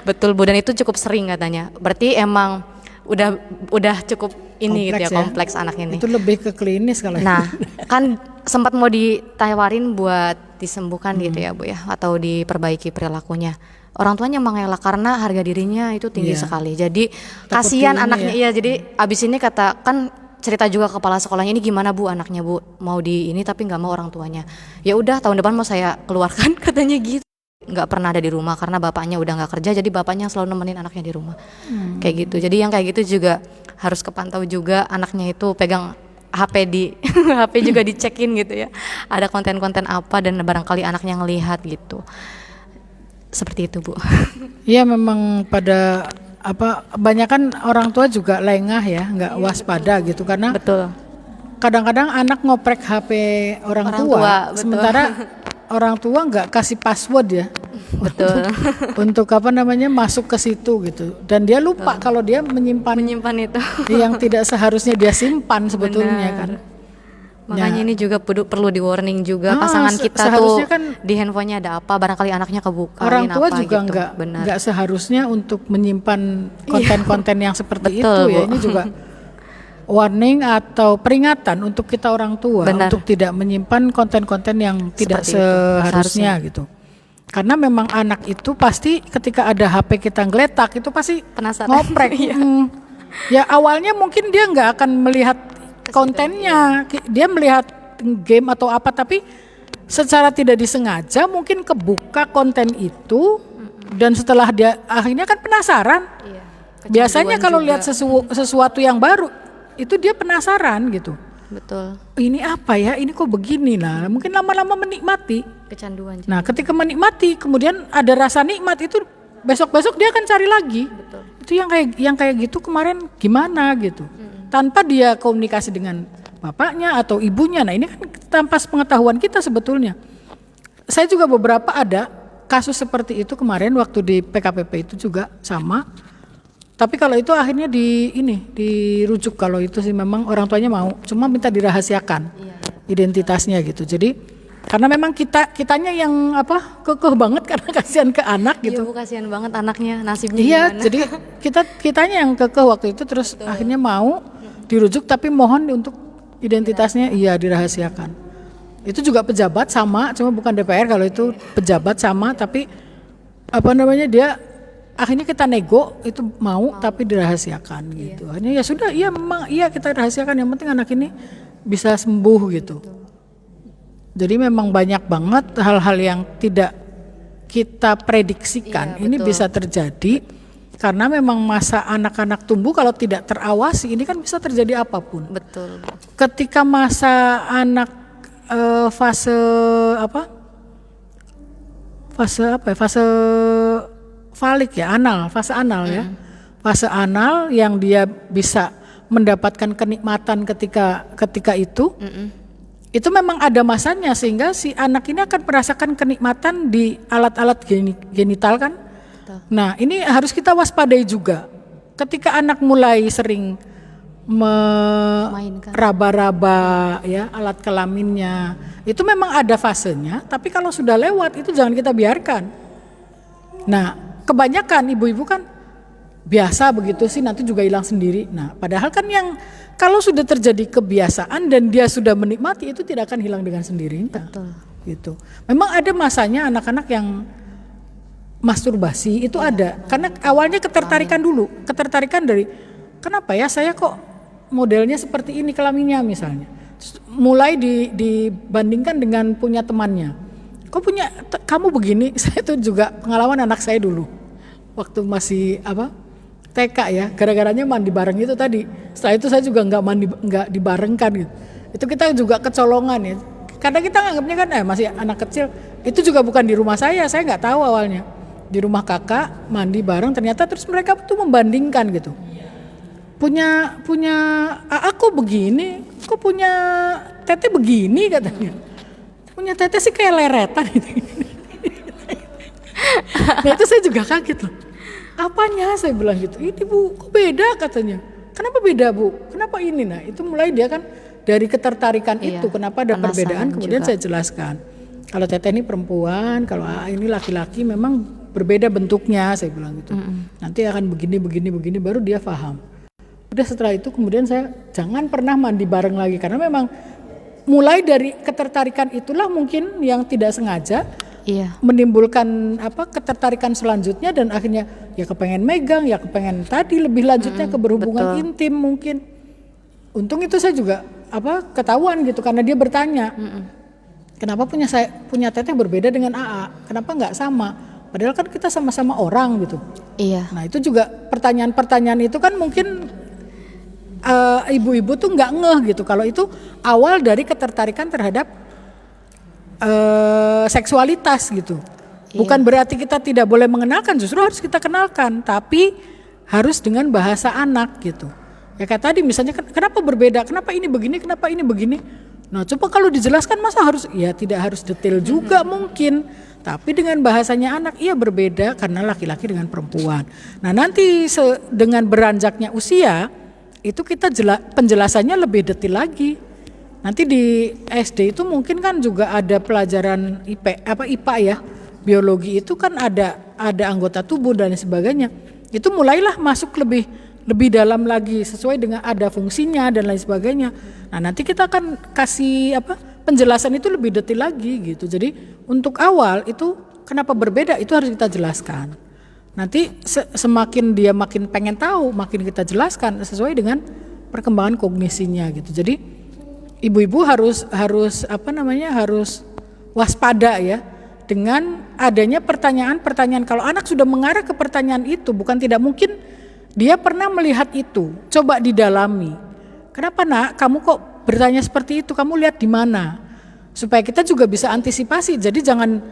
Betul Bu, dan itu cukup sering katanya. Berarti emang udah cukup ini kompleks, gitu ya, kompleks anak ini. Itu lebih ke klinis kalau. Nah, kan sempat mau ditawarin buat disembuhkan gitu ya Bu ya, atau diperbaiki perilakunya. Orang tuanya mengelak karena harga dirinya itu tinggi sekali. Jadi kasihan anaknya jadi abis ini kata kan cerita juga kepala sekolahnya, ini gimana Bu anaknya Bu, mau di ini tapi nggak mau orang tuanya. Ya udah tahun depan mau saya keluarkan katanya gitu. Nggak pernah ada di rumah karena bapaknya udah nggak kerja, jadi bapaknya selalu nemenin anaknya di rumah. Kayak gitu. Jadi yang kayak gitu juga harus kepantau juga, anaknya itu pegang HP di HP juga dicekin gitu ya. Ada konten-konten apa dan barangkali anaknya ngelihat gitu. Seperti itu Bu. Iya, memang pada banyak kan orang tua juga lengah ya, nggak waspada gitu, karena Betul. kadang-kadang anak ngoprek HP orang tua betul. sementara orang tua nggak kasih password ya. Betul. untuk masuk ke situ gitu, dan dia lupa kalau dia menyimpan itu. yang tidak seharusnya dia simpan sebetulnya. Benar. Kan Makanya ini juga perlu di warning juga pasangan kita tuh kan di handphonenya ada apa, barangkali anaknya kebuka. Orang tua apa juga gitu. nggak seharusnya untuk menyimpan konten-konten yang seperti Betul, itu ya. Bu. Ini juga warning atau peringatan untuk kita orang tua. Benar. Untuk tidak menyimpan konten-konten yang tidak seharusnya gitu. Karena memang anak itu pasti ketika ada HP kita ngeletak itu pasti Penasaran. ngoprek. Ya awalnya mungkin dia nggak akan melihat kontennya, dia melihat game atau apa, tapi secara tidak disengaja mungkin kebuka konten itu, dan setelah dia akhirnya kan penasaran. Biasanya kalau lihat sesuatu yang baru itu dia penasaran gitu. Betul. Ini apa ya? Ini kok begini? Nah, mungkin lama-lama menikmati. Kecanduan. Nah, ketika menikmati, kemudian ada rasa nikmat itu, besok-besok dia akan cari lagi. Betul. Itu yang kayak gitu kemarin gimana gitu. Tanpa dia komunikasi dengan bapaknya atau ibunya. Nah, ini kan tanpa pengetahuan kita sebetulnya. Saya juga beberapa ada kasus seperti itu kemarin waktu di PKPP itu juga sama. Tapi kalau itu akhirnya dirujuk, kalau itu sih memang orang tuanya mau, cuma minta dirahasiakan identitasnya gitu. Jadi karena memang kitanya yang kekeh banget karena kasihan ke anak gitu. Iya Bu, kasihan banget anaknya, nasibnya Iya, gimana. jadi kitanya yang kekeh waktu itu, terus akhirnya mau dirujuk, tapi mohon untuk identitasnya dirahasiakan. Itu juga pejabat sama, cuma bukan DPR, kalau itu pejabat sama, tapi dia akhirnya kita nego itu mau tapi dirahasiakan gitu. Akhirnya ya sudah, memang kita rahasiakan, yang penting anak ini bisa sembuh gitu. Jadi memang banyak banget hal-hal yang tidak kita prediksikan ini bisa terjadi. Karena memang masa anak-anak tumbuh kalau tidak terawasi ini kan bisa terjadi apapun. Betul. Ketika masa anak fase falik ya, fase anal ya. Fase anal yang dia bisa mendapatkan kenikmatan ketika itu. Itu memang ada masanya, sehingga si anak ini akan merasakan kenikmatan di alat-alat genital kan. Nah, ini harus kita waspadai juga. Ketika anak mulai sering raba-raba ya alat kelaminnya, itu memang ada fasenya, tapi kalau sudah lewat itu jangan kita biarkan. Nah, kebanyakan ibu-ibu kan biasa begitu sih, nanti juga hilang sendiri. Nah, padahal kan yang kalau sudah terjadi kebiasaan dan dia sudah menikmati, itu tidak akan hilang dengan sendirinya. Betul. Gitu. Memang ada masanya anak-anak yang masturbasi itu ada, karena awalnya ketertarikan dari kenapa ya saya kok modelnya seperti ini kelaminnya misalnya, mulai dibandingkan dengan punya temannya. Kamu begini. Saya itu juga pengalaman anak saya dulu waktu masih TK ya, gara-garanya mandi bareng itu tadi. Setelah itu saya juga nggak dibarengkan gitu. Itu kita juga kecolongan ya. Karena kita nganggapnya kan masih anak kecil. Itu juga bukan di rumah saya nggak tahu awalnya. Di rumah kakak mandi bareng, ternyata terus mereka tuh membandingkan gitu. Punya aku begini, kok punya tete begini katanya. Punya tete sih kayak leretan gitu. Nah itu saya juga kaget loh. Apanya saya bilang gitu. Ini Bu, kok beda katanya. Kenapa beda Bu? Kenapa ini? Nah itu mulai dia kan dari ketertarikan itu. Kenapa ada perbedaan kemudian juga saya jelaskan. Kalau tete ini perempuan, kalau ini laki-laki memang berbeda bentuknya saya bilang gitu. Nanti akan begini baru dia paham. Udah setelah itu kemudian saya jangan pernah mandi bareng lagi karena memang mulai dari ketertarikan itulah mungkin yang tidak sengaja menimbulkan ketertarikan selanjutnya dan akhirnya ya kepengen megang, ya kepengen tadi lebih lanjutnya ke berhubungan intim mungkin. Untung itu saya juga ketahuan gitu karena dia bertanya. Kenapa punya teteh berbeda dengan AA? Kenapa nggak sama? Padahal kan kita sama-sama orang gitu. Iya. Nah itu juga pertanyaan-pertanyaan itu kan mungkin ibu-ibu tuh nggak ngeh gitu kalau itu awal dari ketertarikan terhadap seksualitas gitu. Bukan berarti kita tidak boleh mengenalkan, justru harus kita kenalkan, tapi harus dengan bahasa anak gitu. Ya kayak tadi misalnya kenapa berbeda, kenapa ini begini. Nah coba kalau dijelaskan masa tidak harus detail juga mungkin. Tapi dengan bahasanya anak berbeda karena laki-laki dengan perempuan. Nah nanti dengan beranjaknya usia itu kita penjelasannya lebih detail lagi. Nanti di SD itu mungkin kan juga ada pelajaran IPA ya, biologi itu kan ada anggota tubuh dan sebagainya. Itu mulailah masuk lebih dalam lagi sesuai dengan ada fungsinya dan lain sebagainya. Nah nanti kita akan kasih penjelasan itu lebih detail lagi gitu. Jadi untuk awal itu kenapa berbeda itu harus kita jelaskan. Nanti semakin dia makin pengen tahu, makin kita jelaskan sesuai dengan perkembangan kognisinya gitu. Jadi ibu-ibu harus waspada ya dengan adanya pertanyaan-pertanyaan. Kalau anak sudah mengarah ke pertanyaan itu, bukan tidak mungkin dia pernah melihat itu. Coba didalami. Kenapa nak? Kamu kok bertanya seperti itu? Kamu lihat di mana? Supaya kita juga bisa antisipasi. Jadi jangan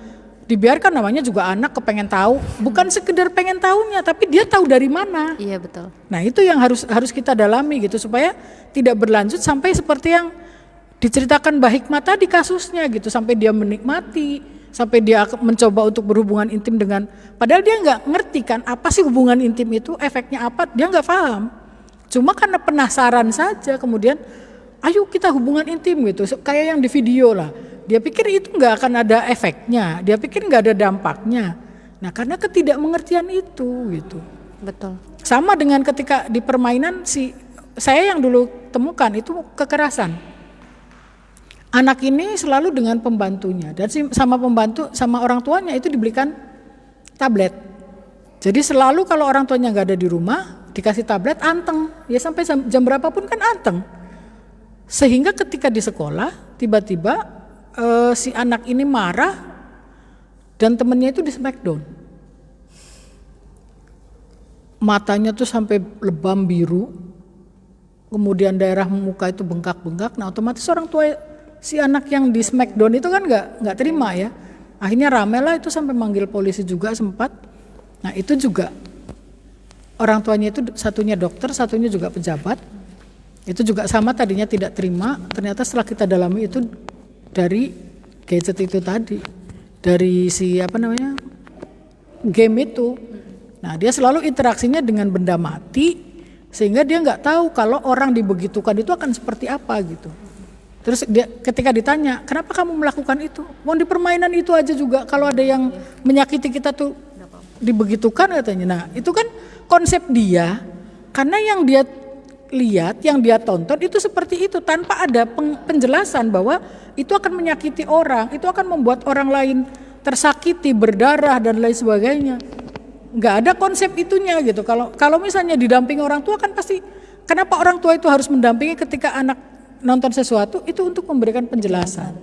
dibiarkan, namanya juga anak kepengen tahu, bukan sekedar pengen tahunya, tapi dia tahu dari mana. Iya betul. Nah itu yang harus kita dalami gitu supaya tidak berlanjut sampai seperti yang diceritakan Mbak Hikmah tadi kasusnya gitu, sampai dia menikmati, sampai dia mencoba untuk berhubungan intim dengan, padahal dia nggak ngerti kan apa sih hubungan intim itu, efeknya apa, dia nggak paham. Cuma karena penasaran saja kemudian, ayo kita hubungan intim gitu, kayak yang di video lah. Dia pikir itu nggak akan ada efeknya, dia pikir nggak ada dampaknya. Nah karena ketidakmengertian itu gitu. Betul. Sama dengan ketika di permainan saya yang dulu temukan itu kekerasan. Anak ini selalu dengan pembantunya dan sama orang tuanya itu dibelikan tablet. Jadi selalu kalau orang tuanya nggak ada di rumah dikasih tablet anteng, ya sampai jam berapapun kan anteng. Sehingga ketika di sekolah tiba-tiba si anak ini marah dan temennya itu di smackdown. Matanya tuh sampai lebam biru, kemudian daerah muka itu bengkak-bengkak. Nah otomatis orang tua si anak yang di smackdown itu kan nggak terima ya. Akhirnya rame lah itu sampai manggil polisi juga sempat. Nah itu juga orang tuanya itu satunya dokter, satunya juga pejabat. Itu juga sama tadinya tidak terima. Ternyata setelah kita dalami itu dari gadget itu tadi, dari game itu. Nah dia selalu interaksinya dengan benda mati, sehingga dia nggak tahu kalau orang dibegitukan itu akan seperti apa gitu. Terus dia ketika ditanya, kenapa kamu melakukan itu? Mau di permainan itu aja juga kalau ada yang menyakiti kita tuh dibegitukan katanya. Nah itu kan konsep dia, karena yang dia lihat, yang dia tonton itu seperti itu tanpa ada penjelasan bahwa itu akan menyakiti orang, itu akan membuat orang lain tersakiti, berdarah dan lain sebagainya. Nggak ada konsep itunya gitu. Kalau misalnya didampingi orang tua kan pasti, kenapa orang tua itu harus mendampingi ketika anak nonton sesuatu itu untuk memberikan penjelasan.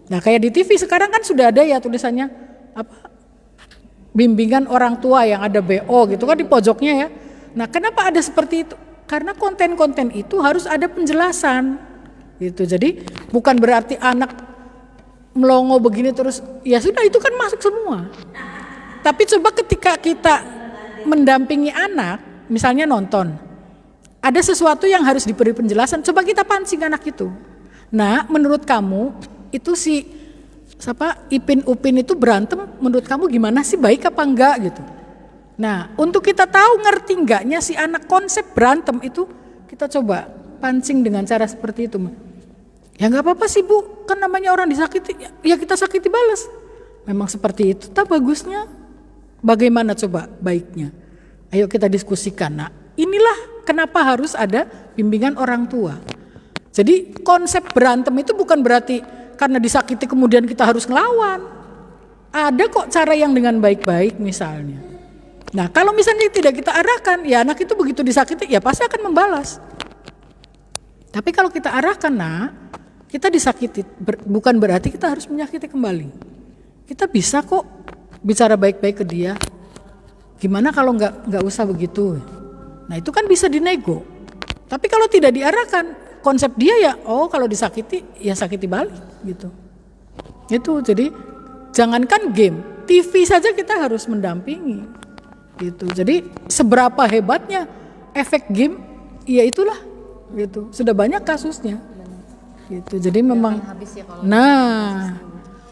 Nah kayak di TV sekarang kan sudah ada ya tulisannya apa, bimbingan orang tua yang ada BO gitu kan di pojoknya ya. Nah kenapa ada seperti itu? Karena konten-konten itu harus ada penjelasan gitu. Jadi bukan berarti anak melongo begini terus ya sudah itu kan masuk semua. Tapi coba ketika kita mendampingi anak, misalnya nonton, ada sesuatu yang harus diberi penjelasan, coba kita pancing anak itu. Nah menurut kamu itu si Ipin Upin itu berantem, menurut kamu gimana sih, baik apa enggak gitu. Nah untuk kita tahu ngerti enggaknya si anak konsep berantem itu, kita coba pancing dengan cara seperti itu. Ya nggak apa-apa sih Bu, kan namanya orang disakiti, ya kita sakiti balas. Memang seperti itu, tak bagusnya. Bagaimana coba baiknya? Ayo kita diskusikan. Nah inilah kenapa harus ada bimbingan orang tua. Jadi konsep berantem itu bukan berarti karena disakiti kemudian kita harus ngelawan. Ada kok cara yang dengan baik-baik misalnya. Nah kalau misalnya tidak kita arahkan, ya anak itu begitu disakiti ya pasti akan membalas. Tapi kalau kita arahkan, nah kita disakiti bukan berarti kita harus menyakiti kembali. Kita bisa kok bicara baik-baik ke dia. Gimana kalau nggak usah begitu? Nah itu kan bisa dinego. Tapi kalau tidak diarahkan, konsep dia ya, oh kalau disakiti ya sakiti balik gitu. Itu jadi jangankan game, TV saja kita harus mendampingi gitu. Jadi seberapa hebatnya efek game, ya itulah gitu. Sudah banyak kasusnya gitu. Jadi memang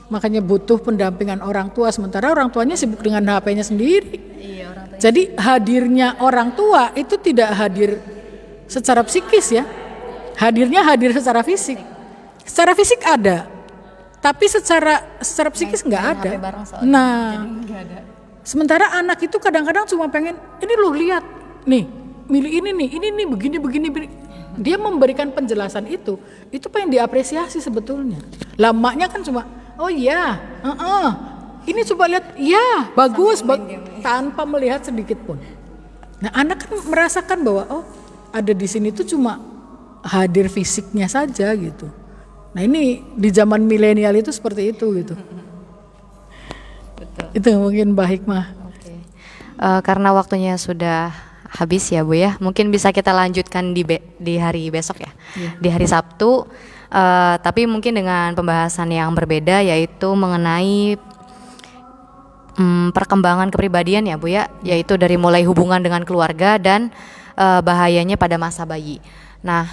makanya butuh pendampingan orang tua, sementara orang tuanya sibuk dengan HP-nya sendiri. Jadi hadirnya orang tua itu tidak hadir secara psikis ya, hadir secara fisik. Secara fisik ada, tapi secara psikis nggak ada. Nah, sementara anak itu kadang-kadang cuma pengen, ini loh lihat, nih, milih ini nih, begini. Dia memberikan penjelasan itu pengen diapresiasi sebetulnya. Lamanya kan cuma, oh iya, ini coba lihat, ya bagus, tanpa melihat sedikit pun. Nah anak kan merasakan bahwa oh ada di sini tuh cuma hadir fisiknya saja gitu. Nah ini di zaman milenial itu seperti itu gitu. Betul. Itu mungkin Mbak Hikmah. Okay. Karena waktunya sudah habis ya Bu ya, mungkin bisa kita lanjutkan di hari besok ya, di hari Sabtu. Tapi mungkin dengan pembahasan yang berbeda, yaitu mengenai perkembangan kepribadian ya Bu ya, yaitu dari mulai hubungan dengan keluarga dan bahayanya pada masa bayi. Nah,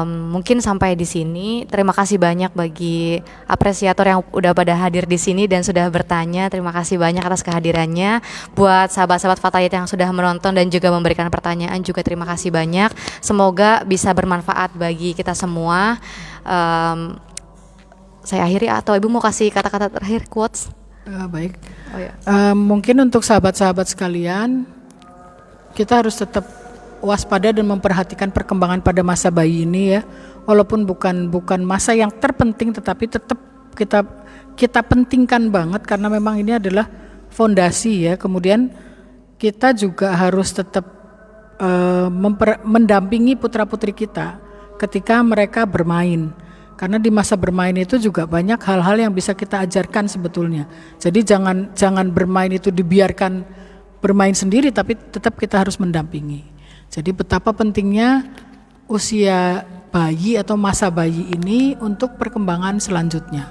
mungkin sampai di sini. Terima kasih banyak bagi apresiator yang udah pada hadir di sini dan sudah bertanya. Terima kasih banyak atas kehadirannya. Buat sahabat-sahabat Fatayat yang sudah menonton dan juga memberikan pertanyaan juga terima kasih banyak. Semoga bisa bermanfaat bagi kita semua. Saya akhiri, atau Ibu mau kasih kata-kata terakhir, quotes? Baik. Mungkin untuk sahabat-sahabat sekalian, kita harus tetap waspada dan memperhatikan perkembangan pada masa bayi ini ya. Walaupun bukan masa yang terpenting, tetapi tetap kita pentingkan banget karena memang ini adalah fondasi ya. Kemudian kita juga harus tetap mendampingi putra-putri kita ketika mereka bermain. Karena di masa bermain itu juga banyak hal-hal yang bisa kita ajarkan sebetulnya. Jadi jangan bermain itu dibiarkan bermain sendiri, tapi tetap kita harus mendampingi. Jadi betapa pentingnya usia bayi atau masa bayi ini untuk perkembangan selanjutnya.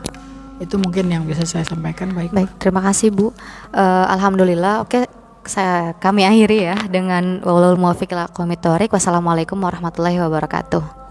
Itu mungkin yang bisa saya sampaikan. Baik, terima kasih Bu. Alhamdulillah. Oke, kami akhiri ya dengan wallahual muwaffiq ila aqwamit thoriq. Wassalamualaikum warahmatullahi wabarakatuh.